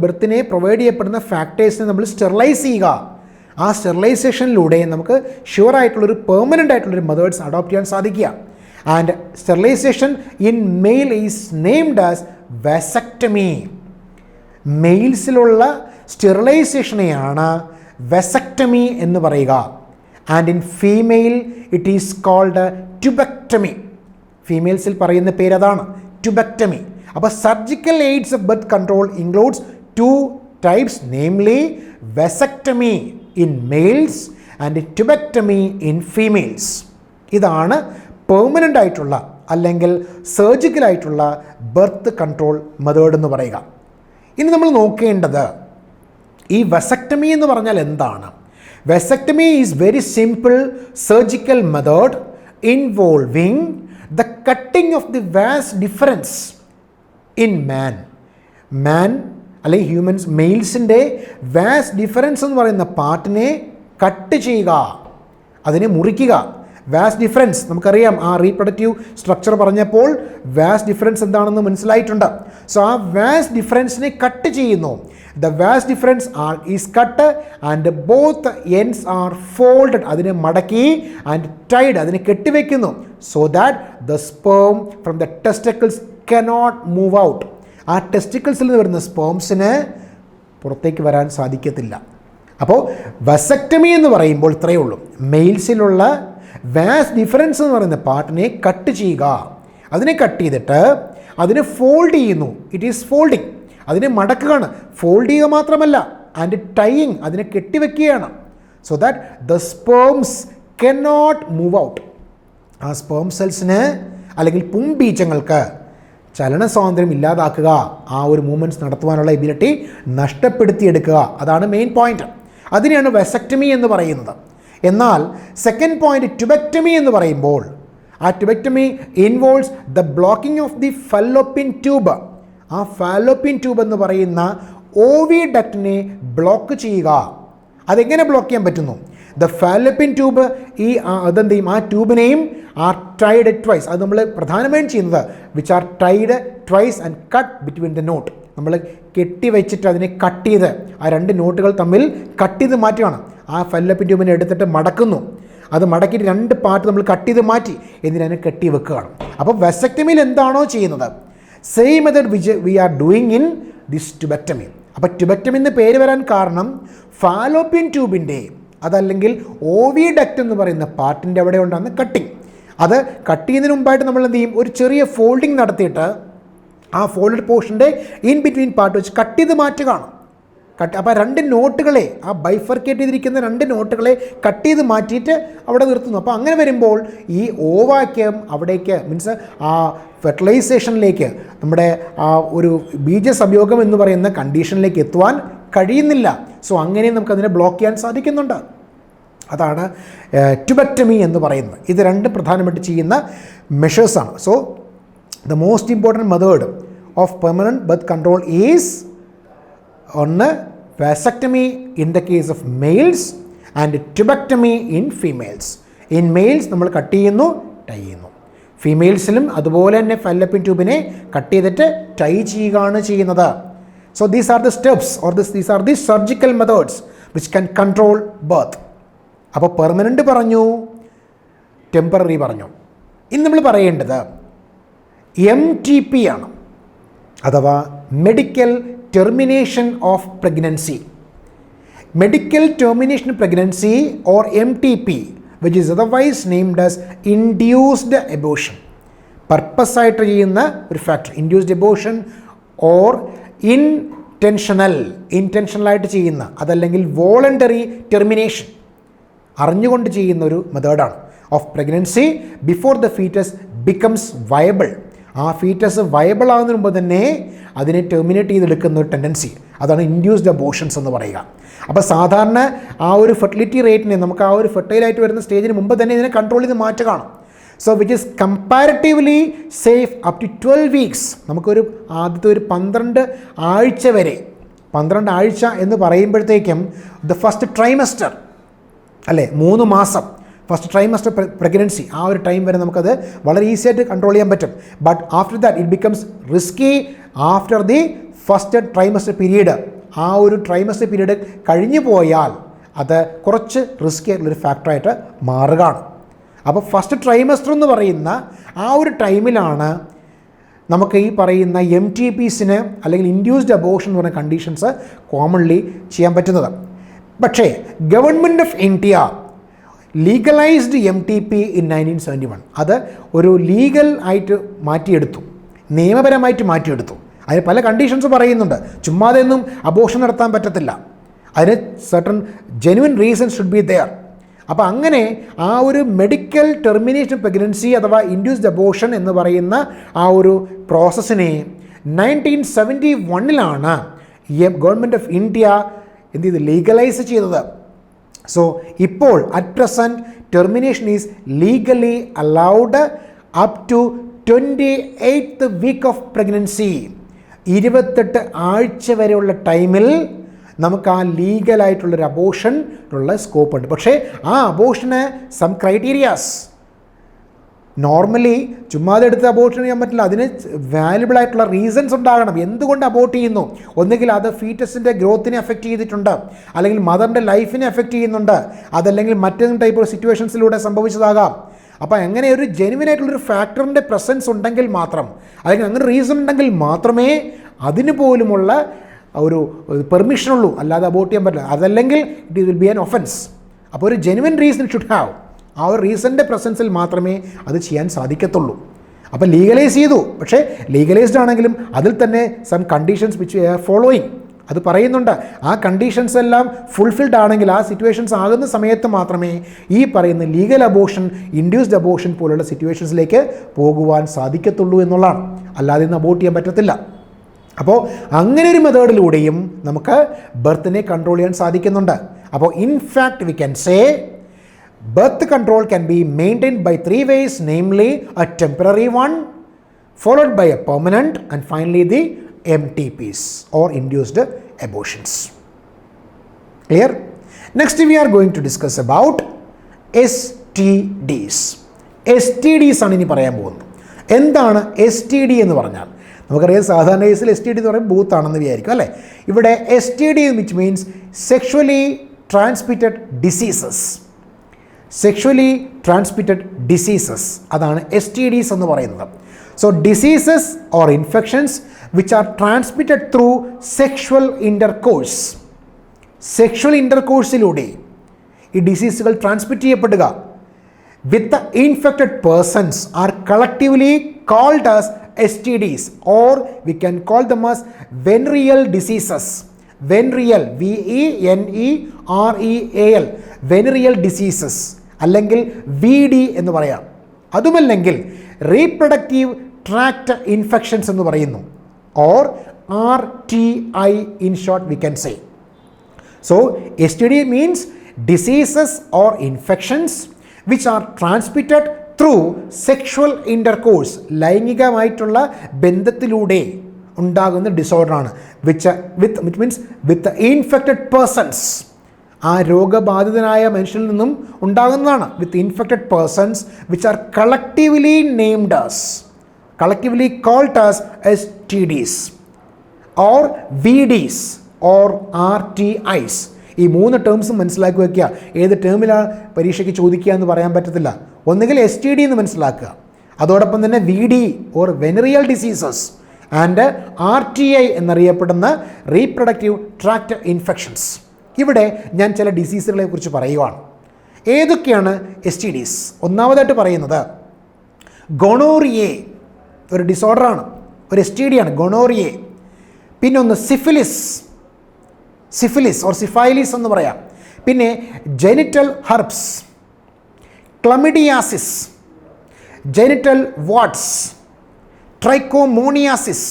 ബർത്തിനെ പ്രൊവൈഡ് ചെയ്യപ്പെടുന്ന ഫാക്ടേഴ്സിനെ നമ്മൾ സ്റ്റെറിലൈസ് ചെയ്യുക. ആ സ്റ്റെറിലൈസേഷനിലൂടെ നമുക്ക് ഷ്യൂർ ആയിട്ടുള്ളൊരു പെർമനൻ്റ് ആയിട്ടുള്ളൊരു മെത്തേഡ്സ് അഡോപ്റ്റ് ചെയ്യാൻ സാധിക്കുക. And sterilisation in male is named as vasectomy. മെയിൽസിലുള്ള സ്റ്റെറിലൈസേഷനെയാണ് വെസക്ടമി എന്ന് പറയുക. And in female it is called tubectomy. ഫീമെയിൽസിൽ പറയുന്ന പേരതാണ്, ട്യൂബക്ടമി. അപ്പോൾ surgical aids of birth control includes 2 types, namely vasectomy in males and tubectomy in females. ഇതാണ് permanent ആയിട്ടുള്ള അല്ലെങ്കിൽ സർജിക്കൽ ആയിട്ടുള്ള ബർത്ത് കൺട്രോൾ മെത്തേഡ് എന്ന് പറയുക. ഇനി നമ്മൾ നോക്കേണ്ടത് ഈ വെസക്ടമി എന്ന് പറഞ്ഞാൽ എന്താണ്? Vasectomy is very simple surgical method involving the cutting of the vas deferens in man അല്ലെങ്കിൽ ഹ്യൂമൻസ് മെയിൽസിൻ്റെ വാസ് ഡിഫറൻസ് എന്ന് പറയുന്ന പാർട്ടിനെ കട്ട് ചെയ്യുക, അതിനെ മുറിക്കുക. വാസ് ഡിഫറൻസ് നമുക്കറിയാം, ആ റീപ്രൊഡക്റ്റീവ് സ്ട്രക്ചർ പറഞ്ഞപ്പോൾ വാസ് ഡിഫറൻസ് എന്താണെന്ന് മനസ്സിലായിട്ടുണ്ട്. സോ ആ വാസ് ഡിഫറൻസിനെ കട്ട് ചെയ്യുന്നു. The vas deferens is cut and both ends are folded. അതിനെ മടക്കി ആൻഡ് ടൈഡ്, അതിനെ കെട്ടിവെക്കുന്നു. So that the sperm from the testicles cannot move out. ആ ടെസ്റ്റിക്കിൾസിൽ നിന്ന് വരുന്ന സ്പേംസിന് പുറത്തേക്ക് വരാൻ സാധിക്കത്തില്ല. അപ്പോൾ വസക്ടമി എന്ന് പറയുമ്പോൾ ഇത്രയേ ഉള്ളൂ. മെയിൽസിലുള്ള വാസ് ഡിഫറൻസ് എന്ന് പറയുന്ന പാർട്ടിനെ കട്ട് ചെയ്യുക. അതിനെ കട്ട് ചെയ്തിട്ട് അതിനെ ഫോൾഡ് ചെയ്യുന്നു. It is folding. അതിനെ മടക്കുകയാണ്. ഫോൾഡ് ചെയ്യുക മാത്രമല്ല, ആൻഡ് ടൈയിങ്, അതിനെ കെട്ടിവെക്കുകയാണ്. So that the sperms cannot move out. ആ സ്പേം സെൽസിന് അല്ലെങ്കിൽ പുംബീജങ്ങൾക്ക് ചലന സ്വാതന്ത്ര്യം ഇല്ലാതാക്കുക, ആ ഒരു മൂവ്മെൻറ്റ്സ് നടത്തുവാനുള്ള എബിലിറ്റി നഷ്ടപ്പെടുത്തിയെടുക്കുക. അതാണ് മെയിൻ പോയിന്റ്. അതിനെയാണ് വെസക്ടമി എന്ന് പറയുന്നത്. എന്നാൽ സെക്കൻഡ് പോയിന്റ് ട്യൂബക്ടമി എന്ന് പറയുമ്പോൾ ആ tubectomy involves the blocking of the fallopian tube. ആ ഫാലോപ്പിൻ ട്യൂബ് എന്ന് പറയുന്ന ഓവിഡക്റ്റിനെ ബ്ലോക്ക് ചെയ്യുക. അതെങ്ങനെ ബ്ലോക്ക് ചെയ്യാൻ പറ്റുന്നു? ദ ഫാലോപ്പിൻ ട്യൂബ് അതെന്ത് ചെയ്യും? ആ ട്യൂബിനെയും ആർ ടൈഡ് ട്വൈസ്. അത് നമ്മൾ പ്രധാനമായും ചെയ്യുന്നത് which are tied twice and cut between the knot. നമ്മൾ കെട്ടിവെച്ചിട്ട് അതിനെ കട്ട് ചെയ്ത് ആ 2 നോട്ടുകൾ തമ്മിൽ കട്ട് ചെയ്ത് മാറ്റുകയാണ്. ആ ഫാലോപ്പിൻ ട്യൂബിനെ എടുത്തിട്ട് മടക്കുന്നു. അത് മടക്കിയിട്ട് 2 പാർട്ട് നമ്മൾ കട്ട് ചെയ്ത് മാറ്റി എന്തിനെ കെട്ടി വെക്കുകയാണ്. അപ്പോൾ വെസക്ടമിയിൽ എന്താണോ ചെയ്യുന്നത് same method which we are doing in this tubectomy. അപ്പോൾ ട്യൂബക്ടമി എന്ന് പേര് വരാൻ കാരണം ഫാലോപ്പിൻ ട്യൂബിൻ്റെ അതല്ലെങ്കിൽ ഓവിഡക്റ്റ് എന്ന് പറയുന്ന പാർട്ടിൻ്റെ അവിടെ ഉണ്ടാകുന്ന കട്ടിങ്. അത് കട്ട് ചെയ്യുന്നതിന് മുമ്പായിട്ട് നമ്മൾ എന്ത് ചെയ്യും? ഒരു ചെറിയ ഫോൾഡിങ് നടത്തിയിട്ട് ആ ഫോൾഡഡ് പോർഷൻ്റെ ഇൻ ബിറ്റ്വീൻ പാർട്ട് വെച്ച് കട്ട് ചെയ്ത് മാറ്റുകയാണ്. അപ്പോൾ 2 നോട്ടുകളെ, ആ ബൈഫർക്കേറ്റ് ചെയ്തിരിക്കുന്ന 2 നോട്ടുകളെ കട്ട് ചെയ്ത് മാറ്റിയിട്ട് അവിടെ നിർത്തുന്നു. അപ്പോൾ അങ്ങനെ വരുമ്പോൾ ഈ ഓവാക്യം അവിടേക്ക് മീൻസ് ആ ഫെർട്ടിലൈസേഷനിലേക്ക് നമ്മുടെ ആ ഒരു ബീജസംയോഗം എന്ന് പറയുന്ന കണ്ടീഷനിലേക്ക് എത്തുവാൻ കഴിയുന്നില്ല. സോ അങ്ങനെ നമുക്കതിനെ ബ്ലോക്ക് ചെയ്യാൻ സാധിക്കുന്നുണ്ട്. അതാണ് ട്യൂബക്ടമി എന്ന് പറയുന്നത്. ഇത് 2 പ്രധാനമായിട്ട് ചെയ്യുന്ന മെഷേഴ്സാണ്. So the most important method of permanent birth control is ഒന്ന് vasectomy in the case of males and tubectomy in females. In males നമ്മൾ കട്ട് ചെയ്യുന്നു, ടൈ ചെയ്യുന്നു. ഫീമെയിൽസിലും അതുപോലെ തന്നെ ഫാലോപ്പിൻ ട്യൂബിനെ കട്ട് ചെയ്തിട്ട് ടൈ ചെയ്യുകയാണ് ചെയ്യുന്നത്. So these are the steps or these are the surgical methods which can control birth. അപ്പോൾ പെർമനൻ്റ് പറഞ്ഞു, ടെമ്പററി പറഞ്ഞു. ഇന്ന് നമ്മൾ പറയേണ്ടത് MTP ആണ്, അഥവാ medical termination of pregnancy. Medical termination pregnancy or MTP which is otherwise named as induced abortion. പർപ്പസായിട്ട് ചെയ്യുന്ന ഒരു ഫാക്ടർ ഇൻഡ്യൂസ്ഡ് എബോർഷൻ ഓർ ഇൻറ്റൻഷണലായിട്ട് ചെയ്യുന്ന, അതല്ലെങ്കിൽ വോളണ്ടറി ടെർമിനേഷൻ, അറിഞ്ഞുകൊണ്ട് ചെയ്യുന്ന ഒരു മെത്തേഡാണ് of pregnancy before the foetus becomes viable. ആ ഫീറ്റസ് വയബിൾ ആകുന്നതിന് മുമ്പ് തന്നെ അതിനെ ടെർമിനേറ്റ് ചെയ്തെടുക്കുന്ന ഒരു ടെൻഡൻസി, അതാണ് ഇൻഡ്യൂസ്ഡ് അബോർഷൻസ് എന്ന് പറയുക. അപ്പോൾ സാധാരണ ആ ഒരു ഫെർട്ടിലിറ്റി റേറ്റിനെ നമുക്ക് ആ ഒരു ഫെർട്ടൈലായിട്ട് വരുന്ന സ്റ്റേജിന് മുമ്പ് തന്നെ ഇതിനെ കൺട്രോൾ ചെയ്ത് മാറ്റുകയാണ്. So which is comparatively safe up to 12 weeks. നമുക്കൊരു ആദ്യത്തെ ഒരു 12 ആഴ്ച വരെ, 12 ആഴ്ച എന്ന് പറയുമ്പോഴത്തേക്കും ദ ഫസ്റ്റ് ട്രൈമസ്റ്റർ അല്ലേ, 3 മാസം, ഫസ്റ്റ് ട്രൈമസ്റ്റർ പ്രഗ്നൻസി ആ ഒരു ടൈം വരെ നമുക്കത് വളരെ ഈസി ആയിട്ട് കൺട്രോൾ ചെയ്യാൻ പറ്റും. But after that it becomes risky after the first trimester period. ആ ഒരു ട്രൈമസ്റ്റർ പീരീഡ് കഴിഞ്ഞു പോയാൽ അത് കുറച്ച് റിസ്കി ആയിട്ടുള്ളൊരു ഫാക്ടറായിട്ട് മാറുകയാണ്. അപ്പോൾ ഫസ്റ്റ് ട്രൈമസ്റ്റർ എന്ന് പറയുന്ന ആ ഒരു ടൈമിലാണ് നമുക്ക് ഈ പറയുന്ന MTPസിന് അല്ലെങ്കിൽ ഇൻഡ്യൂസ്ഡ് അബോർഷൻ എന്ന് പറയുന്ന കണ്ടീഷൻസ് കോമൺലി ചെയ്യാൻ പറ്റുന്നത്. പക്ഷേ government of India legalised MTP in 1971. അത് ഒരു ലീഗൽ ആയിട്ട് മാറ്റിയെടുത്തു, നിയമപരമായിട്ട് മാറ്റിയെടുത്തു. അതിന് പല കണ്ടീഷൻസ് പറയുന്നുണ്ട്. ചുമ്മാതെയൊന്നും അബോർഷൻ നടത്താൻ പറ്റത്തില്ല, അതിന് certain genuine reasons should be there. അപ്പോൾ അങ്ങനെ ആ ഒരു മെഡിക്കൽ ടെർമിനേഷൻ പ്രഗ്നൻസി അഥവാ ഇൻഡ്യൂസ്ഡ് അബോർഷൻ എന്ന് പറയുന്ന ആ ഒരു പ്രോസസ്സിനെ 1971 ഗവൺമെൻറ് ഓഫ് ഇന്ത്യ എന്ത് ചെയ്ത് ലീഗലൈസ് ചെയ്തത്. സോ ഇപ്പോൾ at present termination is legally allowed up to 28th week of pregnancy. 28 ആഴ്ച വരെയുള്ള ടൈമിൽ നമുക്ക് ആ ലീഗലായിട്ടുള്ളൊരു അബോർഷനുള്ള സ്കോപ്പ് ഉണ്ട്. പക്ഷേ ആ അബോർഷന് സം ക്രൈറ്റീരിയാസ്. നോർമലി ചുമ്മാതെ എടുത്ത് അബോർഷൻ ചെയ്യാൻ പറ്റില്ല, അതിന് വാല്യുബിൾ ആയിട്ടുള്ള റീസൺസ് ഉണ്ടാകണം. എന്തുകൊണ്ട് അബോർട്ട് ചെയ്യുന്നു? ഒന്നുകിൽ അത് ഫീറ്റസിൻ്റെ ഗ്രോത്തിനെ എഫക്റ്റ് ചെയ്തിട്ടുണ്ട്, അല്ലെങ്കിൽ മദറിൻ്റെ ലൈഫിനെ എഫക്റ്റ് ചെയ്യുന്നുണ്ട്, അതല്ലെങ്കിൽ മറ്റേതെങ്കിലും ടൈപ്പ് ഓഫ് സിറ്റുവേഷൻസിലൂടെ സംഭവിച്ചതാകാം. അപ്പോൾ അങ്ങനെ ഒരു ജെന്യുവൻ ആയിട്ടുള്ളൊരു ഫാക്ടറിൻ്റെ പ്രസൻസ് ഉണ്ടെങ്കിൽ മാത്രം, അല്ലെങ്കിൽ അങ്ങനെ റീസൺ ഉണ്ടെങ്കിൽ മാത്രമേ അതിന് പോലുമുള്ള ഒരു പെർമിഷനുള്ളൂ, അല്ലാതെ അബോർട്ട് ചെയ്യാൻ പറ്റില്ല. അതല്ലെങ്കിൽ it will be an offence. അപ്പോൾ ഒരു ജെന്യുവൻ റീസൺ ഷുഡ് ഹാവ്. ആ ഒരു റീസണിൻ്റെ പ്രസൻസിൽ മാത്രമേ അത് ചെയ്യാൻ സാധിക്കത്തുള്ളൂ. അപ്പോൾ ലീഗലൈസ് ചെയ്തു, പക്ഷേ ലീഗലൈസ്ഡ് ആണെങ്കിലും അതിൽ തന്നെ some conditions which we are following അത് പറയുന്നുണ്ട്. ആ കണ്ടീഷൻസ് എല്ലാം ഫുൾഫിൽഡ് ആണെങ്കിൽ, ആ സിറ്റുവേഷൻസ് ആകുന്ന സമയത്ത് മാത്രമേ ഈ പറയുന്ന ലീഗൽ അബോർഷൻ, ഇൻഡ്യൂസ്ഡ് അബോർഷൻ പോലുള്ള സിറ്റുവേഷൻസിലേക്ക് പോകുവാൻ സാധിക്കത്തുള്ളൂ എന്നുള്ളതാണ്. അല്ലാതെ ഇന്ന് അബോർട്ട് ചെയ്യാൻ പറ്റത്തില്ല. അപ്പോൾ അങ്ങനെ ഒരു മെത്തേഡിലൂടെയും നമുക്ക് ബർത്തിനെ കൺട്രോൾ ചെയ്യാൻ സാധിക്കുന്നുണ്ട്. അപ്പോൾ in fact we can say birth control can be maintained by 3 ways, namely a temporary one, followed by a permanent, and finally the MTPs or induced abortions. Clear? Next we are going to discuss about STDs. STDs ആണ് ഇനി പറയാൻ പോകുന്നത്. എന്താണ് STD എന്ന് പറഞ്ഞാൽ? നമുക്കറിയാം സാധാരണ കേസിൽ STD എന്ന് പറയുമ്പോൾ ബൂത്ത് ആണെന്ന് വിചാരിക്കും അല്ലേ. ഇവിടെ STD which means sexually transmitted diseases. Sexually transmitted diseases, അതാണ് STDs എന്ന് പറയുന്നത്. So diseases or infections which are transmitted through sexual intercourse. Sexual ഇൻ്റർകോഴ്സിലൂടെ ഈ ഡിസീസുകൾ ട്രാൻസ്മിറ്റ് ചെയ്യപ്പെടുക with the infected persons are collectively called as STDs or we can call them as venereal diseases. Venereal, VENEREAL, venereal diseases അല്ലെങ്കിൽ VD എന്ന് പറയാം. അതുമല്ലെങ്കിൽ reproductive tract infections എന്ന് പറയുന്നു, or RTI in short we can say. So STD means diseases or infections which are transmitted through sexual intercourse. ലൈംഗികമായിട്ടുള്ള ബന്ധത്തിലൂടെ ഉണ്ടാകുന്ന ഡിസോർഡറാണ്. which means with the infected persons. ആ രോഗബാധിതനായ മനുഷ്യനിൽ നിന്നും ഉണ്ടാകുന്നതാണ്. With infected persons which are collectively named as, collectively called as STDs or VDs or RTIs. ഈ 3 ടേംസും മനസ്സിലാക്കി വയ്ക്കുക. ഏത് ടേമിലാണ് പരീക്ഷയ്ക്ക് ചോദിക്കുക എന്ന് പറയാൻ പറ്റത്തില്ല. ഒന്നുകിൽ STD എന്ന് മനസ്സിലാക്കുക, അതോടൊപ്പം തന്നെ VD or venereal diseases and RTI എന്നറിയപ്പെടുന്ന റീപ്രൊഡക്റ്റീവ് ട്രാക്ട് ഇൻഫെക്ഷൻസ്. ഇവിടെ ഞാൻ ചില ഡിസീസുകളെ കുറിച്ച് പറയുവാണ്. ഏതൊക്കെയാണ് STDs? ഒന്നാമതായിട്ട് പറയുന്നത് ഗൊണോറിയെ, ഒരു ഡിസോർഡറാണ്, ഒരു STD ആണ് ഗൊണോറിയെ. പിന്നെ ഒന്ന് സിഫിലിസ് ഓർ സിഫൈലിസ് എന്ന് പറയാം. പിന്നെ genital herpes, chlamydiasis, genital warts, trichomoniasis,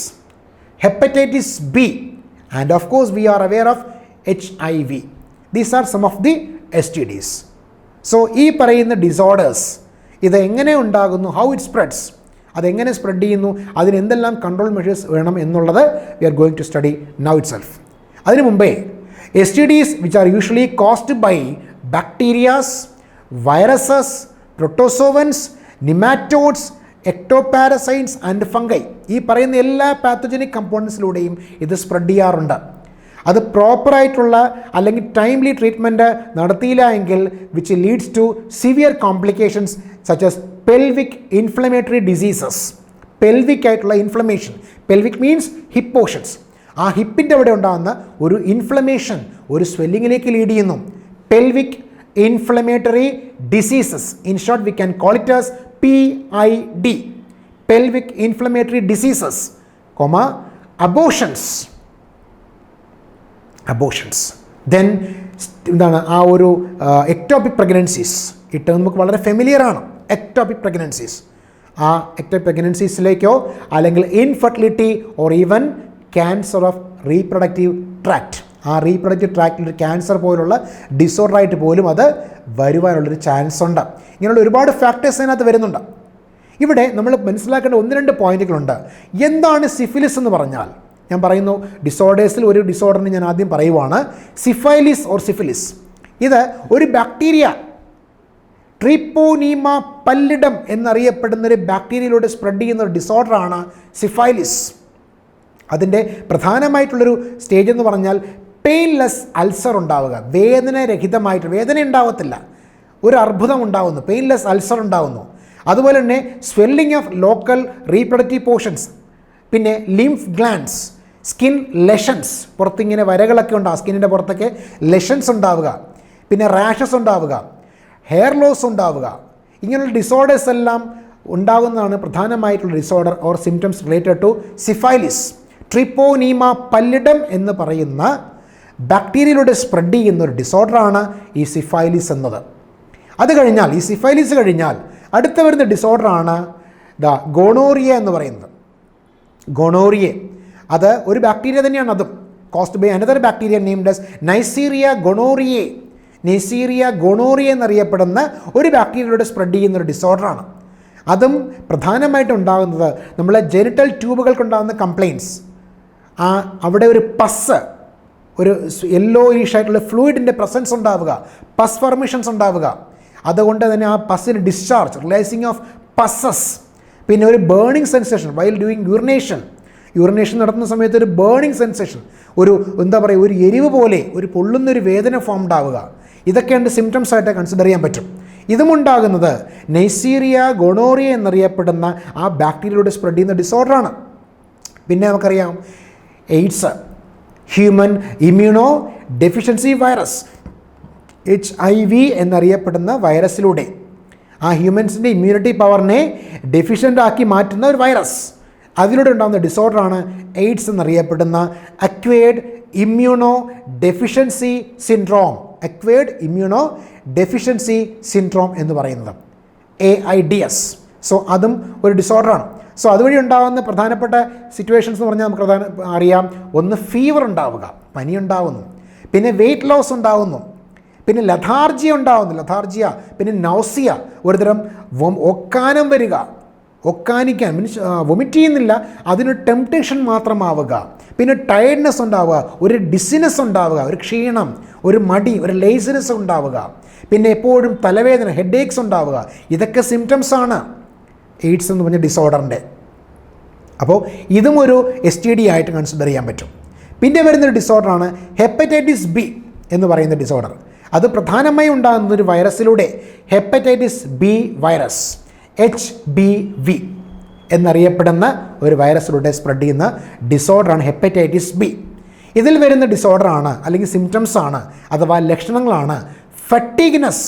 hepatitis B, and of course we are aware of HIV. These are some of the STDs. So ഈ പറയുന്ന ഡിസോർഡേഴ്സ് ഇത് എങ്ങനെ ഉണ്ടാകുന്നു, ഹൗ ഇറ്റ് സ്പ്രെഡ്സ്, അതെങ്ങനെ സ്പ്രെഡ് ചെയ്യുന്നു, അതിന് എന്തെല്ലാം കൺട്രോൾ മെഷേഴ്സ് വേണം എന്നുള്ളത് we are going to study now itself. അതിനു മുമ്പേ STDs which are usually caused by bacterias, viruses, protozoans, nematodes, ectoparasites and fungi. ഈ പറയുന്ന എല്ലാ പാത്തജനിക് കമ്പോണൻസിലൂടെയും ഇത് സ്പ്രെഡ് ചെയ്യാറുണ്ട്. അത് പ്രോപ്പറായിട്ടുള്ള അല്ലെങ്കിൽ ടൈംലി ട്രീറ്റ്മെൻറ്റ് നടത്തിയില്ല എങ്കിൽ which leads to severe complications such as pelvic inflammatory diseases. Pelvic ആയിട്ടുള്ള inflammation, pelvic means hip portions, ആ ഹിപ്പിൻ്റെ അവിടെ ഉണ്ടാകുന്ന ഒരു ഇൻഫ്ലമേഷൻ ഒരു സ്വെല്ലിങ്ങിലേക്ക് ലീഡ് ചെയ്യുന്നു. Pelvic inflammatory diseases, in short we can call it as PID, pelvic inflammatory diseases, abortions. Then എന്താണ് ആ ഒരു എക്ടോപിക് പ്രഗ്നൻസീസ്, ഈ ടേം നമുക്ക് വളരെ ഫെമിലിയർ ആണ്. എക്ടോപിക് പ്രഗ്നൻസീസ്, ആ എക്ടോപിക് പ്രഗ്നൻസീസിലേക്കോ അല്ലെങ്കിൽ infertility or even cancer of reproductive tract, ആ റീപ്രൊഡക്റ്റീവ് ട്രാക്റ്റിൽ ക്യാൻസർ പോലുള്ള ഡിസോർഡറായിട്ട് പോലും അത് വരുവാനുള്ളൊരു ചാൻസ് ഉണ്ട്. ഇങ്ങനെയുള്ള ഒരുപാട് ഫാക്ടേഴ്സ് അതിനകത്ത് വരുന്നുണ്ട്. ഇവിടെ നമ്മൾ മനസ്സിലാക്കേണ്ട 1-2 പോയിന്റുകളുണ്ട്. എന്താണ് സിഫിലിസ് എന്ന് പറഞ്ഞാൽ? ഞാൻ പറയുന്നു, ഡിസോർഡേഴ്സിൽ ഒരു ഡിസോർഡറിന് ഞാൻ ആദ്യം പറയുവാണ്, സിഫൈലിസ് ഓർ സിഫിലിസ്. ഇത് ഒരു ബാക്ടീരിയ, ട്രിപ്പോനീമ പല്ലിഡം എന്നറിയപ്പെടുന്നൊരു ബാക്ടീരിയയിലൂടെ സ്പ്രെഡ് ചെയ്യുന്ന ഒരു ഡിസോർഡറാണ് സിഫൈലിസ്. അതിൻ്റെ പ്രധാനമായിട്ടുള്ളൊരു സ്റ്റേജ് എന്ന് പറഞ്ഞാൽ പെയിൻലെസ് അൾസർ ഉണ്ടാവുക, വേദനരഹിതമായിട്ട്, വേദന ഉണ്ടാവത്തില്ല, ഒരു അർബുദം ഉണ്ടാകുന്നു, പെയിൻലെസ് അൾസർ ഉണ്ടാകുന്നു. അതുപോലെ തന്നെ swelling of local reproductive portions, പിന്നെ ലിംഫ് ഗ്ലാൻഡ്സ്, സ്കിൻ ലെഷൻസ്, പുറത്തിങ്ങനെ വരകളൊക്കെ ഉണ്ടാകും, സ്കിന്നിൻ്റെ പുറത്തൊക്കെ ലെഷൻസ് ഉണ്ടാവുക, പിന്നെ റാഷസ് ഉണ്ടാവുക, ഹെയർ ലോസ് ഉണ്ടാവുക. ഇങ്ങനെയുള്ള ഡിസോർഡേഴ്സ് എല്ലാം ഉണ്ടാകുന്നതാണ് പ്രധാനമായിട്ടുള്ള disorder or symptoms related to syphilis. Treponema pallidum എന്ന് പറയുന്ന ബാക്ടീരിയയിലൂടെ സ്പ്രെഡ് ചെയ്യുന്ന ഒരു ഡിസോർഡറാണ് ഈ സിഫൈലിസ് എന്നത്. അത് കഴിഞ്ഞാൽ, ഈ സിഫൈലിസ് കഴിഞ്ഞാൽ അടുത്ത വരുന്ന ഡിസോർഡറാണ് ഗോണോറിയ എന്ന് പറയുന്നത്. ഗോണോറിയ അത് ഒരു ബാക്ടീരിയ തന്നെയാണ്, അതും caused by another bacteria named as Neisseria gonorrhoea. Neisseria gonorrhoea എന്നറിയപ്പെടുന്ന ഒരു ബാക്ടീരിയയിലൂടെ സ്പ്രെഡ് ചെയ്യുന്ന ഒരു ഡിസോർഡറാണ്. അതും പ്രധാനമായിട്ടും ഉണ്ടാകുന്നത് നമ്മളെ ജെനിറ്റൽ ട്യൂബുകൾക്കുണ്ടാകുന്ന കംപ്ലയിൻറ്റ്സ്, അവിടെ ഒരു പസ്, ഒരു യെല്ലോയിഷ് ആയിട്ടുള്ള ഫ്ലൂയിഡിൻ്റെ പ്രസൻസ് ഉണ്ടാവുക, പസ് ഫോർമേഷൻസ് ഉണ്ടാവുക. അതുകൊണ്ട് തന്നെ ആ പസ്സിന് ഡിസ്ചാർജ്, റിലൈസിങ് ഓഫ് പസ്സസ്, പിന്നെ ഒരു burning sensation while doing urination നടത്തുന്ന സമയത്ത് ഒരു ബേണിംഗ് സെൻസേഷൻ, ഒരു എന്താ പറയുക, ഒരു എരിവ് പോലെ ഒരു പൊള്ളുന്നൊരു വേദന ഫോം ഉണ്ടാവുക. ഇതൊക്കെയാണ് സിംറ്റംസ് ആയിട്ട് കൺസിഡർ ചെയ്യാൻ പറ്റും. ഇതുമുണ്ടാകുന്നത് നൈസീരിയ ഗോണോറിയ എന്നറിയപ്പെടുന്ന ആ ബാക്ടീരിയയിലൂടെ സ്പ്രെഡ് ചെയ്യുന്ന ഡിസോർഡറാണ്. പിന്നെ നമുക്കറിയാം AIDS, human immuno deficiency virus, HIV എന്നറിയപ്പെടുന്ന വൈറസിലൂടെ ആ ഹ്യൂമൻസിൻ്റെ ഇമ്മ്യൂണിറ്റി പവറിനെ ഡെഫിഷ്യൻ്റ് ആക്കി മാറ്റുന്ന ഒരു വൈറസ്, അതിലൂടെ ഉണ്ടാകുന്ന ഡിസോർഡറാണ് എയ്ഡ്സ് എന്നറിയപ്പെടുന്ന acquired immuno deficiency syndrome. Acquired immuno deficiency syndrome എന്ന് പറയുന്നത് AIDS. സോ അതും ഒരു ഡിസോർഡറാണ്. സോ അതുവഴി ഉണ്ടാകുന്ന പ്രധാനപ്പെട്ട സിറ്റുവേഷൻസ് എന്ന് പറഞ്ഞാൽ നമുക്ക് അറിയാം. ഒന്ന് ഫീവർ ഉണ്ടാവുക, പനി ഉണ്ടാകുന്നു, പിന്നെ വെയിറ്റ് ലോസ് ഉണ്ടാകുന്നു, പിന്നെ ലഥാർജിയ ഉണ്ടാകുന്നു, പിന്നെ നൗസിയ, ഒരുതരം ഒക്കാനം വരിക, ഒക്കാനിക്കാൻ മീൻസ് വൊമിറ്റ് ചെയ്യുന്നില്ല, അതിനൊരു ടെംപ്റ്റേഷൻ മാത്രമാവുക, പിന്നെ ടയർഡ്നെസ് ഉണ്ടാവുക, ഒരു ഡിസിനെസ് ഉണ്ടാവുക, ഒരു ക്ഷീണം, ഒരു മടി, ഒരു ലേസിനെസ് ഉണ്ടാവുക, പിന്നെ എപ്പോഴും തലവേദന, ഹെഡ് ഏക്സ് ഉണ്ടാവുക. ഇതൊക്കെ സിംറ്റംസാണ് എയ്ഡ്സ് എന്ന് പറഞ്ഞ ഡിസോർഡറിൻ്റെ. അപ്പോൾ ഇതും ഒരു STD ആയിട്ട് കൺസിഡർ ചെയ്യാൻ പറ്റും. പിന്നെ വരുന്നൊരു ഡിസോർഡറാണ് ഹെപ്പറ്റൈറ്റിസ് B എന്ന് പറയുന്ന ഡിസോർഡർ. അത് പ്രധാനമായും ഉണ്ടാകുന്ന ഒരു വൈറസിലൂടെ, ഹെപ്പറ്റൈറ്റിസ് B വൈറസ്, HBV എന്നറിയപ്പെടുന്ന ഒരു വൈറസിലൂടെ സ്പ്രെഡ് ചെയ്യുന്ന ഡിസോർഡറാണ് ഹെപ്പറ്റൈറ്റിസ് B. ഇതിൽ വരുന്ന ഡിസോർഡറാണ് അല്ലെങ്കിൽ സിംറ്റംസാണ് അഥവാ ലക്ഷണങ്ങളാണ് ഫട്ടീഗ്നെസ്,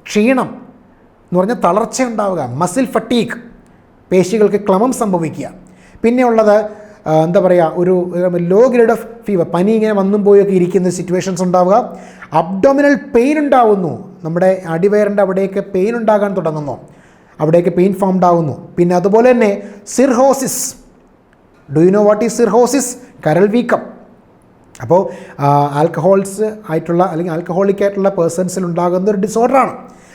ക്ഷീണം എന്ന് പറഞ്ഞാൽ തളർച്ച ഉണ്ടാവുക, മസിൽ ഫട്ടീഗ്, പേശികൾക്ക് ക്ലമം സംഭവിക്കുക. പിന്നെ ഉള്ളത് എന്താ പറയുക, ഒരു ലോ ഗ്രേഡ് ഓഫ് ഫീവർ, പനി ഇങ്ങനെ വന്നും പോയൊക്കെ ഇരിക്കുന്ന സിറ്റുവേഷൻസ് ഉണ്ടാവുക. അബ്ഡോമിനൽ പെയിൻ ഉണ്ടാവുന്നു, നമ്മുടെ അടിവയറിൻ്റെ അവിടെയൊക്കെ പെയിൻ ഉണ്ടാകാൻ തുടങ്ങുന്നു, അവിടെയൊക്കെ പെയിൻ ഫോം ഉണ്ടാകുന്നു. പിന്നെ അതുപോലെ തന്നെ cirrhosis. Do you know what is cirrhosis? കരൾ വീക്കം. അപ്പോൾ ആൽക്കഹോൾസ് ആയിട്ടുള്ള അല്ലെങ്കിൽ ആൽക്കഹോളിക് ആയിട്ടുള്ള പേഴ്സൺസിൽ ഉണ്ടാകുന്ന ഒരു ഡിസോർഡറാണ്.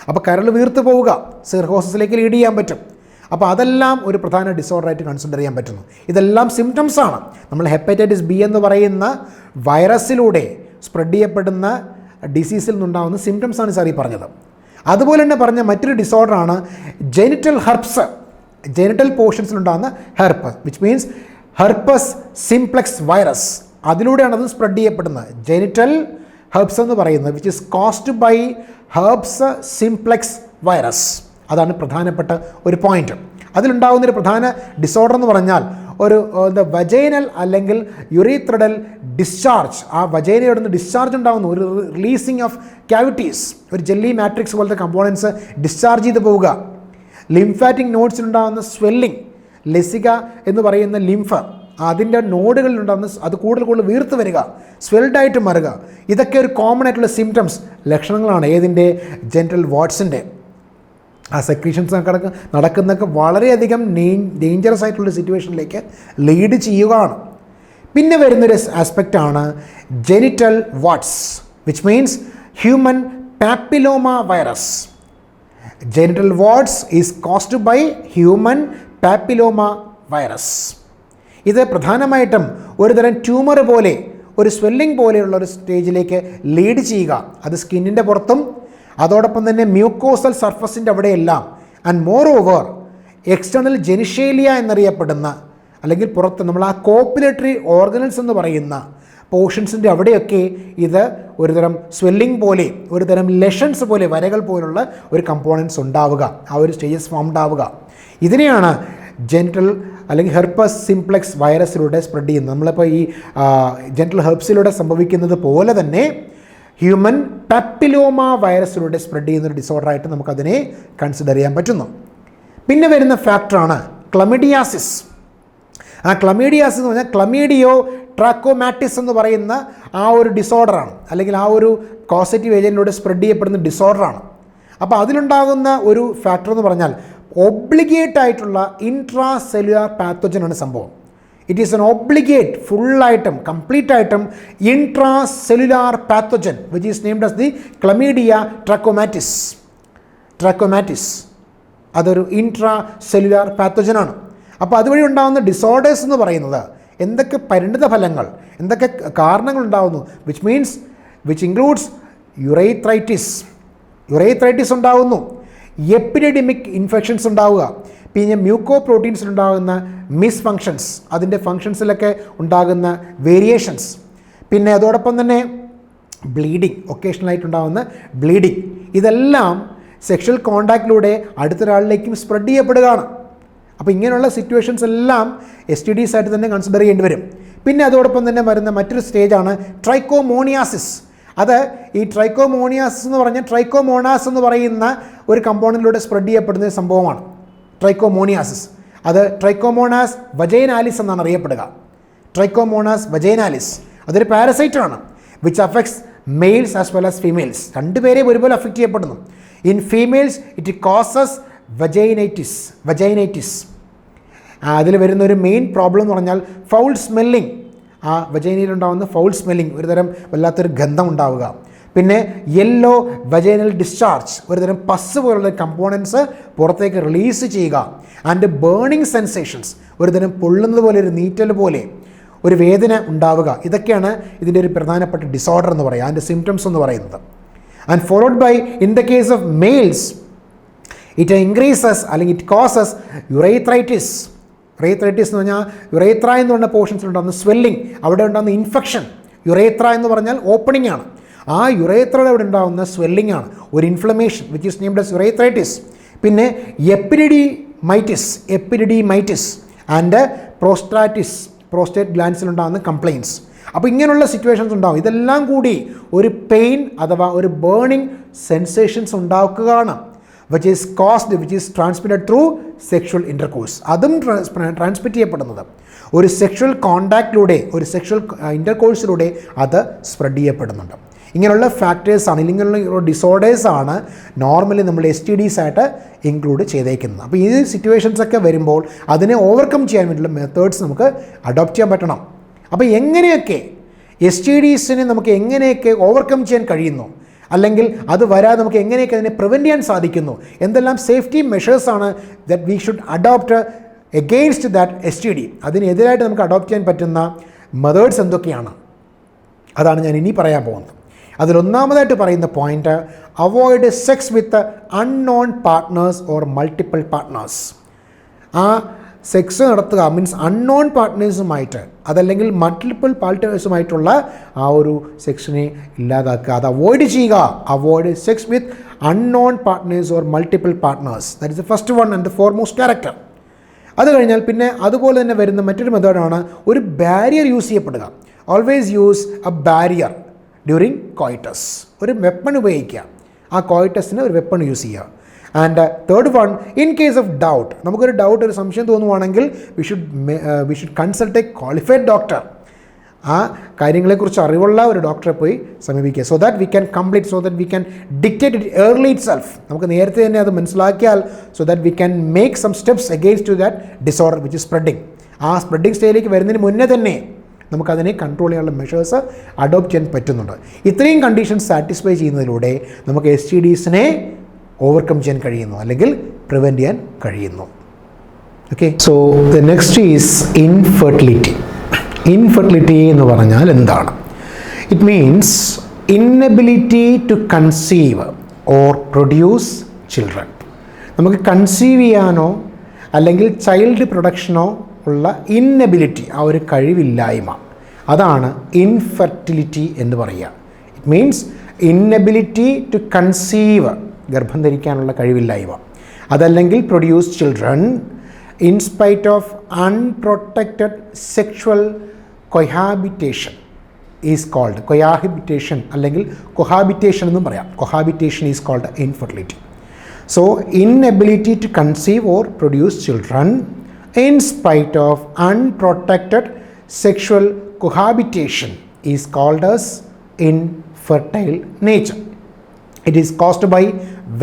അപ്പോൾ കരൾ വീർത്ത് പോവുക സിർഹോസിസിലേക്ക് ലീഡ് ചെയ്യാൻ പറ്റും. അപ്പോൾ അതെല്ലാം ഒരു പ്രധാന ഡിസോർഡറായിട്ട് കൺസിഡർ ചെയ്യാൻ പറ്റുന്നു. ഇതെല്ലാം സിംറ്റംസാണ്. നമ്മൾ ഹെപ്പറ്റൈറ്റിസ് B എന്ന് പറയുന്ന വൈറസിലൂടെ സ്പ്രെഡ് ചെയ്യപ്പെടുന്ന ഡിസീസിൽ നിന്നുണ്ടാകുന്ന സിംറ്റംസാണ് സാർ ഈ പറഞ്ഞത്. അതുപോലെ തന്നെ പറഞ്ഞ മറ്റൊരു ഡിസോർഡറാണ് ജെനിറ്റൽ ഹെർപ്സ്, ജെനിറ്റൽ പോർഷൻസിലുണ്ടാകുന്ന herpes, which means herpes simplex virus. അതിലൂടെയാണ് അത് സ്പ്രെഡ് ചെയ്യപ്പെടുന്നത്. ജെനിറ്റൽ ഹെർപ്സ് എന്ന് പറയുന്നത് which is caused by herpes simplex virus. അതാണ് പ്രധാനപ്പെട്ട ഒരു പോയിന്റ്. അതിലുണ്ടാകുന്നൊരു പ്രധാന ഡിസോർഡർ എന്ന് പറഞ്ഞാൽ ഒരു വജൈനൽ അല്ലെങ്കിൽ യുറീത്രഡൽ ഡിസ്ചാർജ്. ആ വജൈനയുടെ നിന്ന് ഡിസ്ചാർജ് ഉണ്ടാകുന്നു, ഒരു റിലീസിങ് ഓഫ് ക്യാവിറ്റീസ്, ഒരു ജെല്ലി മാട്രിക്സ് പോലത്തെ കമ്പോണൻസ് ഡിസ്ചാർജ് ചെയ്ത് പോവുക. ലിംഫാറ്റിക് നോഡ്സിലുണ്ടാകുന്ന സ്വെല്ലിംഗ്, ലെസിക എന്ന് പറയുന്ന ലിംഫ്, അതിൻ്റെ നോഡുകളിലുണ്ടാകുന്ന അത് കൂടുതൽ വീർത്ത് വരിക, സ്വെൽഡായിട്ട് മാറുക. ഇതൊക്കെ ഒരു കോമൺ ആയിട്ടുള്ള സിംറ്റംസ്, ലക്ഷണങ്ങളാണ് ഏതിൻ്റെ, ജെനിറ്റൽ വാർട്സിൻ്റെ. ആ സെക്രീഷൻസ് നടക്കുന്നതൊക്കെ വളരെയധികം ഡേഞ്ചറസ് ആയിട്ടുള്ള സിറ്റുവേഷനിലേക്ക് ലീഡ് ചെയ്യുകയാണ്. പിന്നെ വരുന്നൊരു ആസ്പെക്റ്റാണ് genital warts, which means human papilloma virus. Genital warts is caused by human papilloma virus. ഇത് പ്രധാനമായിട്ടും ഒരുതരം ട്യൂമർ പോലെ, ഒരു സ്വെല്ലിംഗ് പോലെയുള്ള ഒരു സ്റ്റേജിലേക്ക് ലീഡ് ചെയ്യുക. അത് സ്കിന്നിൻ്റെ പുറത്തും അതോടൊപ്പം തന്നെ മ്യൂക്കോസൽ സർഫസിൻ്റെ അവിടെയെല്ലാം, ആൻഡ് മോർ ഓവർ എക്സ്റ്റേണൽ ജെനിഷേലിയ എന്നറിയപ്പെടുന്ന, അല്ലെങ്കിൽ പുറത്ത് നമ്മൾ ആ കോപ്പുലേറ്ററി ഓർഗനൽസ് എന്ന് പറയുന്ന പോർഷൻസിൻ്റെ അവിടെയൊക്കെ ഇത് ഒരുതരം സ്വെല്ലിംഗ് പോലെ, ഒരുതരം ലെഷൻസ് പോലെ, വരകൾ പോലുള്ള ഒരു കമ്പോണൻസ് ഉണ്ടാവുക, ആ ഒരു സ്റ്റേജസ് ഫോം ഉണ്ടാവുക. ഇതിനെയാണ് ജെനിറ്റൽ അല്ലെങ്കിൽ ഹെർപ്പസ് സിംപ്ലെക്സ് വൈറസിലൂടെ സ്പ്രെഡ് ചെയ്യുന്നത്. നമ്മളിപ്പോൾ ഈ ജെനിറ്റൽ ഹെർപ്സിലൂടെ സംഭവിക്കുന്നത് പോലെ തന്നെ ഹ്യൂമൻ പാപ്പിലോമ വൈറസിലൂടെ സ്പ്രെഡ് ചെയ്യുന്നൊരു ഡിസോർഡറായിട്ട് നമുക്കതിനെ കൺസിഡർ ചെയ്യാൻ പറ്റുന്നു. പിന്നെ വരുന്ന ഫാക്ടറാണ് ക്ലമിഡിയാസിസ്. ആ ക്ലമീഡിയാസിസ് എന്ന് പറഞ്ഞാൽ ക്ലമീഡിയോ ട്രാക്കോമാറ്റിസ് എന്ന് പറയുന്ന ആ ഒരു ഡിസോർഡറാണ്, അല്ലെങ്കിൽ ആ ഒരു കോസറ്റീവ് ഏജൻറ്റിലൂടെ സ്പ്രെഡ് ചെയ്യപ്പെടുന്ന ഡിസോർഡറാണ്. അപ്പോൾ അതിലുണ്ടാകുന്ന ഒരു ഫാക്ടർ എന്ന് പറഞ്ഞാൽ ഒബ്ലിഗേറ്റ് ആയിട്ടുള്ള ഇൻട്രാ സെല്ലുലാർ പാത്തോജനാണ് സംഭവം. ഇറ്റ് ഈസ് എൻ ഒബ്ലിഗേറ്റ്, ഫുള്ളായിട്ടും കംപ്ലീറ്റ് ആയിട്ടും intracellular pathogen which is named as the chlamydia trachomatis. അതൊരു ഇൻട്രാ സെല്ലുലാർ പാത്തോജനാണ്. അപ്പോൾ അതുവഴി ഉണ്ടാകുന്ന ഡിസോർഡേഴ്സ് എന്ന് പറയുന്നത് എന്തൊക്കെ പരിണിത ഫലങ്ങൾ, എന്തൊക്കെ കാരണങ്ങൾ ഉണ്ടാകുന്നു, വിച്ച് ഇൻക്ലൂഡ്സ് യുറൈത്രൈറ്റിസ് ഉണ്ടാകുന്നു, എപ്പിഡെമിക് ഇൻഫെക്ഷൻസ് ഉണ്ടാവുക, പിന്നെ മ്യൂക്കോ പ്രോട്ടീൻസിലുണ്ടാകുന്ന മിസ്ഫങ്ഷൻസ്, അതിൻ്റെ ഫങ്ഷൻസിലൊക്കെ ഉണ്ടാകുന്ന വേരിയേഷൻസ്, പിന്നെ അതോടൊപ്പം തന്നെ ബ്ലീഡിങ്, ഒക്കേഷണലായിട്ടുണ്ടാകുന്ന ബ്ലീഡിങ്. ഇതെല്ലാം സെക്ഷൽ കോണ്ടാക്റ്റിലൂടെ അടുത്തൊരാളിലേക്കും സ്പ്രെഡ് ചെയ്യപ്പെടുകയാണ്. അപ്പോൾ ഇങ്ങനെയുള്ള സിറ്റുവേഷൻസ് എല്ലാം STDs ആയിട്ട് തന്നെ കൺസിഡർ ചെയ്യേണ്ടി വരും. പിന്നെ അതോടൊപ്പം തന്നെ വരുന്ന മറ്റൊരു സ്റ്റേജാണ് ട്രൈക്കോമോണിയാസിസ്. അത് ഈ ട്രൈക്കോമോണിയാസിസ് എന്ന് പറഞ്ഞാൽ ട്രൈക്കോമോണാസ് എന്ന് പറയുന്ന ഒരു കമ്പോണൻറ്റിലൂടെ സ്പ്രെഡ് ചെയ്യപ്പെടുന്ന സംഭവമാണ് ട്രൈക്കോമോണിയാസിസ്. അത് ട്രൈക്കോമോണാസ് വജൈനാലിസ് എന്നാണ് അറിയപ്പെടുക. ട്രൈക്കോമോണാസ് വജൈനാലിസ് അതൊരു പാരസൈറ്റാണ് which affects males as well as females. രണ്ടുപേരെയും ഒരുപോലെ അഫക്റ്റ് ചെയ്യപ്പെടുന്നു. In females it causes vaginitis. അതിൽ വരുന്ന ഒരു മെയിൻ പ്രോബ്ലം എന്ന് പറഞ്ഞാൽ ഫൗൾ സ്മെല്ലിംഗ്. ആ വജൈനയിലുണ്ടാകുന്ന ഫൗൾ സ്മെല്ലിംഗ്, ഒരുതരം വല്ലാത്തൊരു ഗന്ധം ഉണ്ടാവുക. പിന്നെ യെല്ലോ വജൈനൽ ഡിസ്ചാർജ്, ഒരുതരം പസ് പോലുള്ള കമ്പോണൻസ് പുറത്തേക്ക് റിലീസ് ചെയ്യുക. ആൻഡ് ബേണിംഗ് സെൻസേഷൻസ്, ഒരുതരം പൊള്ളുന്നത് പോലെ, ഒരു നീറ്റൽ പോലെ ഒരു വേദന ഉണ്ടാവുക. ഇതൊക്കെയാണ് ഇതിൻ്റെ ഒരു പ്രധാനപ്പെട്ട ഡിസോർഡർ എന്ന് പറയുക, അതിൻ്റെ സിംറ്റംസ് എന്ന് പറയുന്നത്. And followed by in the case of males it increases അല്ലെങ്കിൽ ഇറ്റ് കോസസ് യുറൈത്രൈറ്റിസ്. യുറൈത്രൈറ്റിസ് എന്ന് പറഞ്ഞാൽ യുറൈത്ര എന്ന് പറഞ്ഞ പോർഷൻസിലുണ്ടാകുന്ന സ്വെല്ലിംഗ്, അവിടെ ഉണ്ടാകുന്ന ഇൻഫെക്ഷൻ. യുറൈത്ര എന്ന് പറഞ്ഞാൽ ഓപ്പണിംഗ് ആണ്. ആ യുറൈത്രയുടെ അവിടെ ഉണ്ടാകുന്ന സ്വെല്ലിംഗ് ആണ് ഒരു inflammation which is named as urethritis. പിന്നെ എപ്പിഡിഡിമൈറ്റിസ് ആൻഡ് പ്രോസ്റ്റേറ്റ് ഗ്ലാൻഡ്സിലുണ്ടാകുന്ന കംപ്ലയിൻസ്. അപ്പോൾ ഇങ്ങനെയുള്ള സിറ്റുവേഷൻസ് ഉണ്ടാകും. ഇതെല്ലാം കൂടി ഒരു പെയിൻ അഥവാ ഒരു ബേണിംഗ് സെൻസേഷൻസ് ഉണ്ടാക്കുകയാണ് which is transmitted through sexual intercourse. അതും ട്രാൻസ്മിറ്റ് ചെയ്യപ്പെടുന്നത് ഒരു സെക്ഷൽ കോണ്ടാക്റ്റിലൂടെ, ഒരു സെക്ഷൽ ഇൻ്റർകോഴ്സിലൂടെ അത് സ്പ്രെഡ് ചെയ്യപ്പെടുന്നുണ്ട്. ഇങ്ങനെയുള്ള ഫാക്ടേഴ്സാണ്, ഇങ്ങനെയുള്ള ഡിസോർഡേഴ്സാണ് നോർമലി നമ്മൾ STDs ആയിട്ട് ഇൻക്ലൂഡ് ചെയ്തേക്കുന്നത്. അപ്പോൾ ഈ സിറ്റുവേഷൻസൊക്കെ വരുമ്പോൾ അതിനെ ഓവർകം ചെയ്യാൻ വേണ്ടിയുള്ള മെത്തേഡ്സ് നമുക്ക് അഡോപ്റ്റ് ചെയ്യാൻ പറ്റണം. അപ്പോൾ എങ്ങനെയൊക്കെ STDസിനെ നമുക്ക് എങ്ങനെയൊക്കെ ഓവർകം ചെയ്യാൻ കഴിയുന്നു, അല്ലെങ്കിൽ അത് വരാതെ നമുക്ക് എങ്ങനെയൊക്കെ അതിനെ പ്രിവെൻറ്റ് ചെയ്യാൻ സാധിക്കുന്നു, എന്തെല്ലാം സേഫ്റ്റി മെഷേഴ്സാണ് that we should adopt against that STD, അതിനെതിരായിട്ട് നമുക്ക് അഡോപ്റ്റ് ചെയ്യാൻ പറ്റുന്ന മെത്തേഡ്സ് എന്തൊക്കെയാണ്, അതാണ് ഞാൻ ഇനി പറയാൻ പോകുന്നത്. അതിലൊന്നാമതായിട്ട് പറയുന്ന point, avoid sex with unknown partners or multiple partners. ആ സെക്സ് നടത്തുക മീൻസ് അൺനോൺ പാർട്ട്നേഴ്സുമായിട്ട് അതല്ലെങ്കിൽ മൾട്ടിപ്പിൾ പാർട്ട്നേഴ്സുമായിട്ടുള്ള ആ ഒരു സെക്സിനെ ഇല്ലാതാക്കുക, അത് അവോയ്ഡ് ചെയ്യുക. Avoid sex with unknown partners or multiple partners. That is the first one and the foremost character. അത് കഴിഞ്ഞാൽ പിന്നെ അതുപോലെ തന്നെ വരുന്ന മറ്റൊരു മെത്തേഡാണ് ഒരു ബാരിയർ യൂസ് ചെയ്യപ്പെടുക. Always use a barrier during coitus. ഒരു വെപ്പൺ ഉപയോഗിക്കുക, ആ കോയിറ്റസിന് ഒരു വെപ്പൺ യൂസ് ചെയ്യുക. And third one, in case of doubt, നമുക്കൊരു ഡൗട്ട്, ഒരു സംശയം തോന്നുവാണെങ്കിൽ we should consult a qualified doctor. ആ കാര്യങ്ങളെക്കുറിച്ച് അറിവുള്ള ഒരു ഡോക്ടറെ പോയി സമീപിക്കുക. So that we can complete, so that we can dictate it early itself. നമുക്ക് നേരത്തെ തന്നെ അത് മനസ്സിലാക്കിയാൽ so that we can make some steps against to that disorder which is spreading. ആ സ്പ്രെഡിങ് സ്റ്റേജിലേക്ക് വരുന്നതിന് മുന്നേ തന്നെ നമുക്കതിനെ കൺട്രോൾ ചെയ്യാനുള്ള മെഷേഴ്സ് അഡോപ്റ്റ് ചെയ്യാൻ പറ്റുന്നുണ്ട്. ഇത്രയും കണ്ടീഷൻസ് സാറ്റിസ്ഫൈ ചെയ്യുന്നതിലൂടെ നമുക്ക് STDസിനെ ഓവർകം ചെയ്യാൻ കഴിയുന്നു, അല്ലെങ്കിൽ പ്രിവെൻറ്റ് ചെയ്യാൻ കഴിയുന്നു. Okay, so the next is infertility. Infertility എന്ന് പറഞ്ഞാൽ എന്താണ്? It means inability to conceive or produce children. നമുക്ക് കൺസീവ് ചെയ്യാനോ അല്ലെങ്കിൽ ചൈൽഡ് പ്രൊഡക്ഷനോ ഉള്ള ഇന്നബിലിറ്റി, ആ ഒരു കഴിവില്ലായ്മ, അതാണ് ഇൻഫെർട്ടിലിറ്റി എന്ന് പറയുക. It means inability to conceive, ഗർഭം ധരിക്കാനുള്ള കഴിവില്ലായ്മ, അതല്ലെങ്കിൽ produce children in spite of unprotected sexual cohabitation is called cohabitation, അല്ലെങ്കിൽ കൊഹാബിറ്റേഷൻ എന്നും പറയാം. Cohabitation is called infertility. So inability to conceive or produce children in spite of unprotected sexual cohabitation is called as infertile nature. It is caused by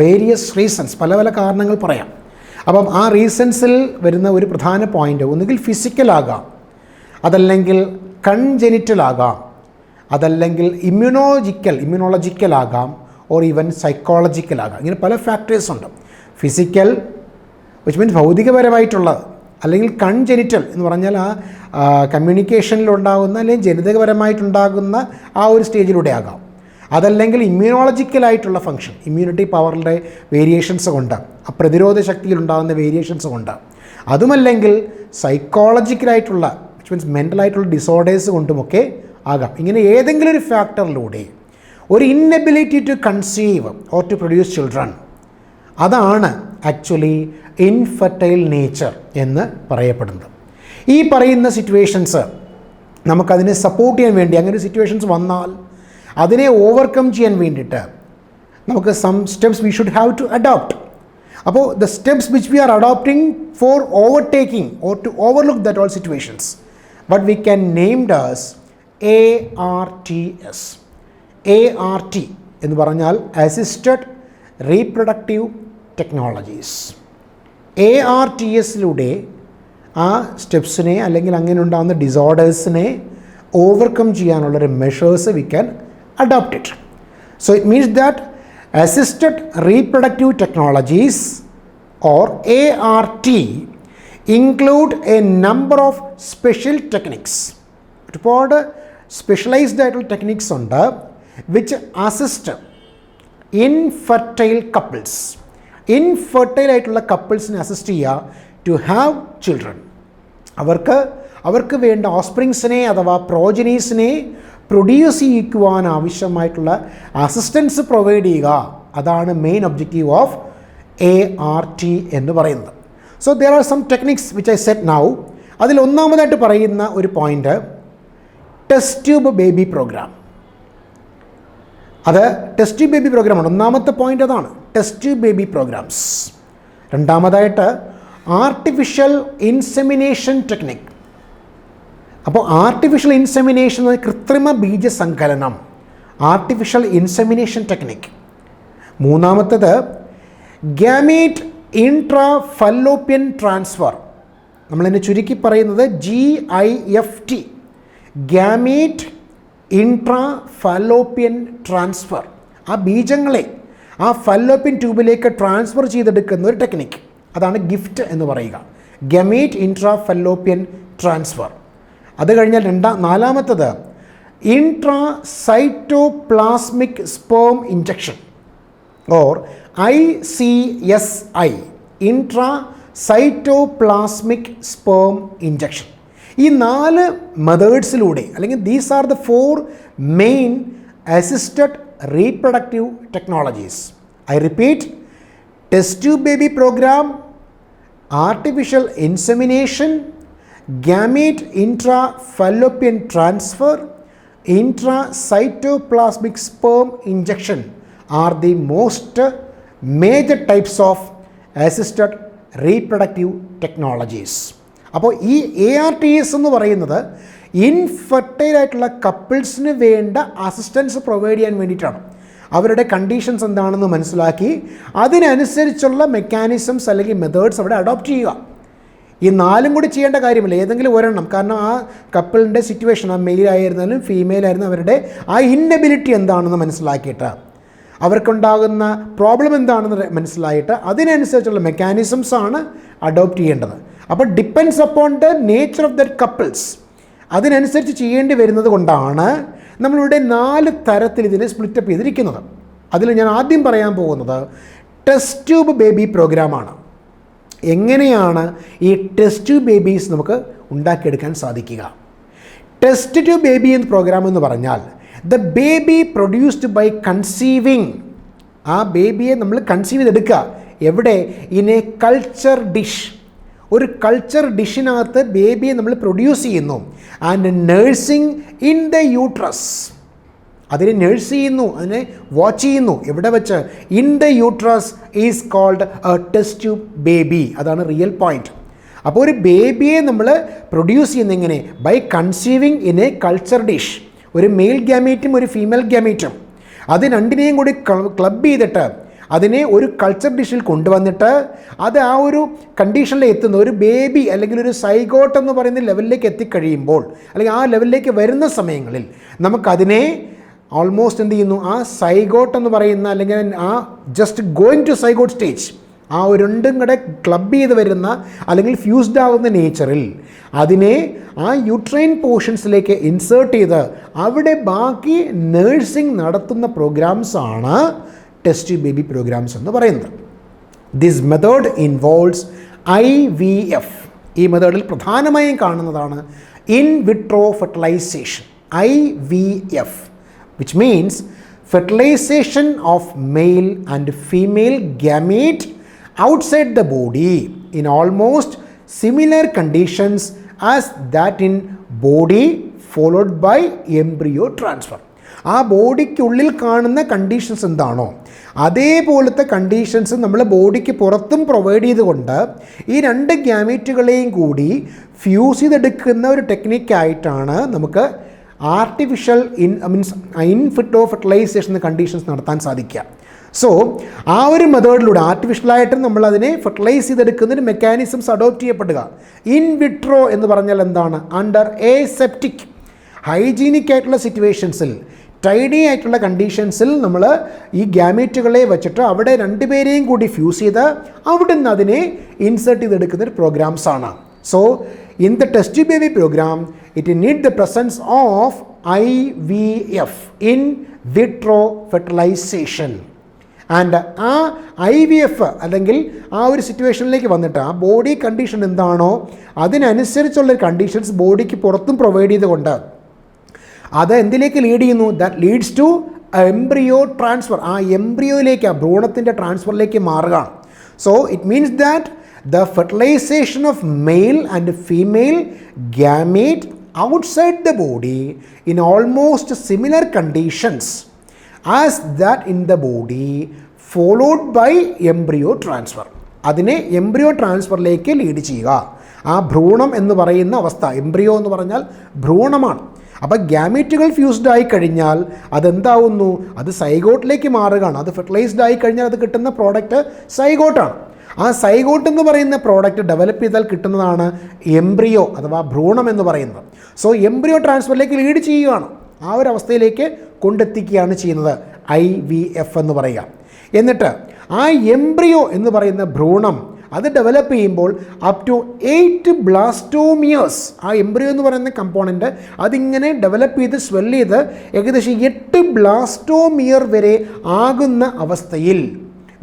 various reasons. പല പല കാരണങ്ങൾ പറയാം. അപ്പം ആ റീസൺസിൽ വരുന്ന ഒരു പ്രധാന പോയിൻ്റ് ഒന്നുകിൽ ഫിസിക്കലാകാം, അതല്ലെങ്കിൽ കൺജെനിറ്റലാകാം, അതല്ലെങ്കിൽ ഇമ്മ്യൂണോളജിക്കലാകാം, ഓർ ഈവൻ സൈക്കോളജിക്കലാകാം. ഇങ്ങനെ പല ഫാക്ടേഴ്സ് ഉണ്ട്. ഫിസിക്കൽ വിച്ച് മീൻസ് ഭൗതികപരമായിട്ടുള്ളത്, അല്ലെങ്കിൽ കൺജെനിറ്റൽ എന്ന് പറഞ്ഞാൽ ആ കമ്മ്യൂണിക്കേഷനിലുണ്ടാകുന്ന അല്ലെങ്കിൽ ജനിതകപരമായിട്ടുണ്ടാകുന്ന ആ ഒരു സ്റ്റേജിലൂടെ ആകാം. അതല്ലെങ്കിൽ ഇമ്മ്യൂണോളജിക്കലായിട്ടുള്ള ഫങ്ഷൻ, ഇമ്മ്യൂണിറ്റി പവറിൻ്റെ വേരിയേഷൻസ് കൊണ്ട്, ആ പ്രതിരോധ ശക്തിയിലുണ്ടാകുന്ന വേരിയേഷൻസ് കൊണ്ട്. അതുമല്ലെങ്കിൽ സൈക്കോളജിക്കലായിട്ടുള്ള വിച്ച് മീൻസ് മെൻ്റലായിട്ടുള്ള ഡിസോർഡേഴ്സ് കൊണ്ടുമൊക്കെ ആകാം. ഇങ്ങനെ ഏതെങ്കിലും ഒരു ഫാക്ടറിലൂടെ ഒരു inability to conceive or to produce children, അതാണ് ആക്ച്വലി ഇൻഫെർട്ടൈൽ നേച്ചർ എന്ന് പറയപ്പെടുന്നത്. ഈ പറയുന്ന സിറ്റുവേഷൻസ് നമുക്കതിനെ സപ്പോർട്ട് ചെയ്യാൻ വേണ്ടി, അങ്ങനെ സിറ്റുവേഷൻസ് വന്നാൽ അതിനെ ഓവർകം ചെയ്യാൻ വേണ്ടിയിട്ട് നമുക്ക് some steps we should have to adopt. അപ്പോൾ the steps which we are adopting for overtaking or to overlook that all situations, what we can named as ARTS. ART എന്ന് പറഞ്ഞാൽ അസിസ്റ്റഡ് റീപ്രൊഡക്റ്റീവ് ടെക്നോളജീസ്. ARTSലൂടെ ആ സ്റ്റെപ്സിനെ അല്ലെങ്കിൽ അങ്ങനെ ഉണ്ടാകുന്ന ഡിസോർഡേഴ്സിനെ overcome ചെയ്യാനുള്ളൊരു measures V can adopt it. So it means that assisted reproductive technologies or ART include A number of special techniques. ഒരുപാട് specialised ആയിട്ടുള്ള techniques ഉണ്ട് which assist infertile couples. Infertile ആയിട്ടുള്ള കപ്പിൾസിനെ assist ചെയ്യുക ടു ഹാവ് ചിൽഡ്രൻ. അവർക്ക് വേണ്ട ഓസ്പ്രിങ്സിനെ അഥവാ പ്രോജനീസിനെ produce ചെയ്യിക്കുവാൻ ആവശ്യമായിട്ടുള്ള assistance provide ചെയ്യുക. അതാണ് മെയിൻ ഒബ്ജക്റ്റീവ് ഓഫ് ART എന്ന് പറയുന്നത്. So there are some techniques which I said now. അതിൽ ഒന്നാമതായിട്ട് പറയുന്ന ഒരു point test tube baby programme. അത് ടെസ്റ്റ് ട്യൂബ് ബേബി പ്രോഗ്രാമാണ്. ഒന്നാമത്തെ പോയിൻ്റ് അതാണ്, ടെസ്റ്റ് ട്യൂബ് ബേബി പ്രോഗ്രാംസ്. രണ്ടാമതായിട്ട് ആർട്ടിഫിഷ്യൽ ഇൻസെമിനേഷൻ ടെക്നിക്. അപ്പോൾ ആർട്ടിഫിഷ്യൽ ഇൻസെമിനേഷൻ കൃത്രിമ ബീജസങ്കലനം, ആർട്ടിഫിഷ്യൽ ഇൻസെമിനേഷൻ ടെക്നിക്. മൂന്നാമത്തേത് ഗാമീറ്റ് ഇൻട്രാ ഫല്ലോപ്യൻ ട്രാൻസ്ഫർ. നമ്മളതിനെ ചുരുക്കി പറയുന്നത് GIFT, gamete intra fallopian transfer. ആ ബീജങ്ങളെ ആ ഫല്ലോപ്യൻ ട്യൂബിലേക്ക് ട്രാൻസ്ഫർ ചെയ്തെടുക്കുന്ന ഒരു ടെക്നിക്ക്, അതാണ് ഗിഫ്റ്റ് എന്ന് പറയുക, ഗമീറ്റ് ഇൻട്രാ ഫല്ലോപ്യൻ ട്രാൻസ്ഫർ. അത് കഴിഞ്ഞാൽ നാലാമത്തത് intracytoplasmic sperm injection or ICSI, intracytoplasmic sperm injection. ഈ 4 മെത്തേഡ്സിലൂടെ അല്ലെങ്കിൽ these are the 4 main assisted reproductive technologies. I repeat, test tube baby programme, artificial insemination, gamete intrafallopian transfer, intracytoplasmic sperm injection are the most major types of assisted reproductive technologies. അപ്പോൾ ഈ ARTs എന്ന് പറയുന്നത് infertile ആയിട്ടുള്ള കപ്പിൾസിന് വേണ്ട assistance provide ചെയ്യാൻ വേണ്ടിയിട്ടാണ്. അവരുടെ conditions എന്താണെന്ന് മനസ്സിലാക്കി അതിനനുസരിച്ചുള്ള മെക്കാനിസംസ് അല്ലെങ്കിൽ മെത്തേഡ്സ് അവിടെ അഡോപ്റ്റ് ചെയ്യുക. ഈ 4 കൂടി ചെയ്യേണ്ട കാര്യമില്ല, ഏതെങ്കിലും ഒരെണ്ണം. കാരണം ആ കപ്പിളിൻ്റെ സിറ്റുവേഷൻ, ആ മെയിൽ ആയിരുന്നാലും ഫീമെയിൽ ആയിരുന്നാലും അവരുടെ ആ ഇന്നബിലിറ്റി എന്താണെന്ന് മനസ്സിലാക്കിയിട്ട്, അവർക്കുണ്ടാകുന്ന പ്രോബ്ലം എന്താണെന്ന് മനസ്സിലായിട്ട് അതിനനുസരിച്ചുള്ള മെക്കാനിസംസാണ് അഡോപ്റ്റ് ചെയ്യേണ്ടത്. അപ്പോൾ depends upon the nature of that couples, അതിനനുസരിച്ച് ചെയ്യേണ്ടി വരുന്നത് കൊണ്ടാണ് നമ്മളിവിടെ 4 തരത്തിൽ ഇതിനെ സ്പ്ലിറ്റപ്പ് ചെയ്തിരിക്കുന്നത്. അതിൽ ഞാൻ ആദ്യം പറയാൻ പോകുന്നത് ടെസ്റ്റ് ട്യൂബ് ബേബി പ്രോഗ്രാമാണ്. എങ്ങനെയാണ് ഈ ടെസ്റ്റ് ട്യൂബ് ബേബീസ് നമുക്ക് ഉണ്ടാക്കിയെടുക്കാൻ സാധിക്കുക? ടെസ്റ്റ് ട്യൂബ് ബേബി എന്ന പ്രോഗ്രാം എന്ന് പറഞ്ഞാൽ the baby produced by conceiving. ആ ബേബിയെ നമ്മൾ കൺസീവ് ചെയ്തെടുക്കുക. എവിടെ? In a culture dish. ഒരു കൾച്ചർ ഡിഷിനകത്ത് ബേബിയെ നമ്മൾ പ്രൊഡ്യൂസ് ചെയ്യുന്നു. And nursing in the uterus. അതിനെ നഴ്സ് ചെയ്യുന്നു, അതിനെ വാച്ച് ചെയ്യുന്നു. എവിടെ വെച്ച്? In the uterus is called a test tube baby. അതാണ് റിയൽ പോയിന്റ്. അപ്പോൾ ഒരു ബേബിയെ നമ്മൾ പ്രൊഡ്യൂസ് ചെയ്യുന്ന എങ്ങനെ? By conceiving in a culture dish. ഒരു മെയിൽ ഗ്യാമീറ്റും ഒരു ഫീമെയിൽ ഗ്യാമീറ്റും അത് രണ്ടിനെയും കൂടി ക്ലബ് ചെയ്തിട്ട് അതിനെ ഒരു കൾച്ചർ ഡിഷിൽ കൊണ്ടുവന്നിട്ട് അത് ആ ഒരു കണ്ടീഷനിൽ എത്തുന്ന ഒരു ബേബി അല്ലെങ്കിൽ ഒരു സൈഗോട്ട് എന്ന് പറയുന്ന ലെവലിലേക്ക് എത്തിക്കഴിയുമ്പോൾ, അല്ലെങ്കിൽ ആ ലെവലിലേക്ക് വരുന്ന സമയങ്ങളിൽ നമുക്കതിനെ ഓൾമോസ്റ്റ് എന്ത് ചെയ്യുന്നു? ആ സൈഗോട്ട് എന്ന് പറയുന്ന അല്ലെങ്കിൽ ആ just going to zygote stage, ആ ഒരു രണ്ടും കൂടെ ക്ലബ് ചെയ്ത് വരുന്ന അല്ലെങ്കിൽ ഫ്യൂസ്ഡ് ആകുന്ന നേച്ചറിൽ അതിനെ ആ യൂട്രൈൻ പോർഷൻസിലേക്ക് ഇൻസേർട്ട് ചെയ്ത് അവിടെ ബാക്കി നേഴ്സിംഗ് നടത്തുന്ന പ്രോഗ്രാംസാണ് ടെസ്റ്റ് ട്യൂബ് ബേബി പ്രോഗ്രാംസ് എന്ന് പറയുന്നത്. This method involves IVF. ഈ മെത്തേഡിൽ പ്രധാനമായും കാണുന്നതാണ് in vitro fertilization, IVF, which means fertilization of male and female gamete outside the body in almost similar conditions as that in body followed by embryo transfer. ആ ബോഡിക്കുള്ളിൽ കാണുന്ന conditions എന്താണോ അതേപോലത്തെ conditions നമ്മൾ ബോഡിക്ക് പുറത്തും പ്രൊവൈഡ് ചെയ്തുകൊണ്ട് ഈ 2 ഗ്യാമീറ്റുകളെയും കൂടി ഫ്യൂസ് ചെയ്തെടുക്കുന്ന ഒരു ടെക്നിക്കായിട്ടാണ് നമുക്ക് artificial in vitro fertilisation conditions നടത്താൻ സാധിക്കുക. സോ ആ ഒരു മെത്തേഡിലൂടെ ആർട്ടിഫിഷ്യലായിട്ട് നമ്മളതിനെ ഫെർട്ടിലൈസ് ചെയ്തെടുക്കുന്നതിന് മെക്കാനിസംസ് അഡോപ്റ്റ് ചെയ്യപ്പെടുക. ഇൻ വിട്രോ എന്ന് പറഞ്ഞാൽ എന്താണ്? അണ്ടർ എസെപ്റ്റിക് ഹൈജീനിക് ആയിട്ടുള്ള സിറ്റുവേഷൻസിൽ, ടൈഡി ആയിട്ടുള്ള കണ്ടീഷൻസിൽ നമ്മൾ ഈ ഗ്യാമേറ്റുകളെ വെച്ചിട്ട് അവിടെ 2 പേരെയും കൂടി ഫ്യൂസ് ചെയ്ത് അവിടെ നിന്ന് അതിനെ ഇൻസേർട്ട് ചെയ്തെടുക്കുന്ന ഒരു പ്രോഗ്രാംസാണ്. So in the test tube baby program it need the presence of IVF, in vitro fertilization. And ആ IVF അല്ലെങ്കിൽ ആ ഒരു സിറ്റുവേഷനിലേക്ക് വന്നിട്ട് ആ ബോഡി കണ്ടീഷൻ എന്താണോ അതിനനുസരിച്ചുള്ള കണ്ടീഷൻസ് ബോഡിക്ക് പുറത്തും പ്രൊവൈഡ് ചെയ്തുകൊണ്ട് അത് എന്തിലേക്ക് ലീഡ് ചെയ്യുന്നു? That leads to embryo transfer. ആ എംബ്രിയോയിലേക്ക്, ആ ഭ്രൂണത്തിൻ്റെ ട്രാൻസ്ഫറിലേക്ക് മാറുകയാണ്. So it means that the fertilization of male and female gamete outside the body in almost similar conditions as that in the body followed by embryo transfer. അതിനെ embryo ട്രാൻസ്ഫറിലേക്ക് lead ചെയ്യുക. ആ ഭ്രൂണം എന്ന് പറയുന്ന അവസ്ഥ, എംബ്രിയോ എന്ന് പറഞ്ഞാൽ ഭ്രൂണമാണ്. അപ്പോൾ ഗ്യാമീറ്റുകൾ ഫ്യൂസ്ഡ് ആയി കഴിഞ്ഞാൽ അതെന്താവുന്നു? അത് സൈഗോട്ടിലേക്ക് മാറുകയാണ്. അത് ഫെർട്ടിലൈസ്ഡ് ആയി കഴിഞ്ഞാൽ അത് കിട്ടുന്ന പ്രോഡക്റ്റ് സൈഗോട്ടാണ്. ആ സൈഗോട്ട് എന്ന് പറയുന്ന പ്രോഡക്റ്റ് ഡെവലപ്പ് ചെയ്താൽ കിട്ടുന്നതാണ് എംബ്രിയോ അഥവാ ഭ്രൂണം എന്ന് പറയുന്നത്. സോ എംബ്രിയോ ട്രാൻസ്ഫറിലേക്ക് ലീഡ് ചെയ്യുകയാണ്, ആ ഒരു അവസ്ഥയിലേക്ക് കൊണ്ടെത്തിക്കുകയാണ് ചെയ്യുന്നത് IVF എന്ന് പറയുക. എന്നിട്ട് ആ എംബ്രിയോ എന്ന് പറയുന്ന ഭ്രൂണം അത് ഡെവലപ്പ് ചെയ്യുമ്പോൾ അപ് ടു 8 ബ്ലാസ്റ്റോമിയേഴ്സ്, ആ എംബ്രിയോ എന്ന് പറയുന്ന കമ്പോണൻറ്റ് അതിങ്ങനെ ഡെവലപ്പ് ചെയ്ത് സ്വെല്ല് ചെയ്ത് ഏകദേശം 8 ബ്ലാസ്റ്റോമിയർ വരെ ആകുന്ന അവസ്ഥയിൽ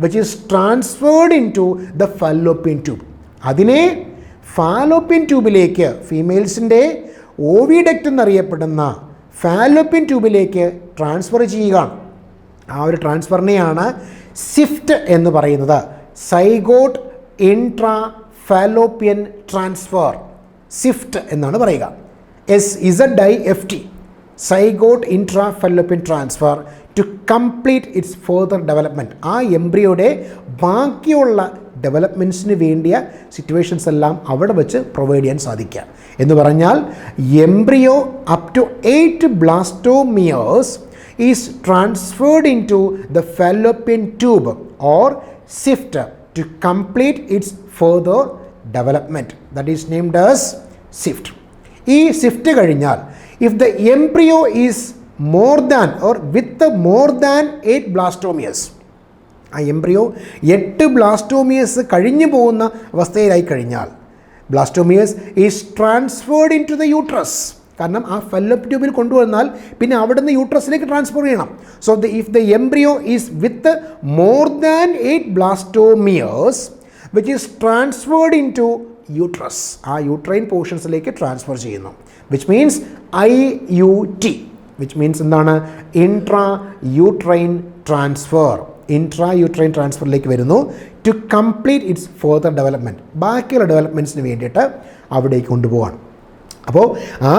which is transferred into the fallopian tube. അതിനെ ഫാലോപ്പിയൻ ട്യൂബിലേക്ക്, ഫീമെയിൽസിൻ്റെ ഓവിഡക്റ്റ് എന്നറിയപ്പെടുന്ന ഫാലോപ്പിയൻ ട്യൂബിലേക്ക് ട്രാൻസ്ഫർ ചെയ്യുകയാണ്. ആ ഒരു ട്രാൻസ്ഫറിനെയാണ് സിഫ്റ്റ് എന്ന് പറയുന്നത്. Zygote intra fallopian transfer, ZIFT എന്നാണ് പറയുക. SZIFT, zygote intra fallopian transfer to complete its further development. ആ എംബ്രിയോയുടെ ബാക്കിയുള്ള ഡെവലപ്മെൻറ്റ്സിന് വേണ്ടിയ സിറ്റുവേഷൻസ് എല്ലാം അവിടെ വെച്ച് പ്രൊവൈഡ് ചെയ്യാൻ സാധിക്കുക എന്ന് പറഞ്ഞാൽ embryo up to 8 blastomeres is transferred into the fallopian tube or ZIFT to complete its further development. That is named as ZIFT. ഈ സിഫ്റ്റ് കഴിഞ്ഞാൽ if the embryo is more than or with more than 8 blastomeres, ആ embryo 8 blastomeres കഴിഞ്ഞു പോകുന്ന അവസ്ഥയിലായി കഴിഞ്ഞാൽ blastomeres is transferred into the uterus. കാരണം ആ fallopian ട്യൂബിൽ കൊണ്ടുവന്നാൽ പിന്നെ അവിടെ നിന്ന് യൂട്രസിലേക്ക് ട്രാൻസ്ഫർ ചെയ്യണം. So if the embryo is with more than 8 blastomeres which is transferred into uterus, ആ യൂട്രൈൻ പോർഷൻസിലേക്ക് ട്രാൻസ്ഫർ ചെയ്യുന്നു. Which means IUT, which means എന്താണ്? Intra uterine transfer. Intrauterine ട്രാൻസ്ഫറിലേക്ക് വരുന്നു to complete its further development. ബാക്കിയുള്ള ഡെവലപ്മെൻറ്റ്സിന് വേണ്ടിയിട്ട് അവിടേക്ക് കൊണ്ടുപോകാണ്. അപ്പോൾ ആ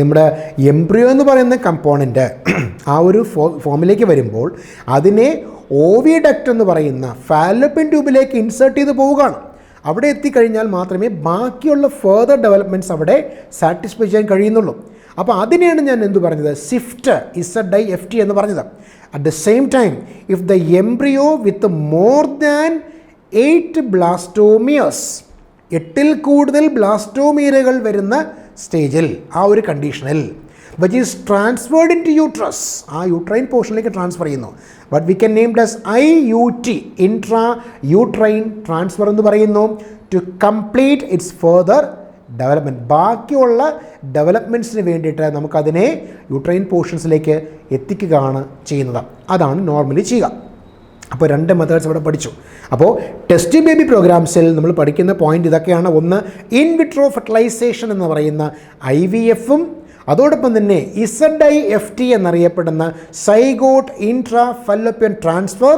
നമ്മുടെ എംബ്രിയോ എന്ന് പറയുന്ന കമ്പോണൻറ്റ് ആ ഒരു ഫോമിലേക്ക് വരുമ്പോൾ അതിനെ ഓവിഡക്റ്റ് എന്ന് പറയുന്ന ഫാലോപ്പിയൻ ട്യൂബിലേക്ക് ഇൻസേർട്ട് ചെയ്ത് പോവുകയാണ്. അവിടെ എത്തിക്കഴിഞ്ഞാൽ മാത്രമേ ബാക്കിയുള്ള ഫർദർ ഡെവലപ്മെൻറ്റ്സ് അവിടെ സാറ്റിസ്ഫൈ ചെയ്യാൻ കഴിയുന്നുള്ളൂ. അപ്പോൾ അതിനെയാണ് ഞാൻ എന്ത് പറഞ്ഞത്? സിഫ്റ്റ്, SZIFT എന്ന് പറഞ്ഞത്. At the same time if the embryo with more than 8 blastomeres, 8ൽ കൂടുതൽ ബ്ലാസ്റ്റോമിയറുകൾ വരുന്ന സ്റ്റേജിൽ, ആ ഒരു കണ്ടീഷനിൽ which is transferred into uterus, ആ യൂട്രൈൻ പോർഷനിലേക്ക് ട്രാൻസ്ഫർ ചെയ്യുന്നു. But we can named as IUT, intra uterine transfer എന്ന് പറയുന്നു to complete its further development. ബാക്കിയുള്ള ഡെവലപ്മെൻറ്റ്സിന് വേണ്ടിയിട്ട് നമുക്കതിനെ യൂട്രൈൻ പോർഷൻസിലേക്ക് എത്തിക്കുകയാണ് ചെയ്യുന്നത്. അതാണ് നോർമലി ചെയ്യുക. അപ്പോൾ 2 മെത്തേഡ്സ് ഇവിടെ പഠിച്ചു. അപ്പോൾ ടെസ്റ്റ് ബേബി പ്രോഗ്രാംസിൽ നമ്മൾ പഠിക്കുന്ന പോയിൻ്റ് ഇതൊക്കെയാണ്. ഒന്ന്, ഇൻ വിട്രോ ഫെർട്ടിലൈസേഷൻ എന്ന് പറയുന്ന IVFഉം അതോടൊപ്പം തന്നെ SZIFT എന്നറിയപ്പെടുന്ന zygote intra fallopian transfer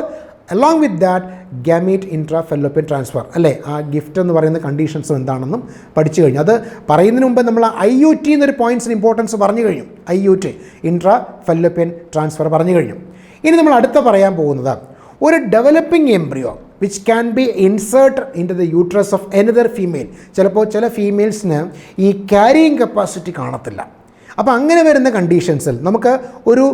along with that gamete intra fallopian transfer, അല്ലേ? ആ ഗിഫ്റ്റ് എന്ന് പറയുന്ന കണ്ടീഷൻസും എന്താണെന്നും പഠിച്ചു കഴിഞ്ഞു. അത് പറയുന്നതിന് മുമ്പ് നമ്മൾ IUT എന്നൊരു പോയിൻറ്റ്സിന് ഇമ്പോർട്ടൻസ് പറഞ്ഞു കഴിഞ്ഞു. IUT, ഇൻട്രാ ഫാലോപ്പിയൻ ട്രാൻസ്ഫർ പറഞ്ഞു കഴിഞ്ഞു. ഇനി നമ്മൾ അടുത്ത പറയാൻ പോകുന്നത് ഒരു developing embryo which can be insert into the uterus of another female. ചിലപ്പോൾ ചില ഫീമെയിൽസിന് ഈ ക്യാരിയിങ് കപ്പാസിറ്റി കാണത്തില്ല. അപ്പോൾ അങ്ങനെ വരുന്ന കണ്ടീഷൻസിൽ നമുക്ക് ഒരു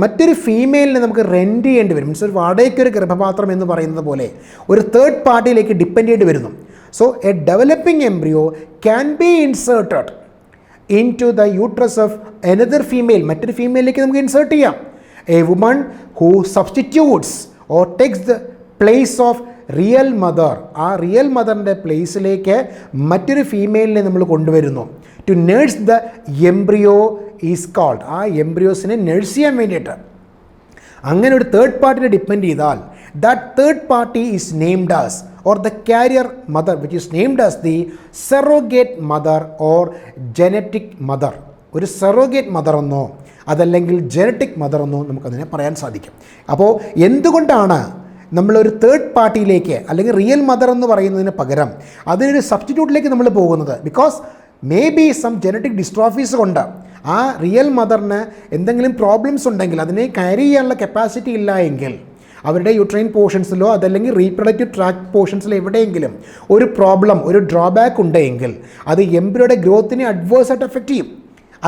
മറ്റൊരു ഫീമെയിലിനെ നമുക്ക് റെൻറ്റ് ചെയ്യേണ്ടി വരും. മീൻസ് ഒരു വാടകയ്ക്കൊരു ഗർഭപാത്രം എന്ന് പറയുന്നത് പോലെ ഒരു തേർഡ് പാർട്ടിയിലേക്ക് ഡിപ്പെൻഡ് ചെയ്യേണ്ടി വരുന്നു. So a developing embryo can be inserted into the uterus of another female. മറ്റൊരു ഫീമെയിലേക്ക് നമുക്ക് ഇൻസേർട്ട് ചെയ്യാം. A woman who substitutes or takes the place of real mother, ആ റിയൽ മദറിൻ്റെ പ്ലേസിലേക്ക് മറ്റൊരു ഫീമെയിലിനെ നമ്മൾ കൊണ്ടുവരുന്നു. To nurse the embryo is called, ആ എംബ്രിയോസിനെ നേഴ്സ് ചെയ്യാൻ വേണ്ടിയിട്ട്. അങ്ങനെ ഒരു തേർഡ് പാർട്ടിനെ ഡിപ്പെൻഡ് ചെയ്താൽ that third party is named as or the carrier mother which is named as the surrogate mother or genetic mother. ഒരു സെറോഗേറ്റ് മദർ എന്നോ അതല്ലെങ്കിൽ ജനറ്റിക് മദർ എന്നോ നമുക്കതിനെ പറയാൻ സാധിക്കും. അപ്പോൾ എന്തുകൊണ്ടാണ് നമ്മളൊരു തേർഡ് പാർട്ടിയിലേക്ക് അല്ലെങ്കിൽ റിയൽ മദർ എന്ന് പറയുന്നതിന് പകരം അതിനൊരു സബ്സ്റ്റിറ്റ്യൂട്ടിലേക്ക് നമ്മൾ പോകുന്നത്? Because maybe some genetic dystrophies കൊണ്ട് ആ റിയൽ മദറിന് എന്തെങ്കിലും പ്രോബ്ലംസ് ഉണ്ടെങ്കിൽ അതിനെ ക്യാരി ചെയ്യാനുള്ള കപ്പാസിറ്റി ഇല്ല എങ്കിൽ അവരുടെ യൂട്രൈൻ പോർഷൻസിലോ അതല്ലെങ്കിൽ റീപ്രൊഡക്റ്റീവ് ട്രാക്ട് പോർഷൻസിലോ എവിടെയെങ്കിലും ഒരു പ്രോബ്ലം, ഒരു ഡ്രോബാക്ക് ഉണ്ടെങ്കിൽ അത് എംബ്രിയോയുടെ ഗ്രോത്തിനെ അഡ്വേഴ്സായിട്ട് എഫക്റ്റ് ചെയ്യും.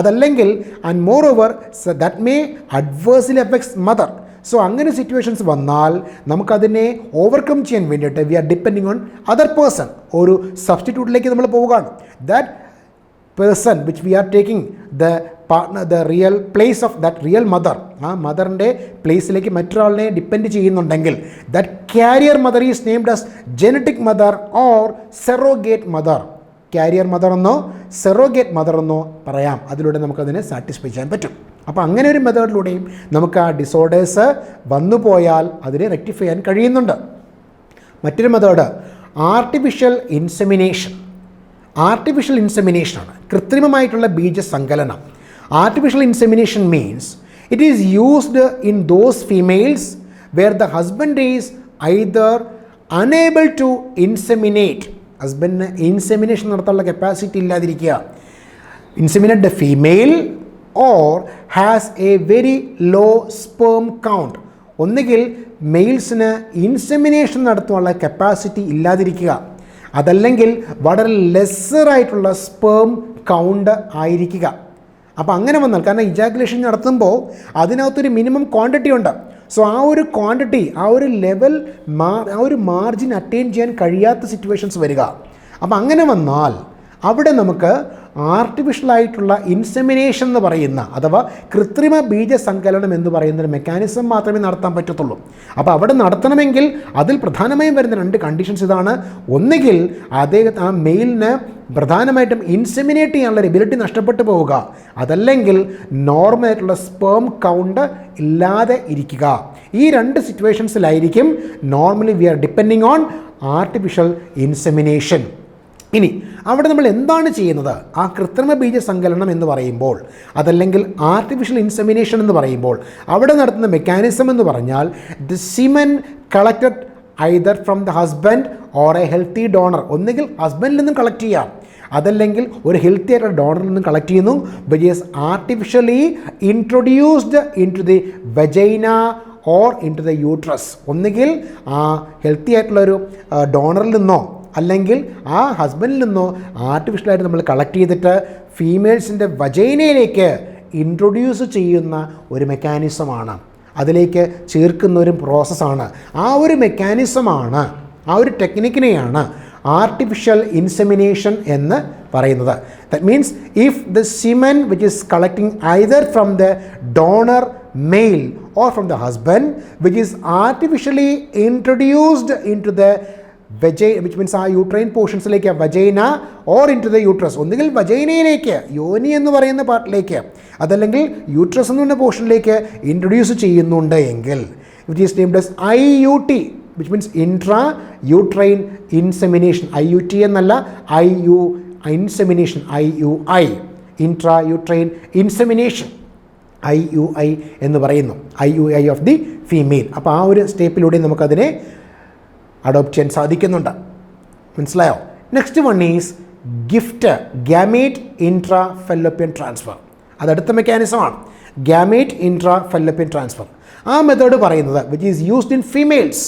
അതല്ലെങ്കിൽ and moreover that may adversely effects mother. So അങ്ങനെ സിറ്റുവേഷൻസ് വന്നാൽ നമുക്കതിനെ ഓവർകം ചെയ്യാൻ വേണ്ടിയിട്ട് we are depending on other person, ഒരു സബ്സ്റ്റിറ്റ്യൂട്ടിലേക്ക് നമ്മൾ പോവുകയാണ്. That person which we are taking the partner the real place of that real mother, ആ മദറിൻ്റെ പ്ലേസിലേക്ക് മറ്റൊരാളിനെ ഡിപ്പെൻഡ് ചെയ്യുന്നുണ്ടെങ്കിൽ that carrier mother is named as genetic mother or surrogate mother. Carrier mother എന്നോ സെറോഗേറ്റ് മദർ എന്നോ പറയാം. അതിലൂടെ നമുക്കതിനെ സാറ്റിസ്ഫൈ ചെയ്യാൻ പറ്റും. അപ്പോൾ അങ്ങനെ ഒരു മെത്തേഡിലൂടെയും നമുക്ക് ആ ഡിസോർഡേഴ്സ് വന്നു പോയാൽ അതിനെ റെക്ടിഫൈ ചെയ്യാൻ കഴിയുന്നുണ്ട്. മറ്റൊരു മെത്തേഡ് ആർട്ടിഫിഷ്യൽ ഇൻസെമിനേഷൻ. ആർട്ടിഫിഷ്യൽ ഇൻസെമിനേഷനാണ് കൃത്രിമമായിട്ടുള്ള ബീജസങ്കലനം. Artificial insemination means it is used in those females where the husband is either unable to inseminate, ഹസ്ബൻഡിന് ഇൻസെമിനേഷൻ നടത്താനുള്ള കപ്പാസിറ്റി ഇല്ലാതിരിക്കുക, inseminate the female or has a very low sperm count. ഒന്നുകിൽ മെയിൽസിന് insemination നടത്താനുള്ള capacity ഇല്ലാതിരിക്കുക, അതല്ലെങ്കിൽ വളരെ ലെസ്സറായിട്ടുള്ള sperm count ആയിരിക്കുക. അപ്പോൾ അങ്ങനെ വന്നാൽ, കാരണം ഇജാക്കുലേഷൻ നടത്തുമ്പോൾ അതിനകത്തൊരു മിനിമം ക്വാണ്ടിറ്റി ഉണ്ട്. സോ ആ ഒരു ക്വാണ്ടിറ്റി, ആ ഒരു ലെവൽ, ആ ഒരു മാർജിൻ അറ്റൈൻ ചെയ്യാൻ കഴിയാത്ത സിറ്റുവേഷൻസ് വരിക. അപ്പോൾ അങ്ങനെ വന്നാൽ അവിടെ നമുക്ക് ആർട്ടിഫിഷ്യലായിട്ടുള്ള ഇൻസെമിനേഷൻ എന്ന് പറയുന്ന, അഥവാ കൃത്രിമ ബീജസങ്കലനം എന്ന് പറയുന്ന ഒരു മെക്കാനിസം മാത്രമേ നടത്താൻ പറ്റത്തുള്ളൂ. അപ്പോൾ അവിടെ നടത്തണമെങ്കിൽ അതിൽ പ്രധാനമായും വരുന്ന 2 കണ്ടീഷൻസ് ഇതാണ്. ഒന്നുകിൽ ആ മെയിലിന് പ്രധാനമായിട്ടും ഇൻസെമിനേറ്റ് ചെയ്യാനുള്ള എബിലിറ്റി നഷ്ടപ്പെട്ടു പോവുക, അതല്ലെങ്കിൽ നോർമലായിട്ടുള്ള സ്പേം കൗണ്ട് ഇല്ലാതെ ഇരിക്കുക. ഈ 2 സിറ്റുവേഷൻസിലായിരിക്കും normally we are depending on artificial insemination. ഇനി അവിടെ നമ്മൾ എന്താണ് ചെയ്യുന്നത്? ആ കൃത്രിമ ബീജസങ്കലനം എന്ന് പറയുമ്പോൾ, അതല്ലെങ്കിൽ ആർട്ടിഫിഷ്യൽ ഇൻസെമിനേഷൻ എന്ന് പറയുമ്പോൾ അവിടെ നടത്തുന്ന മെക്കാനിസം എന്ന് പറഞ്ഞാൽ the സിമൻ collected either from the husband or A healthy donor. ഒന്നുകിൽ ഹസ്ബൻഡിൽ നിന്നും കളക്ട് ചെയ്യാം, അതല്ലെങ്കിൽ ഒരു ഹെൽത്തി ആയിട്ടുള്ള ഡോണറിൽ നിന്നും കളക്ട് ചെയ്യുന്നു, which is artificially introduced into the vagina or into the uterus. ഒന്നുകിൽ ആ ഹെൽത്തി ആയിട്ടുള്ളൊരു ഡോണറിൽ നിന്നോ അല്ലെങ്കിൽ ആ ഹസ്ബൻഡിൽ നിന്നോ ആർട്ടിഫിഷ്യലായിട്ട് നമ്മൾ കളക്ട് ചെയ്തിട്ട് ഫീമെയിൽസിൻ്റെ വജൈനയിലേക്ക് ഇൻട്രൊഡ്യൂസ് ചെയ്യുന്ന ഒരു മെക്കാനിസമാണ്, അതിലേക്ക് ചേർക്കുന്ന ഒരു പ്രോസസ്സാണ്. ആ ഒരു മെക്കാനിസമാണ്, ആ ഒരു ടെക്നിക്കിനെയാണ് ആർട്ടിഫിഷ്യൽ ഇൻസെമിനേഷൻ എന്ന് പറയുന്നത്. That means if the semen which is collecting either from the donor male or from the husband which is artificially introduced into the which means ആ യൂട്രൈൻ പോർഷൻസിലേക്ക്, vagina or into the uterus, ഒന്നുകിൽ വജൈനയിലേക്ക്, യോനി എന്ന് പറയുന്ന പാർട്ടിലേക്ക്, അതല്ലെങ്കിൽ uterus എന്ന് പറയുന്ന പോർഷനിലേക്ക് ഇൻട്രൊഡ്യൂസ് ചെയ്യുന്നുണ്ട് എങ്കിൽ which is named as IUT, which means intra uterine insemination. IUT എന്നല്ല, insemination, IUI, intra uterine insemination, IUI എന്ന് പറയുന്നു, IUI ഓഫ് ദി ഫീമെയിൽ. അപ്പോൾ ആ ഒരു സ്റ്റെപ്പിലൂടെ നമുക്കതിനെ അഡോപ്റ്റ് ചെയ്യാൻ സാധിക്കുന്നുണ്ട്. മനസ്സിലായോ? Next one is GIFT gamete intra fallopian transfer. അതടുത്ത മെക്കാനിസമാണ് ഗാമേറ്റ് ഇൻട്രാ ഫെല്ലോപ്പിയൻ ട്രാൻസ്ഫർ. ആ മെത്തേഡ് പറയുന്നത് which is used in females.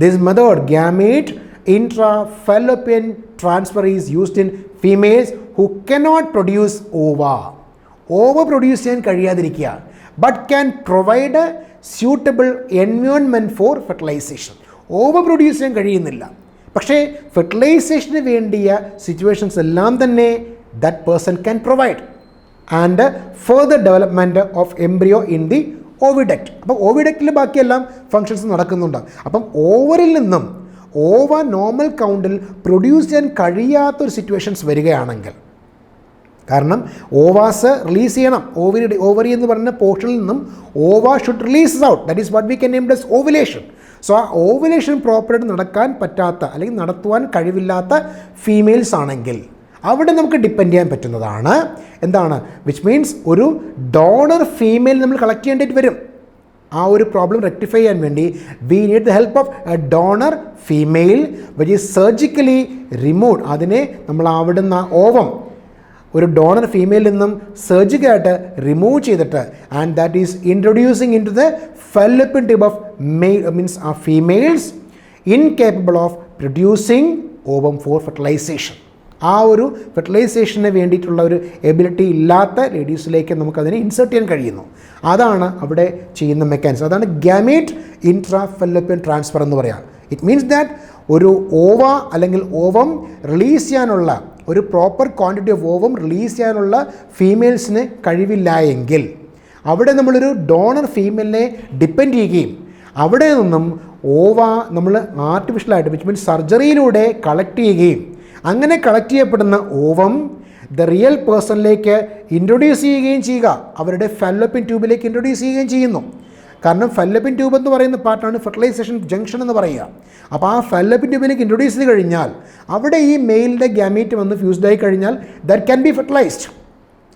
This method gamete intra fallopian transfer is used in females who cannot produce ova produce ചെയ്യാൻ കഴിയാതിരിക്കുക, but can provide suitable environment for fertilization. Ova produce ചെയ്യാൻ കഴിയുന്നില്ല, പക്ഷേ ഫെർട്ടിലൈസേഷന് വേണ്ടിയ situations എല്ലാം തന്നെ that person can provide and further development of embryo in the oviduct. അപ്പം ഓവിഡക്റ്റിൽ ബാക്കിയെല്ലാം ഫങ്ഷൻസ് നടക്കുന്നുണ്ട്. അപ്പം ഓവറിൽ നിന്നും ഓവർ നോർമൽ കൗണ്ടിൽ പ്രൊഡ്യൂസ് ചെയ്യാൻ കഴിയാത്തൊരു സിറ്റുവേഷൻസ് വരികയാണെങ്കിൽ, കാരണം ഓവാസ് റിലീസ് ചെയ്യണം, ഓവറി എന്ന് പറയുന്ന പോർഷനിൽ നിന്നും ova should release out, that is what we can name as ovulation. So ആ ഓവുലേഷൻ പ്രോപ്പറായിട്ട് നടക്കാൻ പറ്റാത്ത അല്ലെങ്കിൽ നടത്തുവാൻ കഴിവില്ലാത്ത ഫീമെയിൽസ് ആണെങ്കിൽ അവിടെ നമുക്ക് ഡിപ്പെൻഡ് ചെയ്യാൻ പറ്റുന്നതാണ് എന്താണ്, വിച്ച് മീൻസ് ഒരു ഡോണർ ഫീമെയിൽ നമ്മൾ കളക്ട് ചെയ്യേണ്ടിയിട്ട് വരും. ആ ഒരു പ്രോബ്ലം റെക്ടിഫൈ ചെയ്യാൻ വേണ്ടി we need the help of a donor female which is surgically removed. അതിനെ നമ്മൾ അവിടുന്ന് ഓവം ഒരു ഡോണർ ഫീമെയിലിൽ നിന്നും സർജിക്കലായിട്ട് റിമൂവ് ചെയ്തിട്ട് and that is introducing into the fallopian tube of means ആ females incapable of producing ovum for fertilization. ആ ഒരു ഫെർട്ടിലൈസേഷന് വേണ്ടിയിട്ടുള്ള ഒരു എബിലിറ്റി ഇല്ലാത്ത ലേഡീസിലേക്ക് നമുക്കതിനെ ഇൻസേർട്ട് ചെയ്യാൻ കഴിയുന്നു. അതാണ് അവിടെ ചെയ്യുന്ന മെക്കാനിസം. അതാണ് ഗാമേറ്റ് ഇൻട്രാ ഫെല്ലോപ്പിയൻ ട്രാൻസ്ഫർ എന്ന് പറയാം. ഇറ്റ് മീൻസ് ദാറ്റ് ഒരു ഓവ അല്ലെങ്കിൽ ഓവം റിലീസ് ചെയ്യാനുള്ള ഒരു proper quantity of ovum release ചെയ്യാനുള്ള ഫീമെയിൽസിന് കഴിവില്ല എങ്കിൽ അവിടെ നമ്മളൊരു ഡോണർ ഫീമെയിലിനെ ഡിപ്പെൻഡ് ചെയ്യുകയും അവിടെ നിന്നും ഓവ നമ്മൾ ആർട്ടിഫിഷ്യലായിട്ട് വിച്ച് മീൻസ് സർജറിയിലൂടെ കളക്ട് ചെയ്യുകയും അങ്ങനെ കളക്ട് ചെയ്യപ്പെടുന്ന ഓവം ദ റിയൽ പേഴ്സണിലേക്ക് ഇൻട്രൊഡ്യൂസ് ചെയ്യുകയും ചെയ്യുക, അവരുടെ ഫെല്ലോപ്പിൻ ട്യൂബിലേക്ക് ഇൻട്രൊഡ്യൂസ് ചെയ്യുകയും ചെയ്യുന്നു. കാരണം ഫെല്ലോപ്പിൻ ട്യൂബ് എന്ന് പറയുന്ന പാർട്ടാണ് ഫെർട്ടിലൈസേഷൻ ജംഗ്ഷൻ എന്ന് പറയുക. അപ്പോൾ ആ ഫെല്ലോപ്പിൻ ട്യൂബിലേക്ക് ഇൻട്രൊഡ്യൂസ് ചെയ്ത് കഴിഞ്ഞാൽ അവിടെ ഈ മെയിലിൻ്റെ ഗ്യാമീറ്റ് വന്ന് ഫ്യൂസ്ഡ് ആയി കഴിഞ്ഞാൽ ദാറ്റ് ക്യാൻ ബി ഫെർട്ടിലൈസ്ഡ്.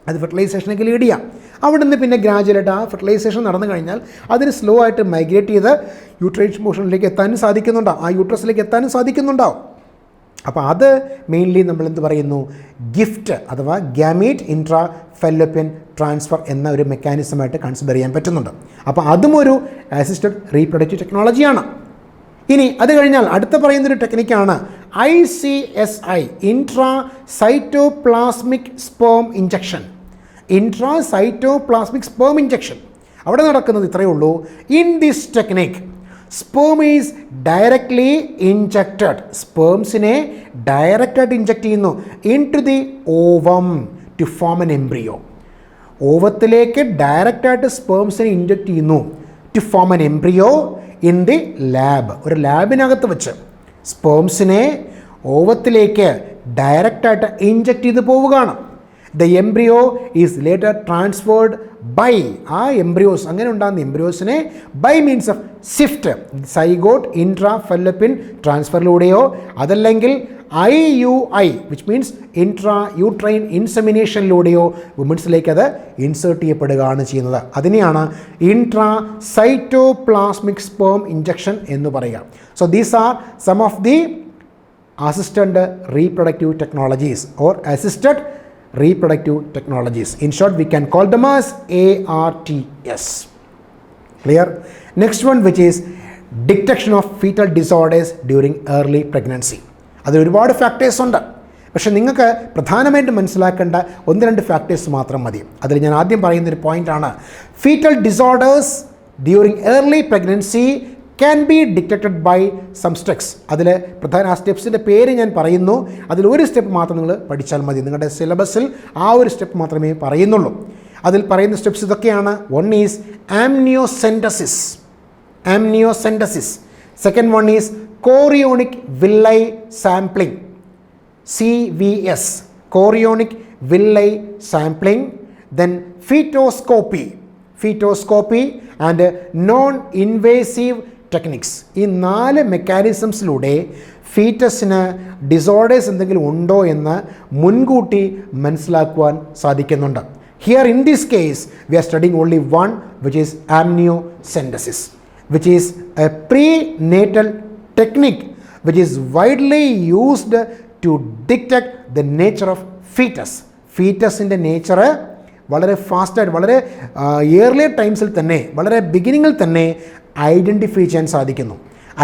അത് ഫെർട്ടിലൈസേഷനിലേക്ക് ലീഡ് ചെയ്യാം. അവിടെ നിന്ന് പിന്നെ ഗ്രാജുവലായിട്ട് ആ ഫെർട്ടിലൈസേഷൻ നടന്നു കഴിഞ്ഞാൽ അതിന് സ്ലോ ആയിട്ട് മൈഗ്രേറ്റ് ചെയ്ത് യൂട്രൈൻ മോഷനിലേക്ക് എത്താനും സാധിക്കുന്നുണ്ടാവും, ആ യൂട്രസിലേക്ക് എത്താനും സാധിക്കുന്നുണ്ടാവും. അപ്പോൾ അത് മെയിൻലി നമ്മൾ എന്ത് പറയുന്നു, ഗിഫ്റ്റ് അഥവാ ഗ്യാമീറ്റ് ഇൻട്രാ ഫെല്ലോപ്പിയൻ ട്രാൻസ്ഫർ എന്ന ഒരു മെക്കാനിസമായിട്ട് കൺസിഡർ ചെയ്യാൻ പറ്റുന്നുണ്ട്. അപ്പോൾ അതും ഒരു അസിസ്റ്റഡ് റീപ്രൊഡക്റ്റീവ് ടെക്നോളജിയാണ്. ഇനി അത് കഴിഞ്ഞാൽ അടുത്ത പറയുന്നൊരു ടെക്നിക്കാണ് ICSI, intra cytoplasmic sperm injection. Intra cytoplasmic sperm injection അവിടെ നടക്കുന്നത് ഇത്രയേ ഉള്ളൂ. In this technique sperm is directly injected. സ്പേംസിനെ ഡയറക്റ്റായിട്ട് ഇൻജക്റ്റ് ചെയ്യുന്നു into the ovum to form an embryo. ഓവത്തിലേക്ക് ഡയറക്റ്റായിട്ട് സ്പേംസിനെ ഇൻജക്റ്റ് ചെയ്യുന്നു to form an embryo in the lab. ഒരു ലാബിനകത്ത് വെച്ച് സ്പേംസിനെ ഓവത്തിലേക്ക് ഡയറക്റ്റായിട്ട് ഇൻജക്റ്റ് ചെയ്ത് പോവുകയാണ്. The embryo is later transferred by, ആ എംബ്രിയോസ് അങ്ങനെ ഉണ്ടാകുന്ന എംബ്രിയോസിനെ by means of ZIFT, zygote intra fallopian ട്രാൻസ്ഫറിലൂടെയോ അതല്ലെങ്കിൽ IUI which means intra uterine ഇൻസെമിനേഷനിലൂടെയോ വുമൻസിലേക്ക് അത് ഇൻസേർട്ട് ചെയ്യപ്പെടുകയാണ് ചെയ്യുന്നത്. അതിനെയാണ് ഇൻട്രാ സൈറ്റോപ്ലാസ്മിക് സ്പേം ഇഞ്ചക്ഷൻ എന്ന് പറയുക. So these are some of the assisted reproductive technologies or assisted reproductive technologies. In short, we can call them as ARTS. Clear? Next one, which is detection of fetal disorders during early pregnancy. അതിൽ ഒരുപാട് factors ഉണ്ട്. പക്ഷേ നിങ്ങൾക്ക് പ്രധാനമായിട്ടും മനസ്സിലാക്കേണ്ട 1-2 factors മാത്രം മതി. അതിൽ ഞാൻ ആദ്യം പറയുന്നൊരു പോയിൻ്റാണ് foetal disorders during early pregnancy can be detected by some steps. അതിൽ പ്രധാന ആ സ്റ്റെപ്സിൻ്റെ പേര് ഞാൻ പറയുന്നു. അതിലൊരു സ്റ്റെപ്പ് മാത്രം നിങ്ങൾ പഠിച്ചാൽ മതി. നിങ്ങളുടെ സിലബസിൽ ആ ഒരു സ്റ്റെപ്പ് മാത്രമേ പറയുന്നുള്ളൂ. അതിൽ പറയുന്ന സ്റ്റെപ്സ് ഇതൊക്കെയാണ്. 1 is amniocentesis. Second 1 is chorionic villi sampling, CVS, chorionic villi sampling. Then fetoscopy and non invasive techniques. ഈ 4 മെക്കാനിസംസിലൂടെ ഫീറ്റസിന് ഡിസോർഡേഴ്സ് എന്തെങ്കിലും ഉണ്ടോ എന്ന് മുൻകൂട്ടി മനസ്സിലാക്കുവാൻ സാധിക്കുന്നുണ്ട്. Here in this case we are studying only one which is amniocentesis, which is a prenatal technique which is widely used to detect the nature of ഫീറ്റസിൻ്റെ nature വളരെ ഫാസ്റ്റായിട്ട് വളരെ ഇയർലി ടൈംസിൽ തന്നെ വളരെ ബിഗിനിങ്ങിൽ തന്നെ ഐഡൻറ്റിഫൈ ചെയ്യാൻ സാധിക്കുന്നു.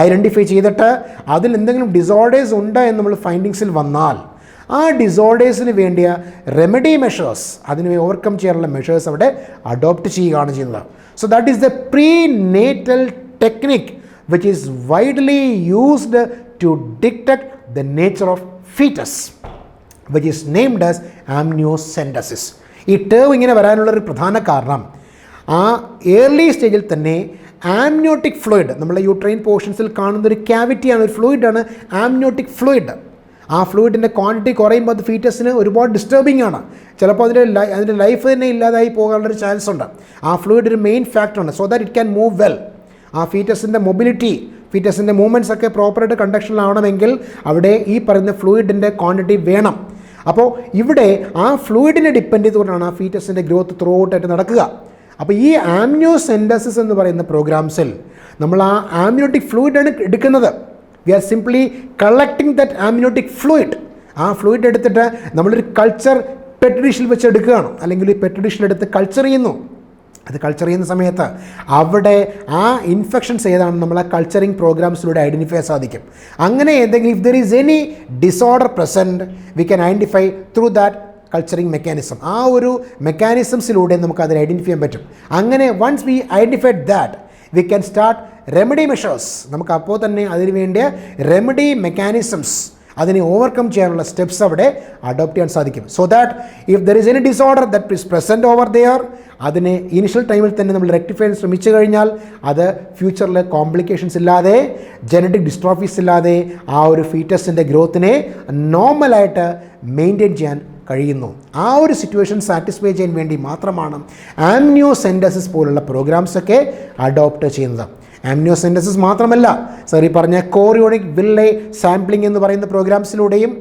ഐഡൻറ്റിഫൈ ചെയ്തിട്ട് അതിൽ എന്തെങ്കിലും ഡിസോർഡേഴ്സ് ഉണ്ട് എന്ന് നമ്മൾ ഫൈൻഡിങ്സിൽ വന്നാൽ ആ ഡിസോർഡേഴ്സിന് വേണ്ടിയ റെമഡി മെഷേഴ്സ്, അതിനെ ഓവർകം ചെയ്യാനുള്ള മെഷേഴ്സ് അവിടെ അഡോപ്റ്റ് ചെയ്യുകയാണ് ചെയ്യുന്നത്. So that is the prenatal technique which is widely used to detect the nature of fetus which is named as amniocentesis. ഈ ടേം ഇങ്ങനെ വരാനുള്ളൊരു പ്രധാന കാരണം ആ ഏർലി സ്റ്റേജിൽ തന്നെ ആംനിയോട്ടിക് ഫ്ലൂയിഡ്, നമ്മുടെ യൂട്രൈൻ പോർഷൻസിൽ കാണുന്നൊരു ക്യാവിറ്റിയാണ്, ഒരു ഫ്ലൂയിഡാണ് ആംനിയോട്ടിക് ഫ്ലൂയിഡ്. ആ ഫ്ലൂയിഡിൻ്റെ ക്വാണ്ടിറ്റി കുറയുമ്പോൾ അത് ഫീറ്റസിന് ഒരുപാട് ഡിസ്റ്റർബിംഗ് ആണ്. ചിലപ്പോൾ അതിൻ്റെ ലൈഫ് തന്നെ ഇല്ലാതായി പോകാനുള്ളൊരു ചാൻസ് ഉണ്ട്. ആ ഫ്ലൂയിഡ് ഒരു മെയിൻ ഫാക്ടറാണ്. So that it can move well. ആ ഫീറ്റസിൻ്റെ മൊബിലിറ്റി, ഫീറ്റസിൻ്റെ മൂവ്മെൻറ്റ്സ് ഒക്കെ പ്രോപ്പറായിട്ട് കണ്ടക്ഷനിലാവണമെങ്കിൽ അവിടെ ഈ പറയുന്ന ഫ്ലൂയിഡിൻ്റെ ക്വാണ്ടിറ്റി വേണം. അപ്പോൾ ഇവിടെ ആ ഫ്ലൂയിഡിനെ ഡിപ്പെൻഡ് ചെയ്തുകൊണ്ടാണ് ആ ഫീറ്റസിൻ്റെ ഗ്രോത്ത് ത്രൂ ഔട്ടായിട്ട് നടക്കുക. അപ്പോൾ ഈ ആംനിയോസെൻറ്റസിസ് എന്ന് പറയുന്ന പ്രോഗ്രാംസിൽ നമ്മൾ ആ ആംനിയോട്ടിക് ഫ്ലൂയിഡാണ് എടുക്കുന്നത്. We are simply collecting that amniotic fluid. ആ ഫ്ലൂയിഡ് എടുത്തിട്ട് നമ്മളൊരു കൾച്ചർ പെട്രി ഡിഷിൽ വെച്ച് എടുക്കുകയാണ്, അല്ലെങ്കിൽ ഈ പെട്രി ഡിഷിലെടുത്ത് കൾച്ചർ ചെയ്യുന്നു. അത് കൾച്ചർ ചെയ്യുന്ന സമയത്ത് അവിടെ ആ ഇൻഫെക്ഷൻസ് ഏതാണെന്ന് നമ്മൾ ആ കൾച്ചറിങ് പ്രോഗ്രാംസിലൂടെ ഐഡൻറ്റിഫൈ ചെയ്യാൻ സാധിക്കും. അങ്ങനെ എന്തെങ്കിലും if there is any disorder present we can identify through that culturing mechanism. ആ ഒരു മെക്കാനിസംസിലൂടെ നമുക്ക് അതിനെ ഐഡൻറ്റിഫൈ ചെയ്യാൻ പറ്റും. അങ്ങനെ once we identified that we can start remedy measures. നമുക്ക് അപ്പോൾ തന്നെ അതിന് വേണ്ടിയ റെമഡി മെക്കാനിസംസ് അതിനെ ഓവർകം ചെയ്യാനുള്ള സ്റ്റെപ്സ് അവിടെ അഡോപ്റ്റ് ചെയ്യാൻ സാധിക്കും. So that if there is any disorder that is present over there, അതിനെ ഇനിഷ്യൽ ടൈമിൽ തന്നെ നമ്മൾ റെക്ടിഫൈ ചെയ്യാൻ ശ്രമിച്ചു കഴിഞ്ഞാൽ അത് ഫ്യൂച്ചറിൽ കോംപ്ലിക്കേഷൻസ് ഇല്ലാതെ, ജനറ്റിക് ഡിസ്ട്രോഫീസ് ഇല്ലാതെ ആ ഒരു ഫീറ്റസിൻ്റെ ഗ്രോത്തിനെ നോർമലായിട്ട് മെയിൻറ്റെയിൻ ചെയ്യാൻ കഴിയുന്നു. ആ ഒരു സിറ്റുവേഷൻ സാറ്റിസ്ഫൈ ചെയ്യാൻ വേണ്ടി മാത്രമാണ് ആംനിയോസെൻറ്റസിസ് പോലുള്ള പ്രോഗ്രാംസൊക്കെ അഡോപ്റ്റ് ചെയ്യുന്നത്. ആംനിയോസെൻറ്റസിസ് മാത്രമല്ല, സാർ ഈ പറഞ്ഞ കോറിയോണിക് വില്ലേ സാമ്പിളിംഗ് എന്ന് പറയുന്ന പ്രോഗ്രാംസിലൂടെയും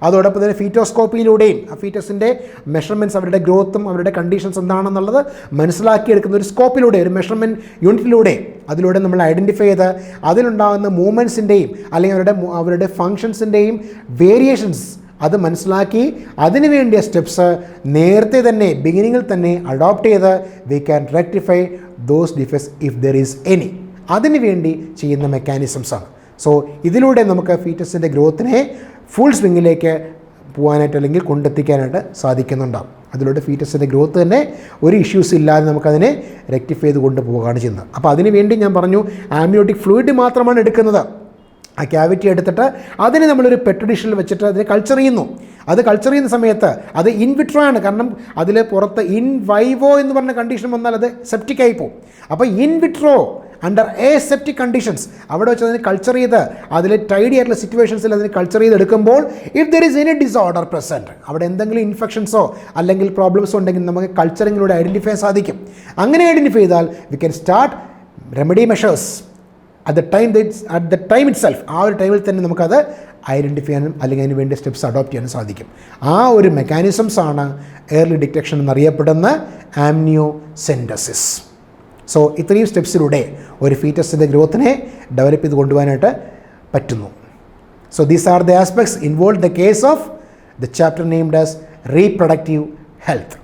അതോടൊപ്പം തന്നെ ഫീറ്റോസ്കോപ്പിയിലൂടെയും ആ ഫീറ്റസിൻ്റെ മെഷർമെൻറ്റ്സ്, അവരുടെ ഗ്രോത്തും അവരുടെ കണ്ടീഷൻസ് എന്താണെന്നുള്ളത് മനസ്സിലാക്കിയെടുക്കുന്ന ഒരു സ്കോപ്പിലൂടെ, ഒരു മെഷർമെൻറ്റ് യൂണിറ്റിലൂടെ, അതിലൂടെ നമ്മൾ ഐഡൻറ്റിഫൈ ചെയ്ത് അതിലുണ്ടാകുന്ന മൂവ്മെൻറ്റ്സിൻ്റെയും അല്ലെങ്കിൽ അവരുടെ ഫങ്ഷൻസിൻ്റെയും വേരിയേഷൻസ് അത് മനസ്സിലാക്കി അതിന് വേണ്ടിയ സ്റ്റെപ്സ് നേരത്തെ തന്നെ ബിഗിനിങ്ങിൽ തന്നെ അഡോപ്റ്റ് ചെയ്ത് we can rectify those defects if there is any. അതിന് വേണ്ടി ചെയ്യുന്ന മെക്കാനിസംസാണ്. സോ ഇതിലൂടെ നമുക്ക് ഫീറ്റസിൻ്റെ ഗ്രോത്തിനെ ഫുൾ സ്വിങ്ങിലേക്ക് പോകാനായിട്ട് അല്ലെങ്കിൽ കൊണ്ടെത്തിക്കാനായിട്ട് സാധിക്കുന്നുണ്ടാവും. അതിലൂടെ ഫീറ്റസിൻ്റെ ഗ്രോത്ത് തന്നെ ഒരു ഇഷ്യൂസ് ഇല്ലാതെ നമുക്കതിനെ റെക്ടിഫൈ ചെയ്ത് കൊണ്ടുപോവുകയാണ് ചെയ്യുന്നത്. അപ്പോൾ അതിന് വേണ്ടി ഞാൻ പറഞ്ഞു ആംനിയോട്ടിക് ഫ്ലൂയിഡ് മാത്രമാണ് എടുക്കുന്നത്. ആ ക്യാവിറ്റി എടുത്തിട്ട് അതിനെ നമ്മളൊരു പെട്രി ഡിഷിൽ വെച്ചിട്ട് അതിനെ കൾച്ചർ ചെയ്യുന്നു. അത് കൾച്ചർ ചെയ്യുന്ന സമയത്ത് അത് ഇൻ വിട്രോ ആണ്. കാരണം അതിൽ പുറത്ത് ഇൻ വൈവോ എന്ന് പറഞ്ഞ കണ്ടീഷൻ വന്നാൽ അത് സെപ്റ്റിക് ആയി പോകും. അപ്പോൾ in vitro under aseptic conditions അവിടെ വെച്ച് അതിന് കൾച്ചർ ചെയ്ത് അതിൽ ടൈഡി ആയിട്ടുള്ള സിറ്റുവേഷൻസിൽ അതിന് കൾച്ചർ ചെയ്തെടുക്കുമ്പോൾ if there is any disorder present, അവിടെ എന്തെങ്കിലും ഇൻഫെക്ഷൻസോ അല്ലെങ്കിൽ പ്രോബ്ലംസോ ഉണ്ടെങ്കിൽ നമുക്ക് കൾച്ചറിങ്ങിലൂടെ ഐഡൻറ്റിഫൈ ചെയ്യാൻ സാധിക്കും. അങ്ങനെ ഐഡൻറ്റിഫൈ ചെയ്താൽ V can start remedy measures at the time it self. ആ ഒരു ടൈമിൽ തന്നെ നമുക്കത് ഐഡൻറ്റിഫൈ ചെയ്യാനും അല്ലെങ്കിൽ അതിന് വേണ്ടി സ്റ്റെപ്സ് അഡോപ്റ്റ് ചെയ്യാനും സാധിക്കും. ആ ഒരു മെക്കാനിസംസാണ് ഏർലി ഡിറ്റക്ഷൻ എന്നറിയപ്പെടുന്ന ആംനിയോസെൻറ്റസിസ്. സോ ഇത്രയും സ്റ്റെപ്സിലൂടെ ഒരു ഫീറ്റസിൻ്റെ ഗ്രോത്തിനെ ഡെവലപ്പ് ചെയ്ത് കൊണ്ടുപോകാനായിട്ട് പറ്റുന്നു. So these are the aspects involve the case of the chapter named as reproductive health.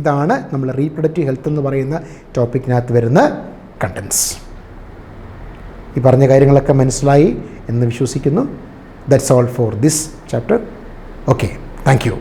ഇതാണ് നമ്മൾ റീപ്രൊഡക്റ്റീവ് ഹെൽത്ത് എന്ന് പറയുന്ന ടോപ്പിക്കിനകത്ത് വരുന്ന കണ്ടൻസ്. ഈ പറഞ്ഞ കാര്യങ്ങളൊക്കെ മനസ്സിലായി എന്ന് വിശ്വസിക്കുന്നു. That's all for this chapter. Okay, thank you.